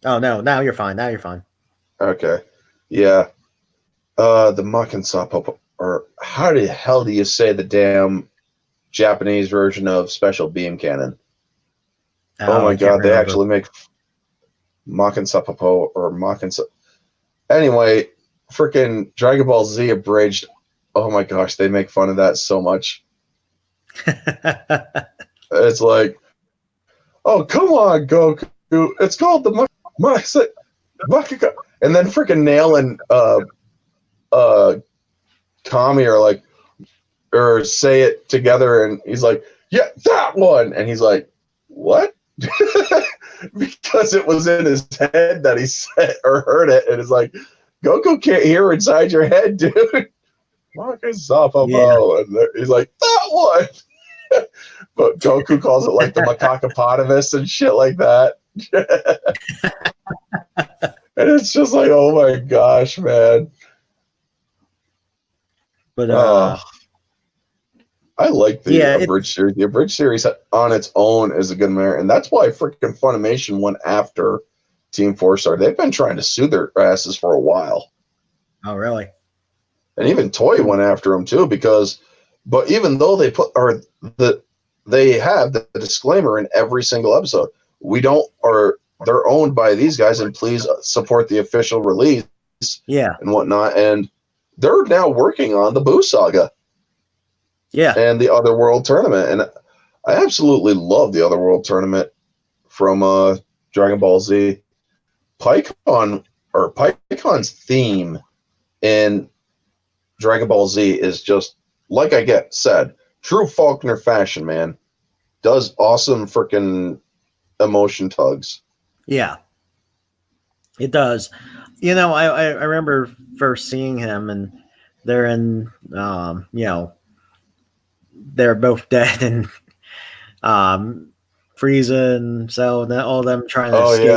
Oh no, now you're fine. Now you're fine. Okay. Yeah. The Makinsapo, or how the hell do you say the damn Japanese version of Special Beam Cannon? Oh my I can't god, they remember. actually make Makinsapo or Makinsa. Anyway, freaking Dragon Ball Z abridged. Oh my gosh, they make fun of that so much. It's like, oh come on, Goku, it's called the Makika, and then freaking Nail and Kami are like, or say it together, and he's like, yeah, that one, and he's like, what? Because it was in his head that he said or heard it, and it's like, Goku can't hear inside your head, dude. Marcus Zapopo, and he's like, that one. But Goku calls it like the macacopotamus and shit like that. And it's just like, oh my gosh, man. But I like the yeah, abridged series. The abridged series on its own is a good merit, and that's why freaking Funimation went after Team 4-Star. They've been trying to sue their asses for a while. Oh, really? And even Toei went after them too, but even though they they have the disclaimer in every single episode, they're owned by these guys, and please support the official release, and whatnot. And they're now working on the Buu Saga, and the Otherworld Tournament, and I absolutely love the Otherworld Tournament from Dragon Ball Z. Pycon's theme in Dragon Ball Z is just, like I said, true Faulkner fashion, man. Does awesome freaking emotion tugs. Yeah, it does. I remember first seeing him, and they're in, they're both dead, and Frieza and Cell and all of them trying to escape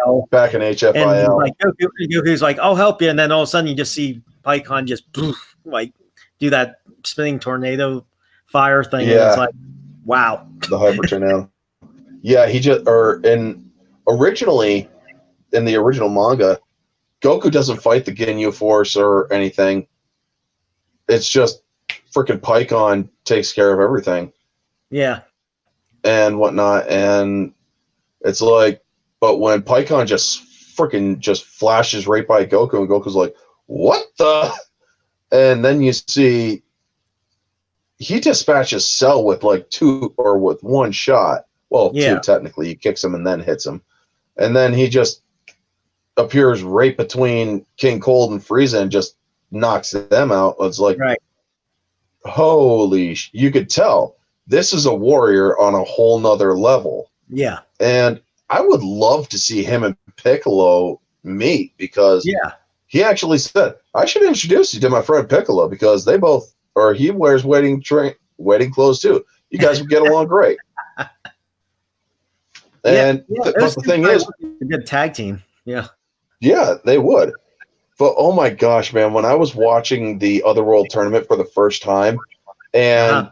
hell. Back in And he's HFIL. like, Goku's like, I'll help you. And then all of a sudden you just see Pycon just poof, like do that spinning tornado fire thing. And it's like, wow. The hyper tornado. Yeah, originally in the original manga, Goku doesn't fight the Ginyu Force or anything. It's just freaking Pycon takes care of everything. Yeah. And whatnot. And it's like, but when Pycon just flashes right by Goku, and Goku's like, what the? And then you see he dispatches Cell with like two or with one shot. Well, two technically. He kicks him and then hits him. And then he just appears right between King Cold and Frieza and just knocks them out. It's like, holy, you could tell this is a warrior on a whole nother level. Yeah. And I would love to see him and Piccolo meet because he actually said, I should introduce you to my friend Piccolo because they both, or he wears wedding clothes too. You guys would get along great. And but the thing is, a good tag team. Yeah. Yeah, they would. But oh my gosh, man, when I was watching the Otherworld tournament for the first time and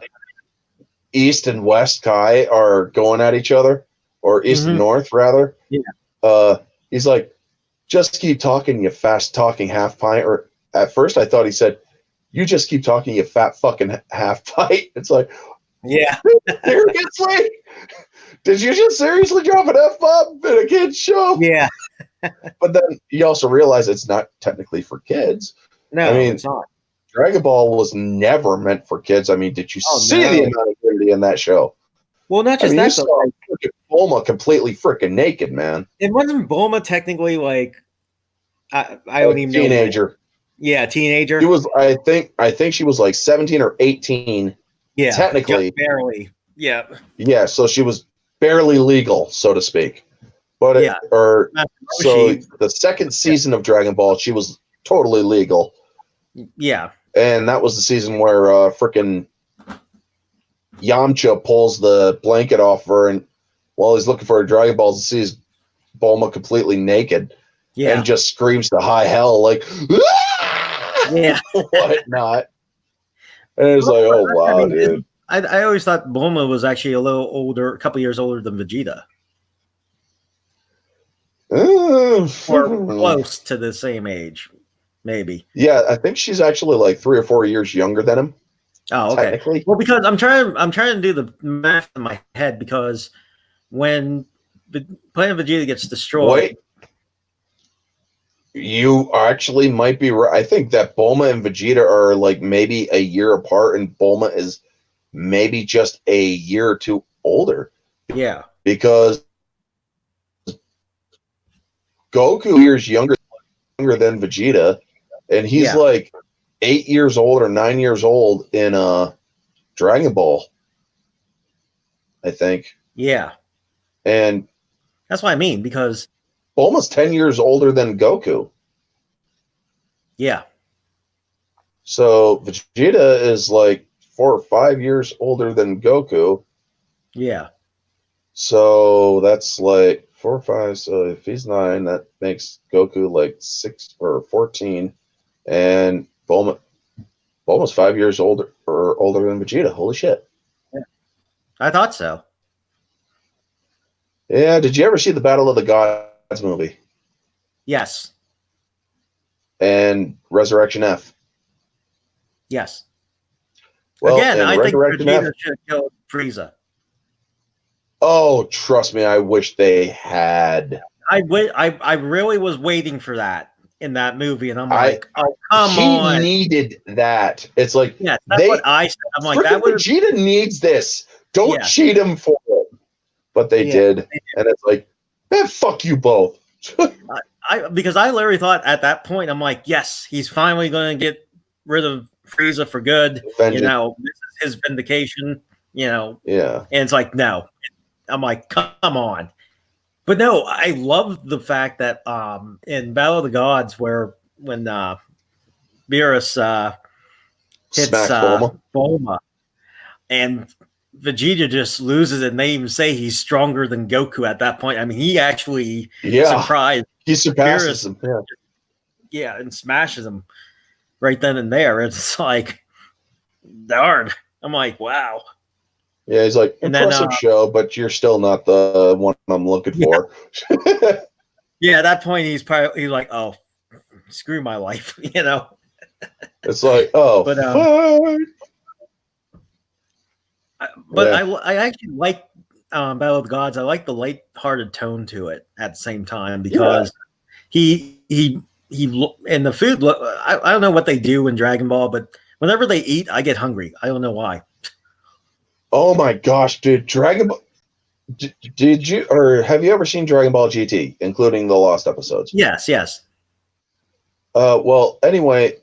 East and West Kai are going at each other, or East and North rather. Yeah. He's like, just keep talking, you fast talking half pint. Or at first I thought he said, you just keep talking, you fat fucking half pint. It's like, seriously? Did you just seriously drop an F-bomb in a kid's show? Yeah. But then you also realize it's not technically for kids. No, I mean, it's not. Dragon Ball was never meant for kids. I mean, did you see the amount of nudity in that show? Well, not just that, though. You saw Bulma completely freaking naked, man. It wasn't Bulma technically like I don't even know. Teenager. Yeah, teenager. She was. I think she was like 17 or 18. Yeah, technically, barely. Yeah. Yeah, so she was barely legal, so to speak. But the second season of Dragon Ball, she was totally legal. Yeah. And that was the season where frickin' Yamcha pulls the blanket off her, and while he's looking for her Dragon Balls, sees Bulma completely naked, and just screams to high hell like, yeah, whatnot. And it's like, oh wow, dude. I always thought Bulma was actually a little older, a couple years older than Vegeta, or close to the same age. Maybe. Yeah, I think she's actually like 3 or 4 years younger than him. Oh, okay. Technically. Well, because I'm trying to do the math in my head because when Planet Vegeta gets destroyed. Wait. You actually might be right. I think that Bulma and Vegeta are like maybe a year apart, and Bulma is maybe just a year or two older. Yeah. Because Goku years younger than Vegeta. And he's like 8 years old or 9 years old in Dragon Ball, I think. Yeah. And that's what I mean, because Bulma's 10 years older than Goku. Yeah. So Vegeta is like 4 or 5 years older than Goku. Yeah. So that's like 4 or 5. So if he's 9, that makes Goku like 6 or 14. And Bulma's 5 years older than Vegeta. Holy shit! Yeah. I thought so. Yeah. Did you ever see the Battle of the Gods movie? Yes. And Resurrection F. Yes. Well, again, I think Vegeta F, should kill Frieza. Oh, trust me, I wish they had. I really was waiting for that in that movie, and I'm like, oh, come on. He needed that. It's like, yeah, that's what I said. I'm like, that would Vegeta needs this. Don't cheat him for it. But they did. And it's like, man, fuck you both. Because I literally thought at that point, I'm like, yes, he's finally going to get rid of Frieza for good. Vengeance. You know, this is his vindication, you know. Yeah. And it's like, no. I'm like, come on. But no, I love the fact that in Battle of the Gods, when Beerus hits Bulma, and Vegeta just loses it. And they even say he's stronger than Goku at that point. I mean, he actually surprised. He surpasses him. Yeah, and smashes him right then and there. It's like, darn. I'm like, wow. Yeah, he's like, impressive show, but you're still not the one I'm looking for. Yeah, at that point, he's like, oh, screw my life, you know. It's like, oh, but I actually like Battle of the Gods. I like the light-hearted tone to it at the same time because he and the food. I don't know what they do in Dragon Ball, but whenever they eat, I get hungry. I don't know why. Oh my gosh, dude! Dragon Ball. Did you or have you ever seen Dragon Ball GT, including the Lost episodes? Yes. Well, anyway,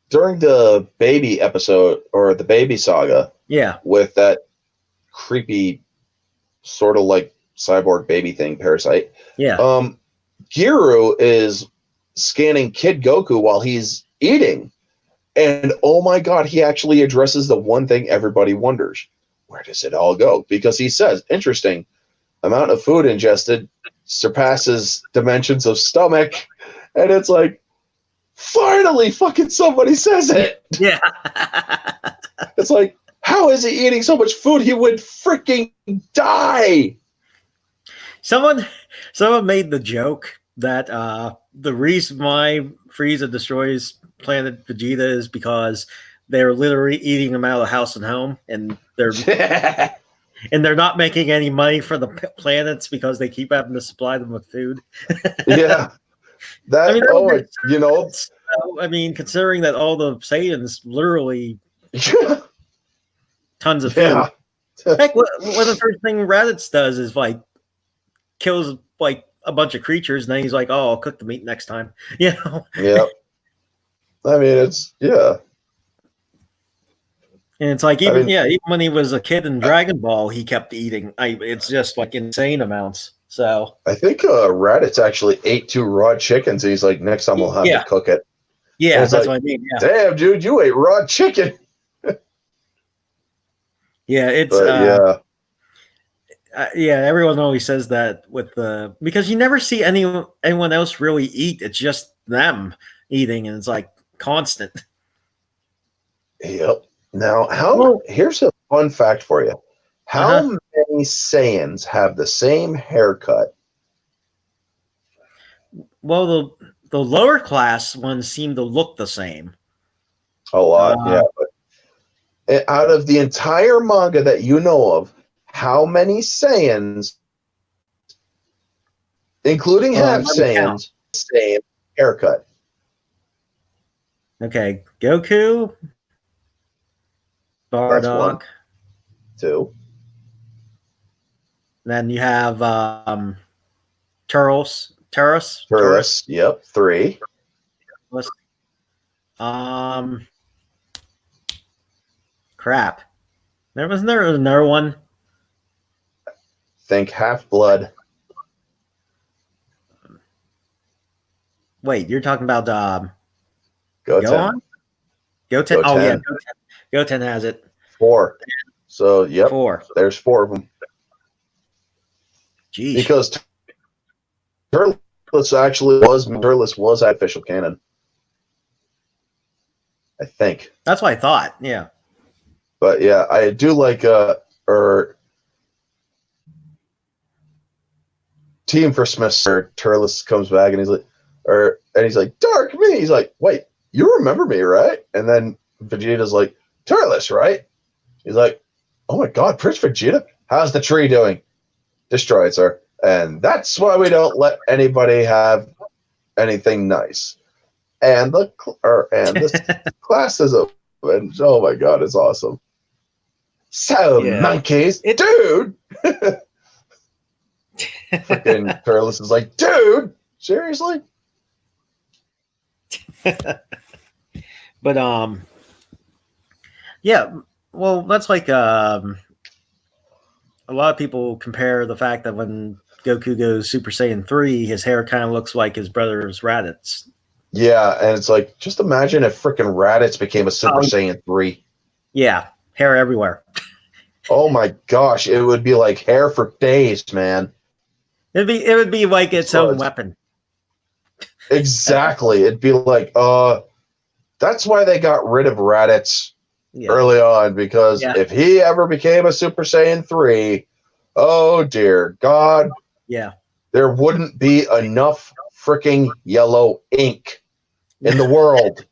during the baby episode or the baby saga, with that creepy sort of like cyborg baby thing, Parasite. Giru is scanning Kid Goku while he's eating, and oh my god, he actually addresses the one thing everybody wonders. Where does it all go? Because he says, interesting, amount of food ingested surpasses dimensions of stomach. And it's like, finally, fucking somebody says it. Yeah. It's like, how is he eating so much food? He would freaking die. Someone made the joke that the reason why Frieza destroys Planet Vegeta is because they're literally eating them out of house and home, and they're not making any money for the planets because they keep having to supply them with food. Yeah, I mean, considering that all the Saiyans literally tons of food. Heck, what the first thing Raditz does is like kills like a bunch of creatures, and then he's like, "Oh, I'll cook the meat next time." You know? Yeah. I mean, it's And it's like even when he was a kid in Dragon Ball, he kept eating. It's just like insane amounts. So I think Raditz actually ate 2 raw chickens. He's like, next time we'll have to cook it. Yeah, that's what I mean. Yeah. Damn, dude, you ate raw chicken. Everyone always says that because you never see anyone else really eat. It's just them eating, and it's like constant. Yep. Now, here's a fun fact for you. How many Saiyans have the same haircut? Well, the lower class ones seem to look the same. A lot, yeah. But out of the entire manga that you know of, how many Saiyans, including half Saiyans, same haircut? Okay, Goku, Bardock, 2. Then you have Turles. Yep, 3. Crap. Wasn't there another one? Think Half-Blood. Wait, you're talking about Goten. Goten. Oh yeah, Goten has it. 4. So 4. There's 4 of them. Jeez. Because Turles was official canon. I think. That's what I thought. Yeah. But yeah, I do like Team for Smith, Turles comes back and he's like, Dark me. He's like, wait, you remember me, right? And then Vegeta's like, Turles, right? He's like, oh my god, Prince Vegeta, how's the tree doing? Destroyed, sir. And that's why we don't let anybody have anything nice. And the class is open. Oh my god, it's awesome. So monkeys, dude. Freaking Turles is like, dude, seriously? But well, that's like a lot of people compare the fact that when Goku goes Super Saiyan 3, his hair kind of looks like his brother's Raditz. Yeah, and it's like, just imagine if freaking Raditz became a Super Saiyan 3. Yeah, hair everywhere. Oh my gosh, it would be like hair for days, man. It would be like its own weapon. Exactly. It'd be like, that's why they got rid of Raditz early on, because if he ever became a Super Saiyan 3, oh dear God. Yeah. There wouldn't be enough freaking yellow ink in the world.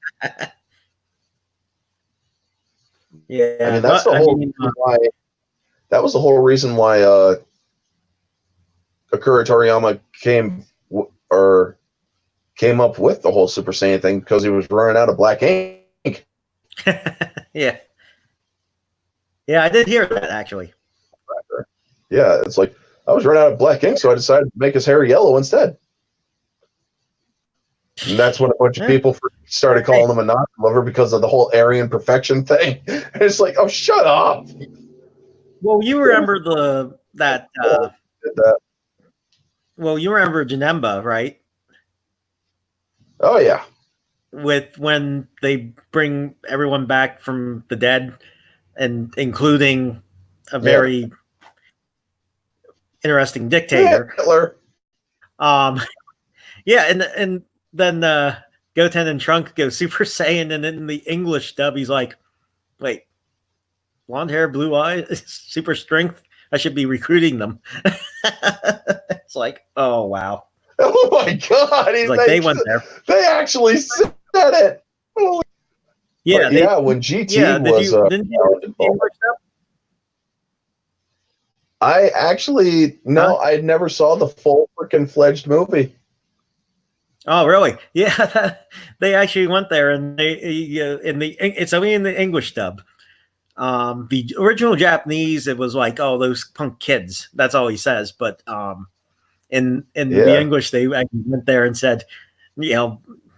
Yeah. I mean, that's the whole reason why. That was the whole reason why Akira Toriyama came up with the whole Super Saiyan thing, because he was running out of black ink. Yeah. Yeah, I did hear that, actually. Yeah, it's like, I was running out of black ink, so I decided to make his hair yellow instead. And that's when a bunch of people started calling him a Nazi lover because of the whole Aryan perfection thing. And it's like, oh, shut up. Well, you remember that. Well, you remember Janemba, right? Oh yeah. With when they bring everyone back from the dead, and including a very interesting dictator. Hitler. Yeah, and then Goten and Trunk go Super Saiyan, and in the English dub, he's like, "Wait, blonde hair, blue eyes, super strength. I should be recruiting them." It's like, oh wow. Oh my God! Like they went there. They actually said it. Oh. Yeah, when GT was. I actually I never saw the full freaking fledged movie. Oh really? Yeah, they actually went there, and it's only in the English dub. The original Japanese, it was like, oh, those punk kids. That's all he says. But in the English, they actually went there and said,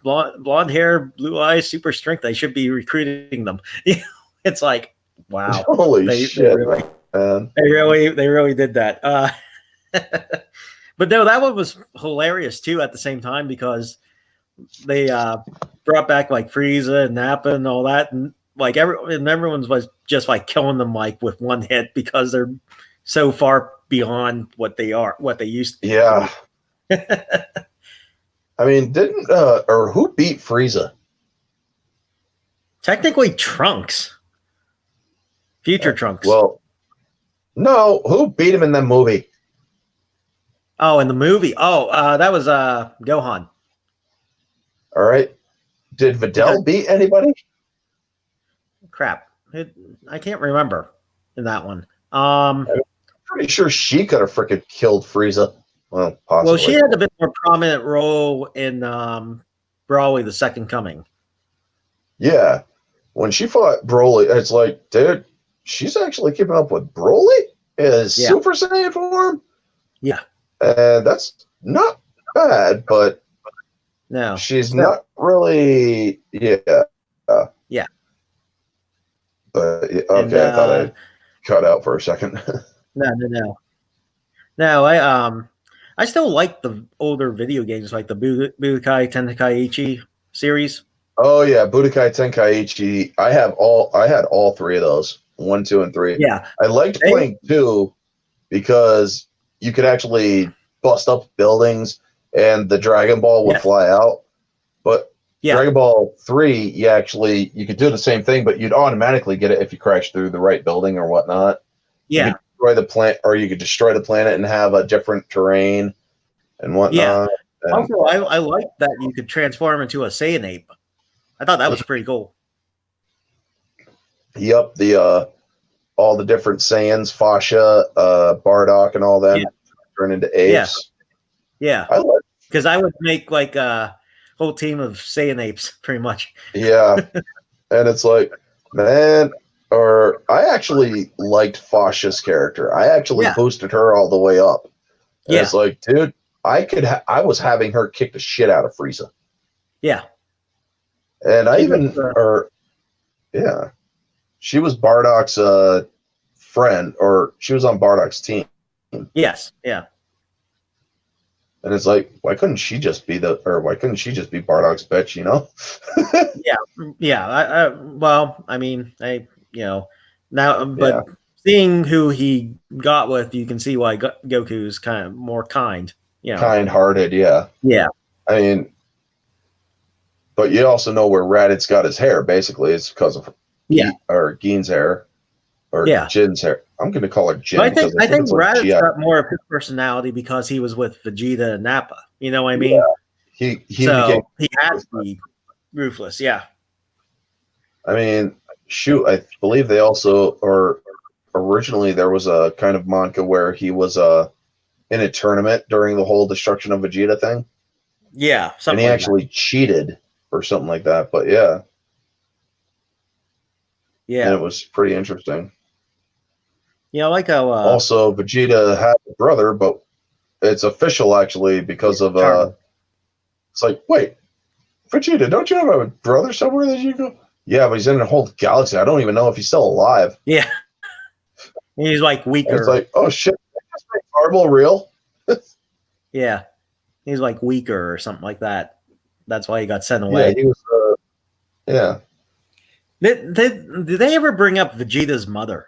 blonde hair, blue eyes, super strength. I should be recruiting them. It's like, wow, holy shit, man. They really did that. But no, that one was hilarious too at the same time, because they brought back like Frieza and Nappa and all that, and like everyone's was just like killing them like with one hit, because they're so far beyond what they used to be. Yeah. I mean, or who beat Frieza? Technically Trunks. Future Trunks. Well, no, who beat him in that movie? Oh, in the movie. Oh, that was Gohan. All right. Did Videl beat anybody? Crap. I can't remember in that one. I'm pretty sure she could have freaking killed Frieza. Well, possibly. Well, she had a bit more prominent role in Broly: The Second Coming. Yeah. When she fought Broly, it's like, dude, she's actually keeping up with Broly in Super Saiyan form? Yeah. And that's not bad, but no, she's not really, yeah. But okay, I thought I cut out for a second. No, I still like the older video games, like the Budokai Tenkaichi series. Oh yeah, Budokai Tenkaichi. I had all three of those, 1, 2, and 3. Yeah, I liked playing 2 because you could actually bust up buildings and the Dragon Ball would fly out. But Dragon Ball 3, you could do the same thing, but you'd automatically get it if you crashed through the right building or whatnot. Yeah. You could destroy the planet, or you could destroy the planet and have a different terrain and whatnot. Yeah. Also, I like that you could transform into a Saiyan ape. I thought that was pretty cool. Yep, all the different Saiyans, Fasha, Bardock, and all that turn into apes. Yeah. Because I would make like a whole team of Saiyan apes, pretty much. Yeah. And it's like, man, I actually liked Fasha's character. I actually boosted her all the way up. And it's like, dude, I was having her kick the shit out of Frieza. Yeah. And she was Bardock's friend, or she was on Bardock's team. Yes, yeah. And it's like, why couldn't she just be Bardock's bitch, you know? Yeah. Well, I mean, now, but seeing who he got with, you can see why Goku's kind of more kind. Kind-hearted, yeah. Yeah. I mean, but you also know where Raditz got his hair. Basically, it's because of Gein's hair or Jin's hair. I'm going to call her Jin because I think it's like Raditz got more of his personality because he was with Vegeta and Nappa. You know what I mean? Yeah. He had to be ruthless. Yeah. I mean, shoot, I believe they also, or originally there was a kind of manga where he was in a tournament during the whole destruction of Vegeta thing. Yeah, and he actually cheated or something like that. But yeah, and it was pretty interesting. Yeah, like how also Vegeta had a brother, but it's official actually because of it's like, wait, Vegeta, don't you have a brother somewhere that you go? Yeah, but he's in a whole galaxy. I don't even know if he's still alive. Yeah. He's like weaker. And it's like, oh shit, just make Marble real. Yeah. He's like weaker or something like that. That's why he got sent away. Yeah, he was yeah. Did they ever bring up Vegeta's mother?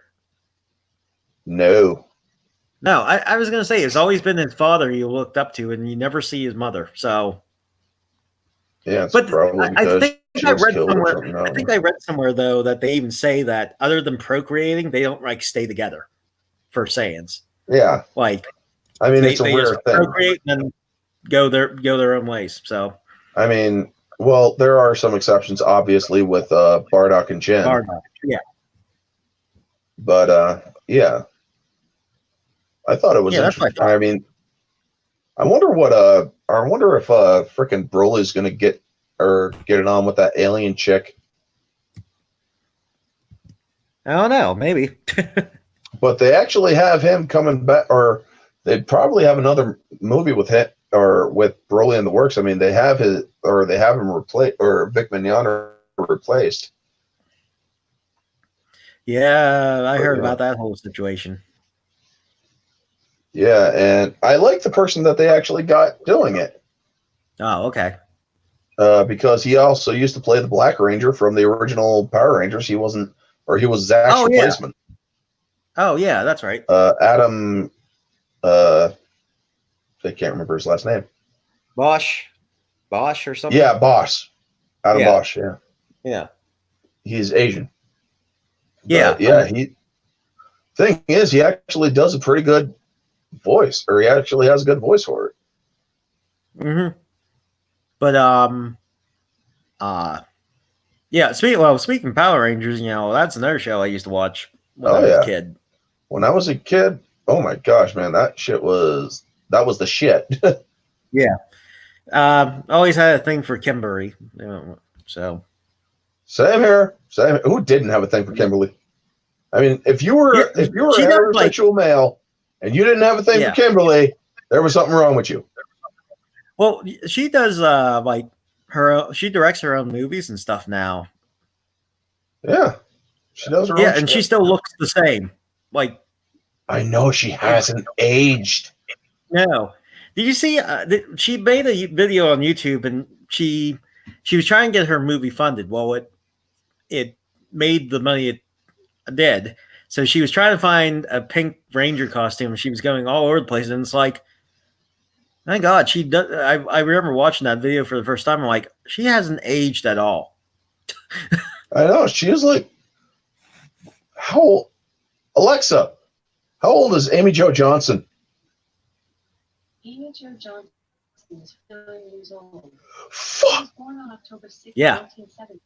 No. No, I was gonna say it's always been his father you looked up to, and you never see his mother. So yeah, it's probably I think I read somewhere. I think I read somewhere though that they even say that other than procreating, they don't like stay together for Saiyans. Yeah, like I mean, it's a rare thing. Procreate and then go their own ways. So I mean, well, there are some exceptions, obviously, with Bardock and Jin. Bardock, yeah. But yeah, I thought it was interesting. I mean, I wonder if frickin' Broly's gonna get it on with that alien chick. I don't know, maybe. But they actually have him coming back, or they'd probably have another movie with him or with Broly in the works. I mean, they have him replaced, or Vic Mignogna replaced. Yeah, I heard about that whole situation. Yeah, and I like the person that they actually got doing it. Oh, okay. Because he also used to play the Black Ranger from the original Power Rangers. He was Zack's replacement. Oh yeah, that's right. Adam, I can't remember his last name. Bosch or something. Yeah, Bosch. Adam Bosch. Yeah. Yeah. He's Asian. Yeah. Yeah. Thing is, he actually does a pretty good voice, or he actually has a good voice for it. Mm-hmm. But yeah. Speaking of Power Rangers, that's another show I used to watch when I was a kid. When I was a kid, oh my gosh, man, that was the shit. Yeah. Always had a thing for Kimberly. So. Same here. Same. Who didn't have a thing for Kimberly? I mean, if you were a heterosexual male and you didn't have a thing for Kimberly, there was something wrong with you. Well, she does she directs her own movies and stuff now. Yeah. She does her own and she still looks the same. Like, I know she hasn't aged. No. Did you see she made a video on YouTube and she was trying to get her movie funded. Well, it made the money it did. So she was trying to find a pink Ranger costume. She was going all over the place, and it's like, my God, she does. I remember watching that video for the first time. I'm like, she hasn't aged at all. I know. She is like, how old? Alexa, how old is Amy Jo Johnson? Amy Jo Johnson is 9 years old. Fuck. She was born on October 6, 1970.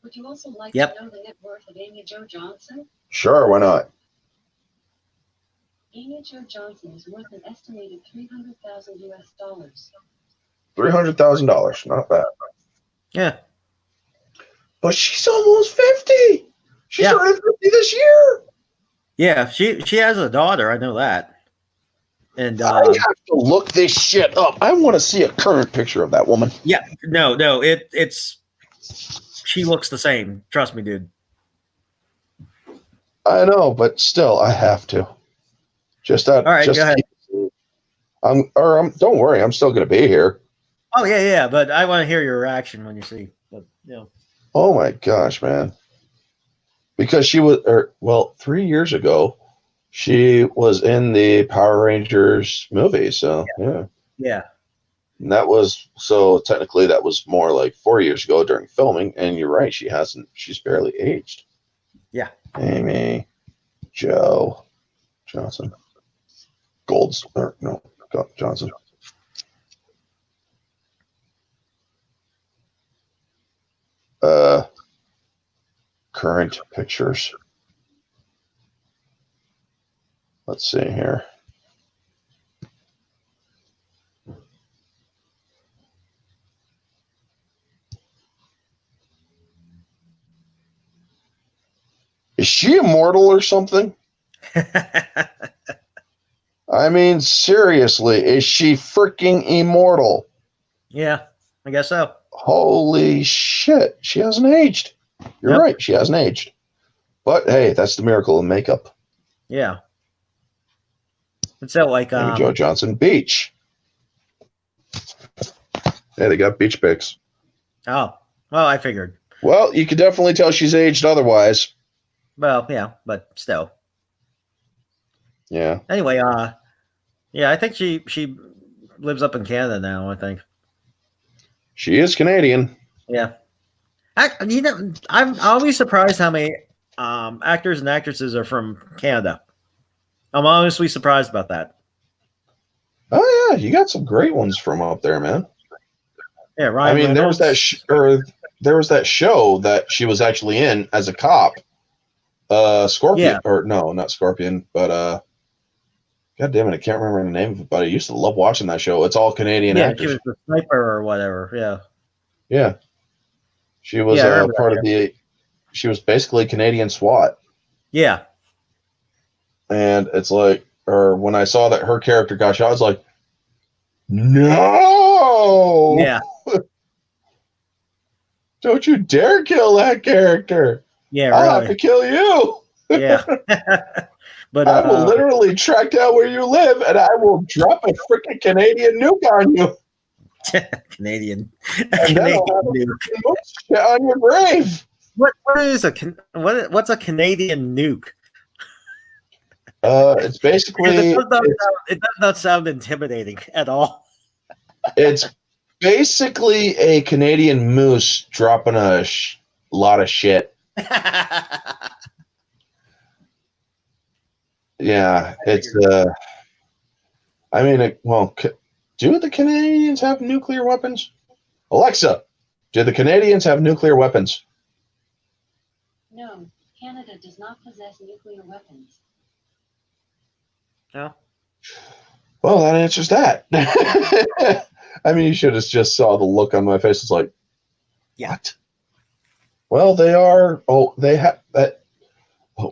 Would you also like to know the net worth of Amy Jo Johnson? Sure, why not? Amy Jo Johnson is worth an estimated $300,000 US. $300,000, not bad. Yeah. But she's almost 50. She's turning 50 this year. Yeah, she has a daughter. I know that. And I have to look this shit up. I want to see a current picture of that woman. Yeah, no, it's she looks the same. Trust me, dude. I know, but still, I have to. All right, go ahead. Don't worry, I'm still going to be here. Oh yeah, but I want to hear your reaction when you see. But Oh my gosh, man. because she was, 3 years ago, she was in the Power Rangers movie. So yeah. Yeah. And that was, so technically that was more like 4 years ago during filming. And you're right, she's barely aged. Yeah. Amy Jo Johnson. Johnson. Current pictures. Let's see here. Is she immortal or something? I mean, seriously, is she freaking immortal? Yeah, I guess so. Holy shit, she hasn't aged. You're Yep. right, she hasn't aged. But hey, that's the miracle of makeup. Yeah. It's so like Amy Jo Johnson, beach. Yeah, they got beach pics. Oh, well, I figured. Well, you can definitely tell she's aged otherwise. Well, yeah, but still. Yeah. Anyway, yeah, I think she lives up in Canada now, I think. She is Canadian. Yeah. I'm always surprised how many actors and actresses are from Canada. I'm honestly surprised about that. Oh yeah, you got some great ones from up there, man. Yeah, Ryan I mean, Reynolds. there was that show that she was actually in as a cop. Scorpion, Yeah. or no, not Scorpion, but God damn it, I can't remember the name of it, but I used to love watching that show. It's all Canadian Yeah, actors. she was the sniper or whatever. Yeah. Yeah. She was Yeah, I remember part that, of the, she was basically Canadian SWAT. Yeah. And it's like, or when I saw that her character got shot, I was like, no! Yeah. Don't you dare kill that character. Yeah, I'll have really. to kill you. Yeah. But I will literally track down where you live and I will drop a freaking Canadian nuke on you. Canadian. And then I'll have a freaking shit on your grave. What is what's a Canadian nuke? It's basically It does not sound intimidating at all. it's basically a Canadian moose dropping a lot of shit. Yeah, it's I mean, do the Canadians have nuclear weapons? Alexa, do the Canadians have nuclear weapons? No, Canada does not possess nuclear weapons. No. Well, that answers that. I mean, you should have just saw the look on my face. It's like, Yeah. what? Well, they are. Oh, they have that.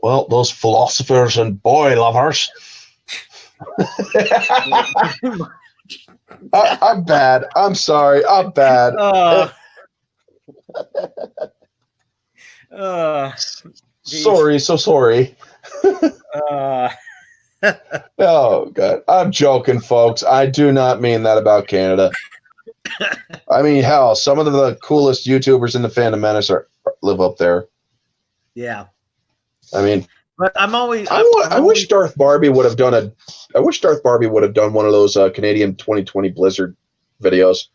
Well, those philosophers and boy lovers. I'm bad. I'm sorry. I'm bad. Sorry. So sorry. Oh, God. I'm joking, folks. I do not mean that about Canada. I mean, hell, some of the coolest YouTubers in the Fandom Menace live up there. Yeah. I mean, but I wish Darth Barbie would have done one of those Canadian 2020 Blizzard videos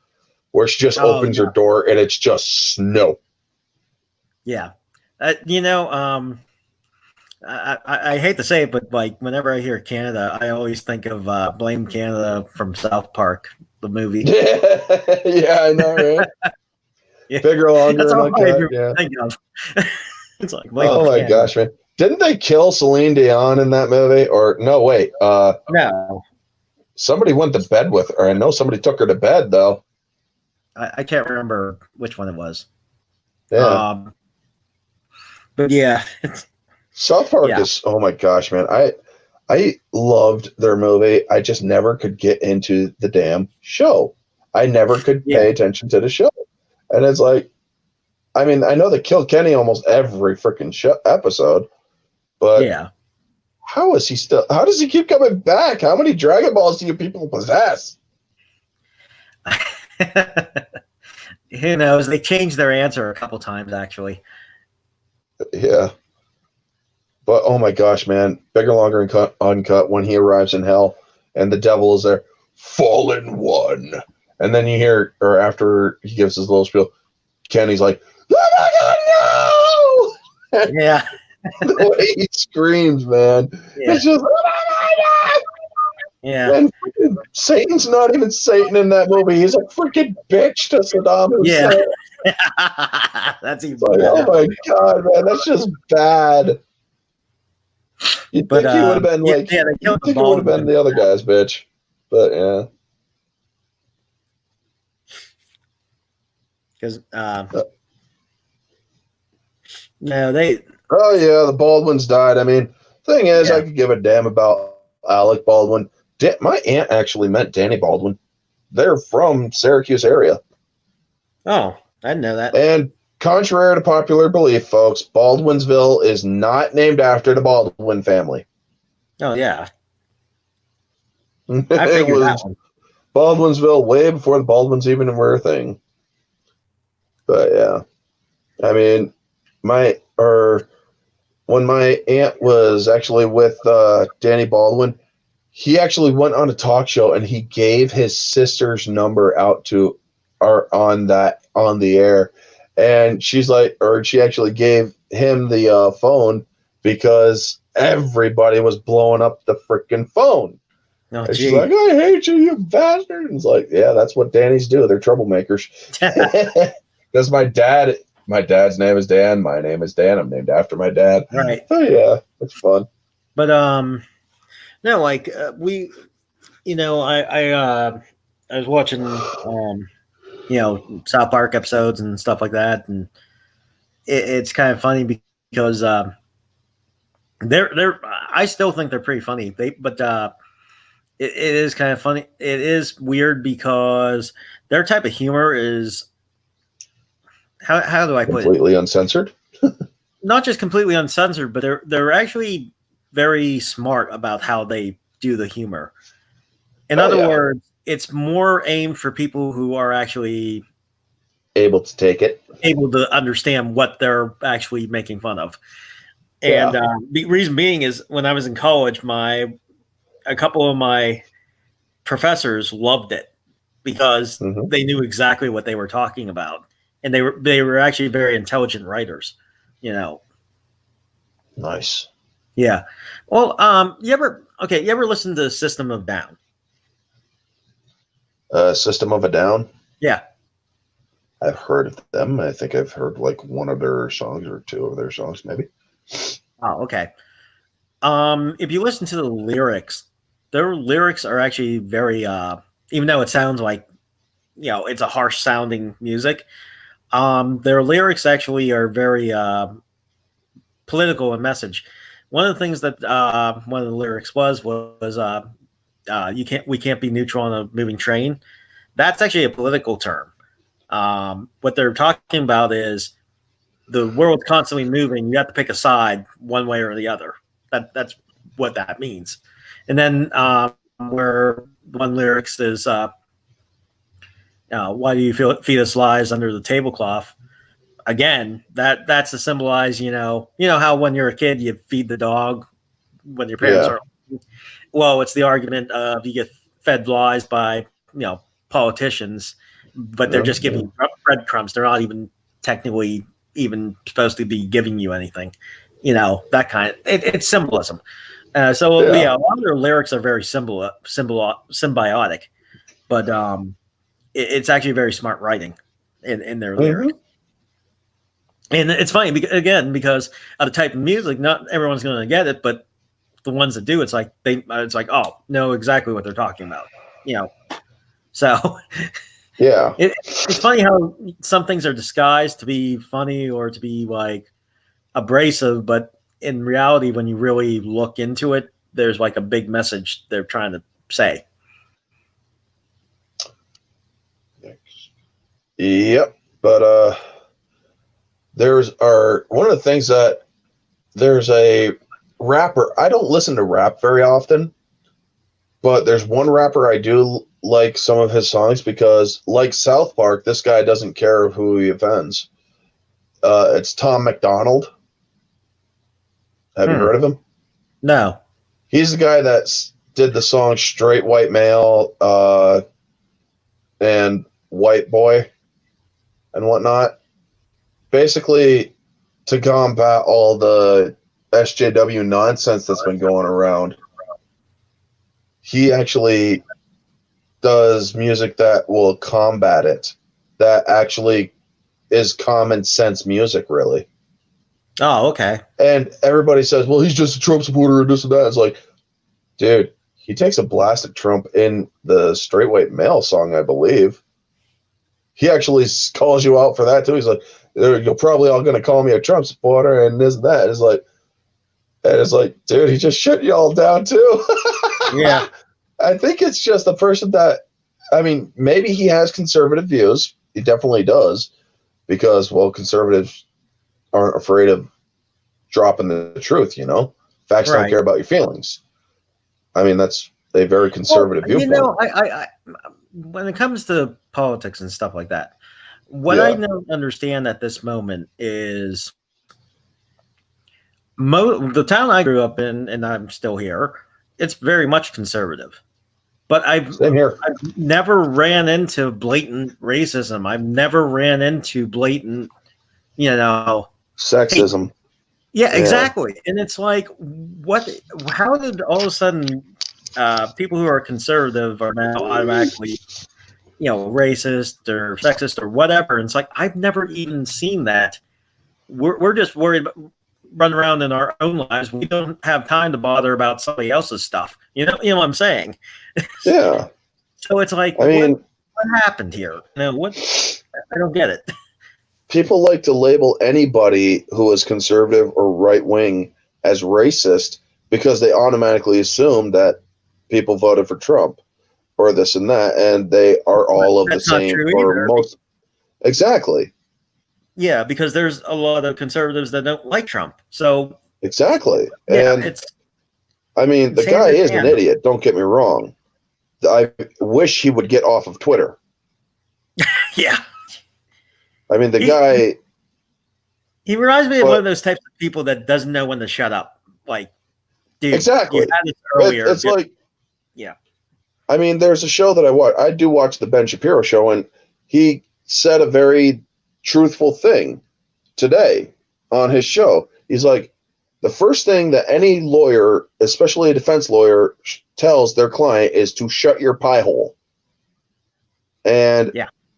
where she just opens her door and it's just snow. Yeah. I hate to say it, but like whenever I hear Canada, I always think of Blame Canada from South Park, the movie. Yeah, I know, right? Yeah. Bigger, longer, That's and all uncut. Yeah. Think of. It's like, oh my gosh, man! Didn't they kill Celine Dion in that movie? Or no, wait. No. Somebody went to bed with her. I know somebody took her to bed though. I can't remember which one it was. Yeah. But yeah. South Park is, oh my gosh, man. I loved their movie. I just never could get into the damn show. I never could pay attention to the show. And it's like, I mean, I know they kill Kenny almost every freaking episode, but how does he keep coming back? How many Dragon Balls do you people possess? Who knows? They changed their answer a couple times, actually. Yeah. But oh my gosh, man, bigger, longer, and uncut. When he arrives in hell, and the devil is there, fallen one, and then you hear, or after he gives his little spiel, Kenny's like, "Oh my God, no!" Yeah. The way he screams, man, Yeah. it's just, "Oh my God!" Yeah. And freaking Satan's not even Satan in that movie. He's a freaking bitch to Saddam Hussein. Yeah. That's even Like, better. oh my God, man, that's just bad. You'd But think he would have been yeah, like, yeah, they you'd killed the think he would have been Baldwin the other guy's bitch. But yeah. because no, they Oh yeah, the Baldwins died. I mean, thing is, Yeah. I could give a damn about Alec Baldwin. My aunt actually met Danny Baldwin. They're from Syracuse area. Oh, I didn't know that. And contrary to popular belief, folks, Baldwinsville is not named after the Baldwin family. Oh yeah, I It figured that was one. Baldwinsville way before the Baldwins even were a thing. But yeah, I mean, when my aunt was actually with Danny Baldwin, he actually went on a talk show and he gave his sister's number out to on the air, and she's like, or she actually gave him the phone because everybody was blowing up the freaking phone. Oh, And she's gee. like, "I hate you, you bastard!" And it's like, yeah, that's what Danny's do. They're troublemakers. Because my dad's name is Dan. My name is Dan. I'm named after my dad. Right. Oh yeah, it's fun. But no, like we, I was watching South Park episodes and stuff like that, and it's kind of funny because they're I still think they're pretty funny. It is kind of funny. It is weird because their type of humor is how do I put it? Completely uncensored. Not just completely uncensored, but they're actually very smart about how they do the humor. In other words, it's more aimed for people who are actually able to take it, able to understand what they're actually making fun of. And the reason being is when I was in college, a couple of my professors loved it because they knew exactly what they were talking about, and they were actually very intelligent writers. Nice. Yeah. Well, you ever listen to System of Down? System of a Down. Yeah. I've heard of them. I think I've heard like one of their songs or two of their songs, maybe. Oh, okay. If you listen to the lyrics, their lyrics are actually very, even though it sounds like, it's a harsh sounding music, their lyrics actually are very political in message. One of the things that one of the lyrics was we can't be neutral on a moving train. That's actually a political term. What they're talking about is the world's constantly moving. You have to pick a side one way or the other. That's what that means. And then where one lyrics is, why do you feed us lies under the tablecloth? Again, that's to symbolize, how when you're a kid you feed the dog when your parents are. Well, it's the argument of you get fed lies by politicians, but they're just giving you breadcrumbs. They're not even technically even supposed to be giving you anything. That kind of it's symbolism. A lot of their lyrics are very symbiotic, but it's actually very smart writing in their lyrics. And it's funny because of the type of music, not everyone's going to get it, but the ones that do, it's like oh, know exactly what they're talking about, So yeah, it's funny how some things are disguised to be funny or to be like abrasive, but in reality, when you really look into it, there's like a big message they're trying to say. Yep, but one of the things that there's a rapper. I don't listen to rap very often, but there's one rapper I do like some of his songs because, like South Park, this guy doesn't care who he offends. It's Tom McDonald. Have you heard of him? No. He's the guy that did the song "Straight White Male" and "White Boy" and whatnot. Basically, to combat all the SJW nonsense that's been going around, he actually does music that will combat it. That actually is common sense music, really. Oh, okay. And everybody says, well, he's just a Trump supporter and this and that. It's like, dude, he takes a blast at Trump in the Straight White Male song, I believe. He actually calls you out for that, too. He's like, you're probably all going to call me a Trump supporter and this and that. It's like, dude, he just shut you all down, too. Yeah. I think it's just a person that, I mean, maybe he has conservative views. He definitely does. Because, well, conservatives aren't afraid of dropping the truth, you know? Facts don't care about your feelings. I mean, that's a very conservative viewpoint. You know, I when it comes to politics and stuff like that, what I don't understand at this moment is the town I grew up in, and I'm still here, it's very much conservative. But Same here. I've never ran into blatant racism. I've never ran into blatant, sexism. Hate. Yeah, exactly. And it's like, how did all of a sudden people who are conservative are now automatically, racist or sexist or whatever? And it's like, I've never even seen that. We're just worried about running around in our own lives. We don't have time to bother about somebody else's stuff. You know what I'm saying? Yeah. So it's like, I mean, what happened here? I don't get it. People like to label anybody who is conservative or right wing as racist because they automatically assume that people voted for Trump or this and that, and they are all of the same. Or most exactly. Yeah, because there's a lot of conservatives that don't like Trump. So exactly, yeah, and I mean, the guy is an idiot. Don't get me wrong. I wish he would get off of Twitter. Yeah. I mean, the guy. He reminds me of one of those types of people that doesn't know when to shut up. Like, dude, exactly. You had this earlier. It's like, yeah. I mean, there's a show that I watch. I do watch the Ben Shapiro show, and he said a very truthful thing today on his show. He's like, the first thing that any lawyer, especially a defense lawyer, tells their client is to shut your pie hole. And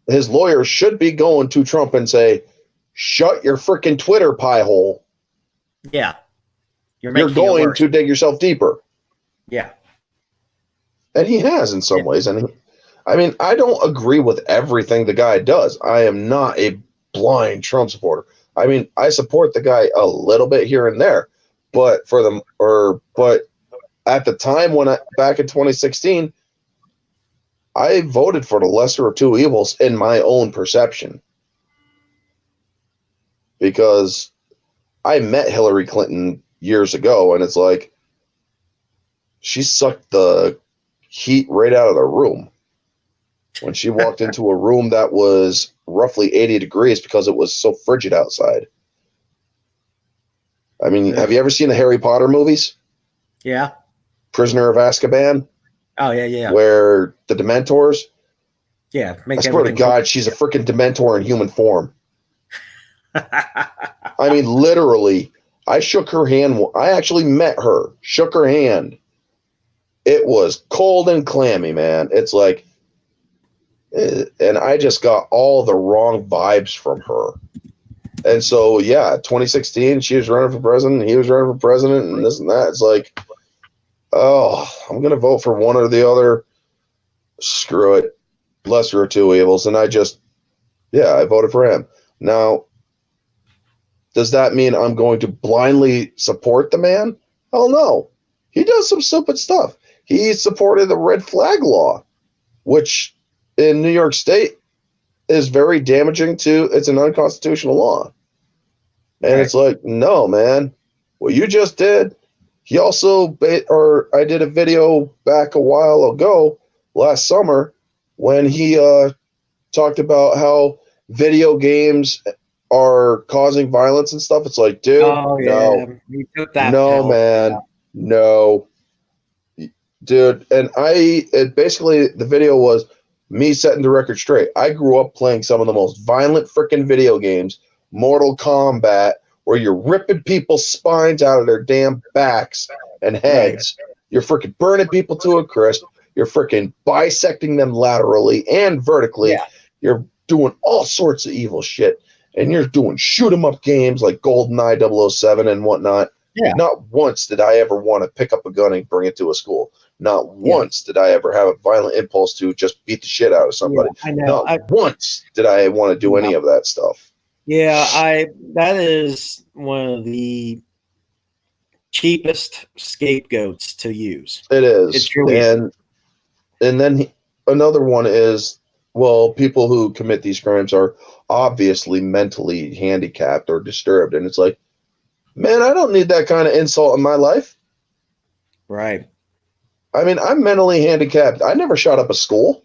his lawyer should be going to Trump and say, shut your freaking Twitter pie hole. Yeah. You're going to dig yourself deeper. Yeah. And he has in some ways. And I mean, I don't agree with everything the guy does. I am not a blind Trump supporter. I mean, I support the guy a little bit here and there, but at the time back in 2016, I voted for the lesser of two evils in my own perception, because I met Hillary Clinton years ago, and it's like she sucked the heat right out of the room when she walked into a room that was roughly 80 degrees because it was so frigid outside. I mean, have you ever seen the Harry Potter movies? Yeah. Prisoner of Azkaban? Oh, yeah. Where the Dementors? Yeah. I swear to God, she's a freaking Dementor in human form. I mean, literally, I shook her hand. I actually met her, shook her hand. It was cold and clammy, man. It's like, and I just got all the wrong vibes from her. And so, 2016, she was running for president, he was running for president, and this and that. It's like, oh, I'm going to vote for one or the other. Screw it. Lesser of two evils. And I voted for him. Now, does that mean I'm going to blindly support the man? Hell no. He does some stupid stuff. He supported the red flag law, which in New York State is very damaging it's an unconstitutional law. And It's like, no, man, what you just did. He also, I did a video back a while ago, last summer, when he talked about how video games are causing violence and stuff, it's like, dude, Oh yeah, you took that no, pill. man, no, dude. And basically the video was me setting the record straight. I grew up playing some of the most violent freaking video games, Mortal Kombat, where you're ripping people's spines out of their damn backs and heads. Right. You're freaking burning people to a crisp. You're freaking bisecting them laterally and vertically. Yeah. You're doing all sorts of evil shit. And you're doing shoot 'em up games like GoldenEye 007 and whatnot. Yeah. Not once did I ever want to pick up a gun and bring it to a school. Not once did I ever have a violent impulse to just beat the shit out of somebody. Yeah, I know. Not once did I want to do any of that stuff. Yeah, that is one of the cheapest scapegoats to use. It is. It truly is. And then another one is, well, people who commit these crimes are obviously mentally handicapped or disturbed. And it's like, man, I don't need that kind of insult in my life. Right. I mean, I'm mentally handicapped. I never shot up a school.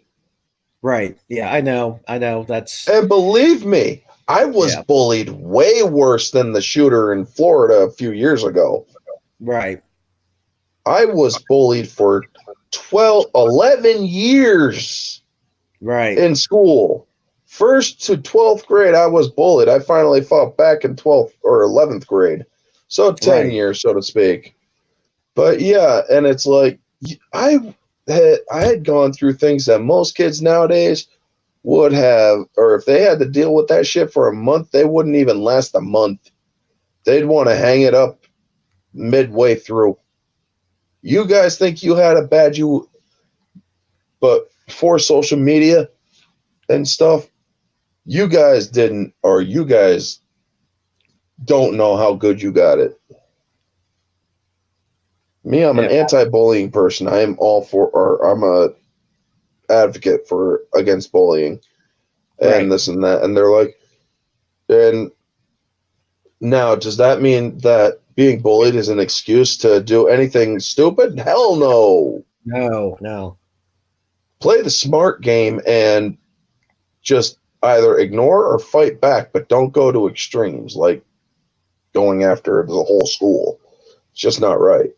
Right. Yeah, I know. And believe me, I was bullied way worse than the shooter in Florida a few years ago. Right. I was bullied for 11 years. Right. In school. 1st to 12th grade, I was bullied. I finally fought back in 12th or 11th grade. So 10 years, so to speak. But yeah, and it's like, I had gone through things that most kids nowadays would have, or if they had to deal with that shit for a month, they wouldn't even last a month. They'd want to hang it up midway through. You guys think you had a bad but before social media and stuff, you guys didn't, or you guys don't know how good you got it. Me, I'm an anti-bullying person. I am all for, or I'm a advocate for against bullying and this and that. And they're like, and now, does that mean that being bullied is an excuse to do anything stupid? Hell no. No. Play the smart game and just either ignore or fight back, but don't go to extremes like going after the whole school. It's just not right.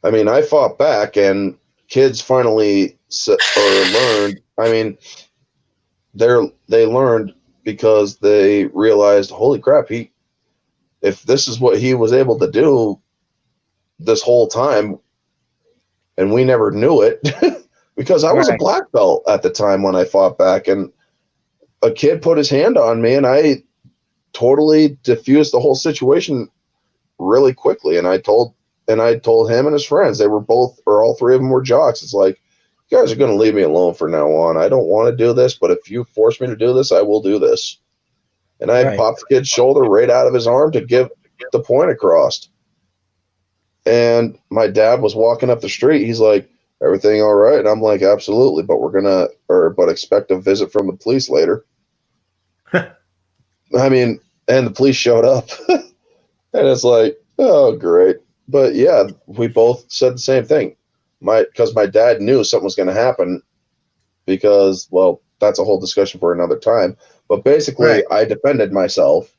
I mean, I fought back and kids finally learned. I mean, they learned because they realized, holy crap, if this is what he was able to do this whole time, and we never knew it, because I was a black belt at the time when I fought back, and a kid put his hand on me, and I totally diffused the whole situation really quickly. And I told him and his friends, they were both, or all three of them were jocks. It's like, you guys are going to leave me alone from now on. I don't want to do this, but if you force me to do this, I will do this. And I popped the kid's shoulder right out of his arm to get the point across. And my dad was walking up the street. He's like, everything all right? And I'm like, absolutely, but but expect a visit from the police later. I mean, and the police showed up. And it's like, oh, great. But yeah, we both said the same thing. Because my dad knew something was going to happen because, well, that's a whole discussion for another time. But basically, I defended myself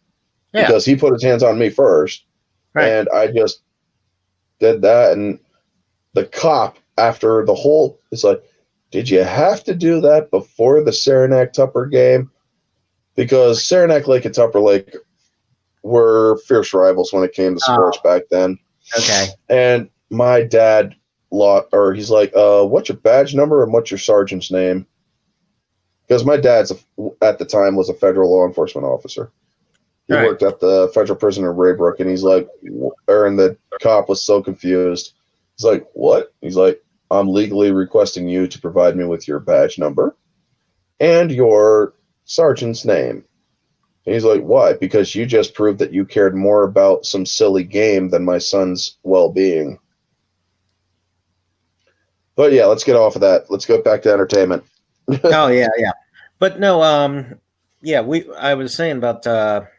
because he put his hands on me first. Right. And I just did that. And the cop, after the whole, it's like, did you have to do that before the Saranac-Tupper game? Because Saranac Lake and Tupper Lake were fierce rivals when it came to sports back then. Okay. And my dad, he's like, what's your badge number and what's your sergeant's name? Because my dad's, at the time, was a federal law enforcement officer. He worked at the federal prison in Raybrook, and he's like, and the cop was so confused. He's like, what? He's like, I'm legally requesting you to provide me with your badge number and your sergeant's name. And he's like, why? Because you just proved that you cared more about some silly game than my son's well-being. But yeah, let's get off of that. Let's go back to entertainment. Oh yeah. But no, I was saying about what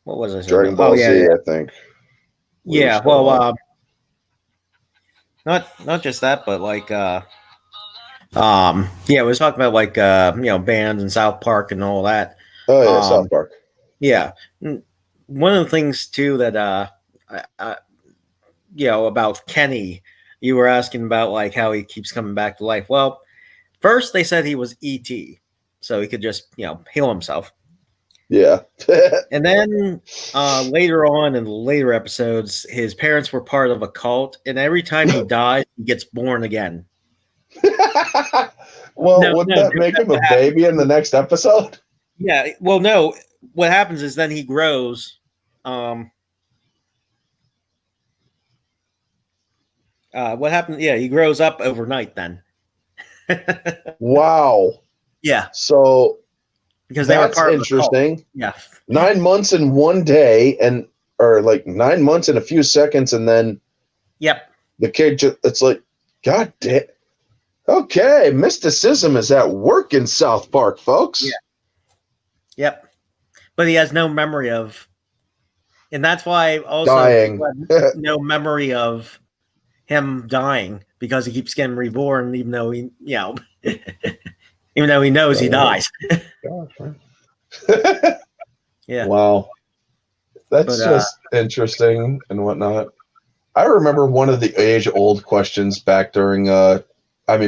was I saying? Dragon Ball Z, I think. Yeah, well, not just that, but like Yeah, we was talking about like bands and South Park and all that. Oh yeah, Um, South Park. yeah, one of the things too that about Kenny, you were asking about like how he keeps coming back to life. Well, first they said he was ET, so he could just heal himself. Yeah. And then later on in the later episodes, his parents were part of a cult, and every time he dies, he gets born again. Well, No, wouldn't no, that make him a baby in the next episode? yeah. Well, no. What happens is then he grows. What happened? Yeah, he grows up overnight then. Wow. Yeah, So because they were that's part of a cult. interesting. Yeah. 9 months in one day, or like 9 months in a few seconds, and then Yep. the kid it's like, God damn. Okay, mysticism is at work in South Park, folks. Yeah. Yep. But he has no memory of, and that's why also Dying. no memory of him dying because he keeps getting reborn, even though he, even though he knows he dies. Yeah. Wow. That's just interesting and whatnot. I remember one of the age-old questions back during,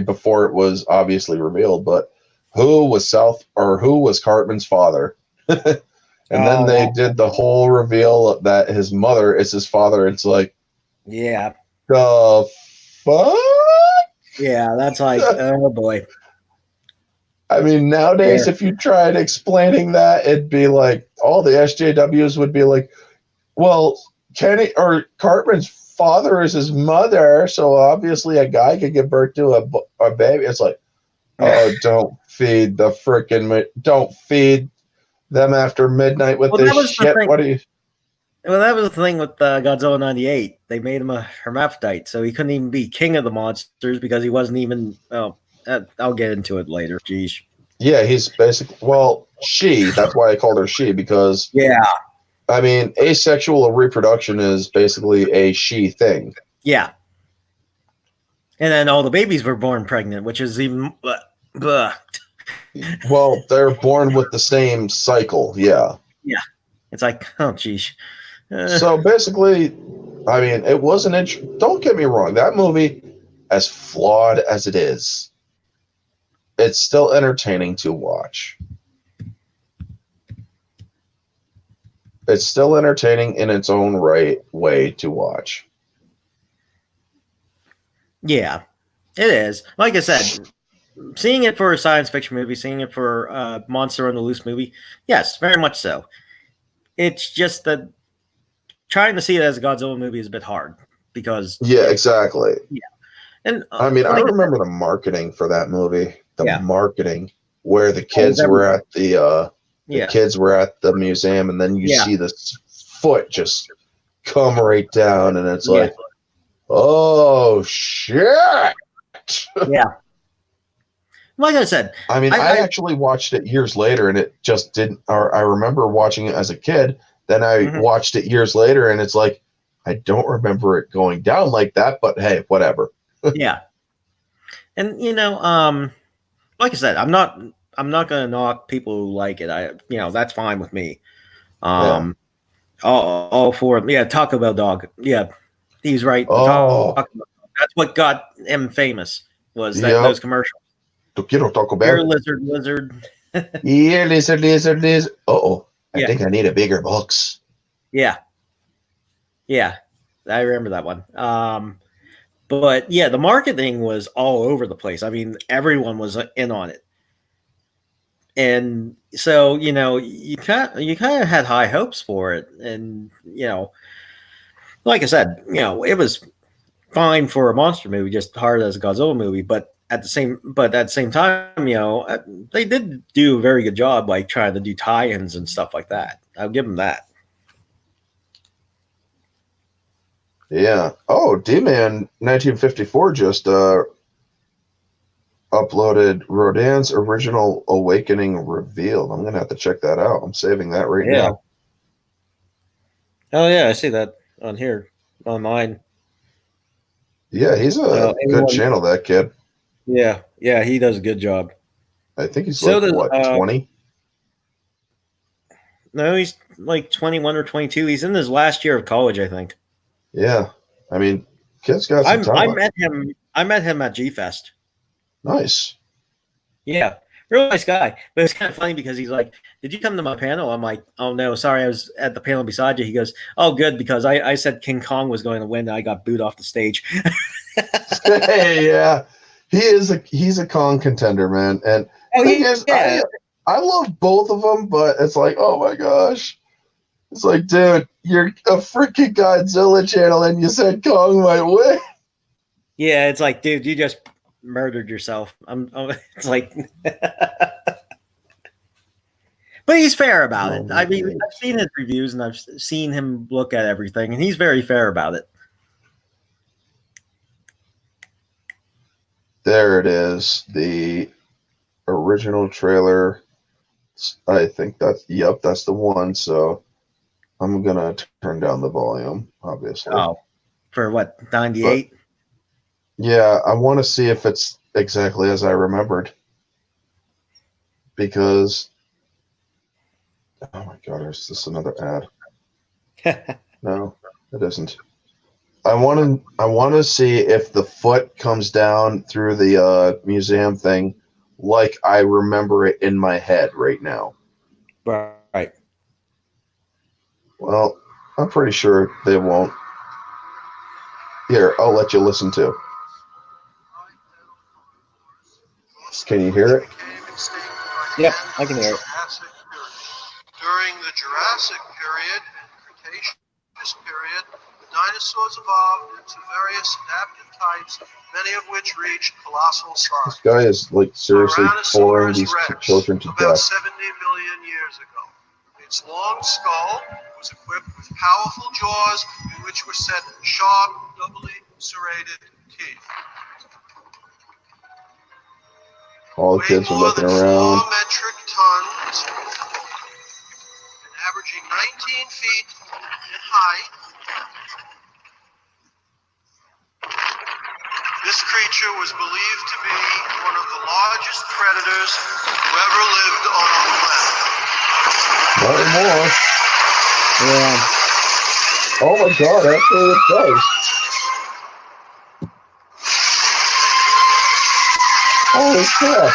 before it was obviously revealed, but who was Cartman's father? And then they did the whole reveal that his mother is his father. It's like, yeah, the fuck? Yeah, that's like, oh boy. I mean, nowadays, if you tried explaining that, it'd be like all the SJWs would be like, well, Kenny or Cartman's father is his mother, so obviously a guy could give birth to a baby. It's like, oh, don't feed them after midnight with this shit. What do you? Well, that was the thing with Godzilla 98. They made him a hermaphrodite, so he couldn't even be king of the monsters because he wasn't even. Oh, I'll get into it later. Geez. Yeah, he's basically, well, she. That's why I called her she, because yeah. I mean, asexual reproduction is basically a she thing. Yeah. And then all the babies were born pregnant, which is even. Well, they're born with the same cycle. Yeah. Yeah. It's like, oh, geez. So basically, I mean, it wasn't. Don't get me wrong. That movie, as flawed as it is, it's still entertaining to watch. It's still entertaining in its own right way to watch. Yeah, it is. Like I said, seeing it for a science fiction movie, seeing it for a Monster on the Loose movie, yes, very much so. It's just that trying to see it as a Godzilla movie is a bit hard because exactly. Yeah, and I mean, I remember the marketing for that movie. The marketing where the kids were at the kids were at the museum, and then you see this foot just come right down, and it's like, oh shit! Yeah. Like I said, I mean, I actually watched it years later, and it just didn't. Or I remember watching it as a kid. Then I watched it years later, and it's like, I don't remember it going down like that. But hey, whatever. Yeah, and like I said, I'm not going to knock people who like it. That's fine with me. All for Taco Bell dog. Yeah, he's right. That's what got him famous. Was that those commercials? Taco Bell. You're lizard. Yeah, lizard. Uh-oh. I think I need a bigger box. Yeah. Yeah. I remember that one. But yeah, the marketing was all over the place. I mean, everyone was in on it. And so, you kind of had high hopes for it. And, like I said, it was fine for a monster movie, just hard as a Godzilla movie, but at the same time, they did do a very good job, like trying to do tie-ins and stuff like that. I'll give them that. Yeah. Oh, D-Man 1954 just uploaded Rodin's original Awakening revealed. I'm gonna have to check that out. I'm saving that right now. Oh yeah, I see that on here on mine. Yeah, he's a good channel, that kid. Yeah. Yeah, he does a good job. I think he's So like does what 20. no, he's like 21 or 22. He's in his last year of college, I think. Yeah, I mean, kid's got some I talent. met him. I met him at G Fest. Nice. Yeah, real nice guy. But it's kind of funny because he's like, "Did you come to my panel?" I'm like, "Oh no, sorry, I was at the panel beside you." He goes, "Oh, good, because I said King Kong was going to win, and I got booed off the stage." Hey, yeah, he's a Kong contender, man. And Oh thing is, yeah, I love both of them, but it's like, oh my gosh, it's like, dude, you're a freaking Godzilla channel, and you said Kong might win. yeah. It's like, dude, you just murdered yourself. It's like, but he's fair about it. I mean, I've seen his reviews and I've seen him look at everything, and he's very fair about it. There it is, the original trailer. I think that's the one. So I'm gonna turn down the volume, obviously. Oh, for what, 98? Yeah, I want to see if it's exactly as I remembered. Because, oh my God, is this another ad? No, it isn't. I want to see if the foot comes down through the museum thing like I remember it in my head right now. Right. Well, I'm pretty sure they won't. Here, I'll let you listen to. Can you hear it? Yep, I can hear it. During the Jurassic period and Cretaceous period, the dinosaurs evolved into various adaptive types, many of which reached colossal size. This guy is like seriously boring these children to about death. 70 million years ago. Its long skull was equipped with powerful jaws in which were set sharp, doubly serrated teeth. All the kids are looking around. 4 metric tons and averaging 19 feet in height. This creature was believed to be one of the largest predators who ever lived on our planet. Not anymore. Yeah. Oh my God, actually it does. Holy crap.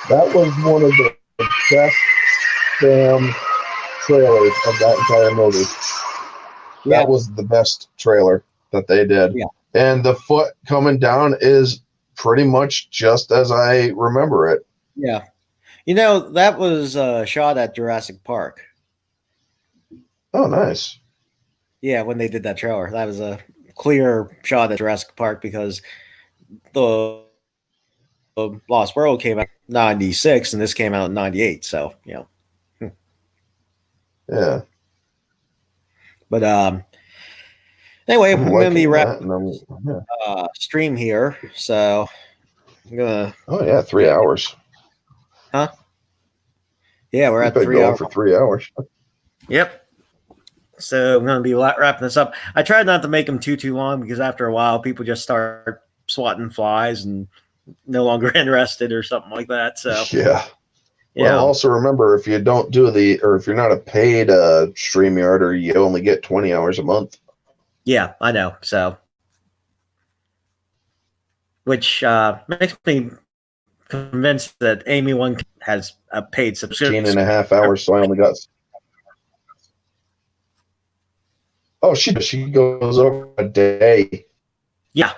That was one of the best damn trailers of that entire movie. Yeah. That was the best trailer that they did. Yeah. And the foot coming down is pretty much just as I remember it. Yeah. You know, that was shot at Jurassic Park. Oh, nice. Yeah, when they did that trailer. That was a clear shot at Jurassic Park because the Lost World came out in 96 and this came out in 98. So, you know. Yeah. But anyway, I'm I'm going to be liking wrapping that, yeah. stream here. So I'm going to. Oh, yeah, 3 hours. Huh? Yeah, we're We've at been 3 going hours. for 3 hours. Yep. So I'm going to be wrapping this up. I tried not to make them too long because after a while, people just start swatting flies and no longer interested or something like that. So yeah. yeah. Well, also remember, if you don't do or if you're not a paid StreamYard, you only get 20 hours a month. Yeah, I know. So, which makes me convinced that Amy One has a paid subscription. 16 and a half hours, so I only got. Oh, she goes over a day. Yeah.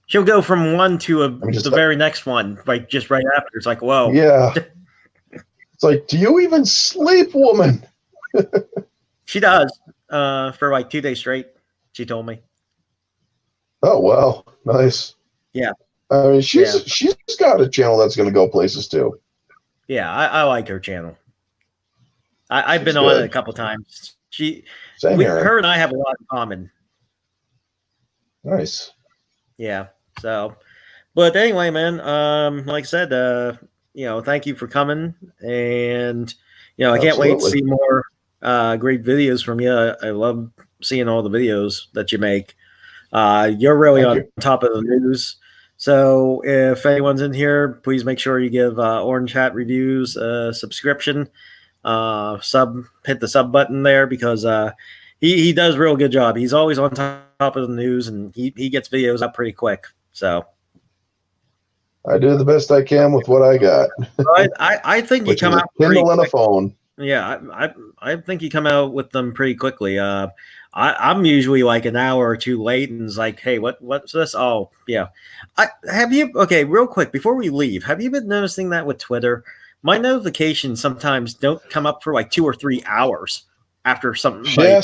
She'll go from one to the very next one, like just right after. It's like, whoa. Yeah. It's like, do you even sleep, woman? She does. For like 2 days straight, she told me. Oh wow, nice. Yeah. I mean, she's got a channel that's going to go places too. Yeah, I like her channel. I've been on it a couple times. Her and I have a lot in common. Nice. Yeah. So, but anyway, man, like I said, thank you for coming, and I can't wait to see more great videos from you. I love seeing all the videos that you make. You're really Thank on you. top of the news. So if anyone's in here, please make sure you give Orange Hat Reviews a subscription. Hit the sub button there because he does a real good job. He's always on top of the news, and he gets videos up pretty quick. So I do the best I can with what I got, I think you which come is a out pretty Kindle and a quick. phone. Yeah, I think you come out with them pretty quickly. I'm usually like an hour or two late, and it's like, hey, what's this? Oh, yeah. Okay, real quick before we leave, have you been noticing that with Twitter? My notifications sometimes don't come up for like 2 or 3 hours after somebody. Yeah,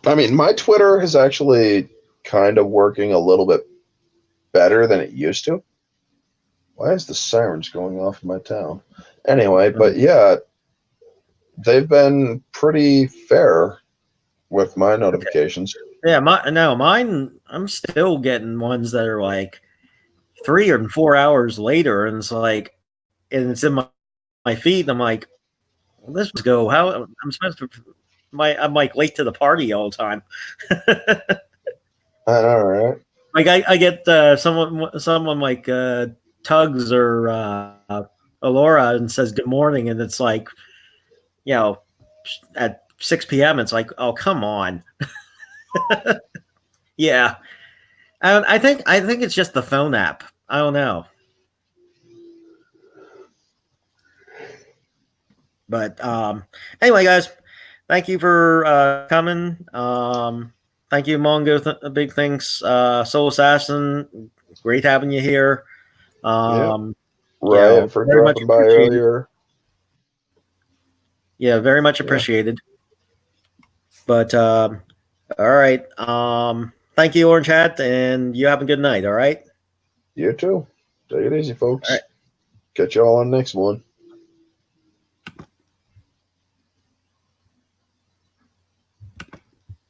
I mean, my Twitter is actually kind of working a little bit better than it used to. Why is the sirens going off in my town? Anyway, but yeah, they've been pretty fair with my notifications. Yeah, mine. I'm still getting ones that are like 3 or 4 hours later, and it's in my feed. And I'm like, well, this must go. How I'm supposed to? I'm like late to the party all the time. I know, right? Like I get someone like Tugs or Alora and says good morning, and it's like, you know, at 6 p.m. It's like, oh come on. Yeah, I think it's just the phone app. I don't know, but anyway, guys, thank you for coming. Thank you, Mongo. Big thanks, Soul Assassin. Great having you here. Riot for Very much dropping by appreciated. earlier. Yeah, very much appreciated. But all right. Thank you, Orange Hat, and you have a good night. All right. You too. Take it easy, folks. All right. Catch you all on the next one.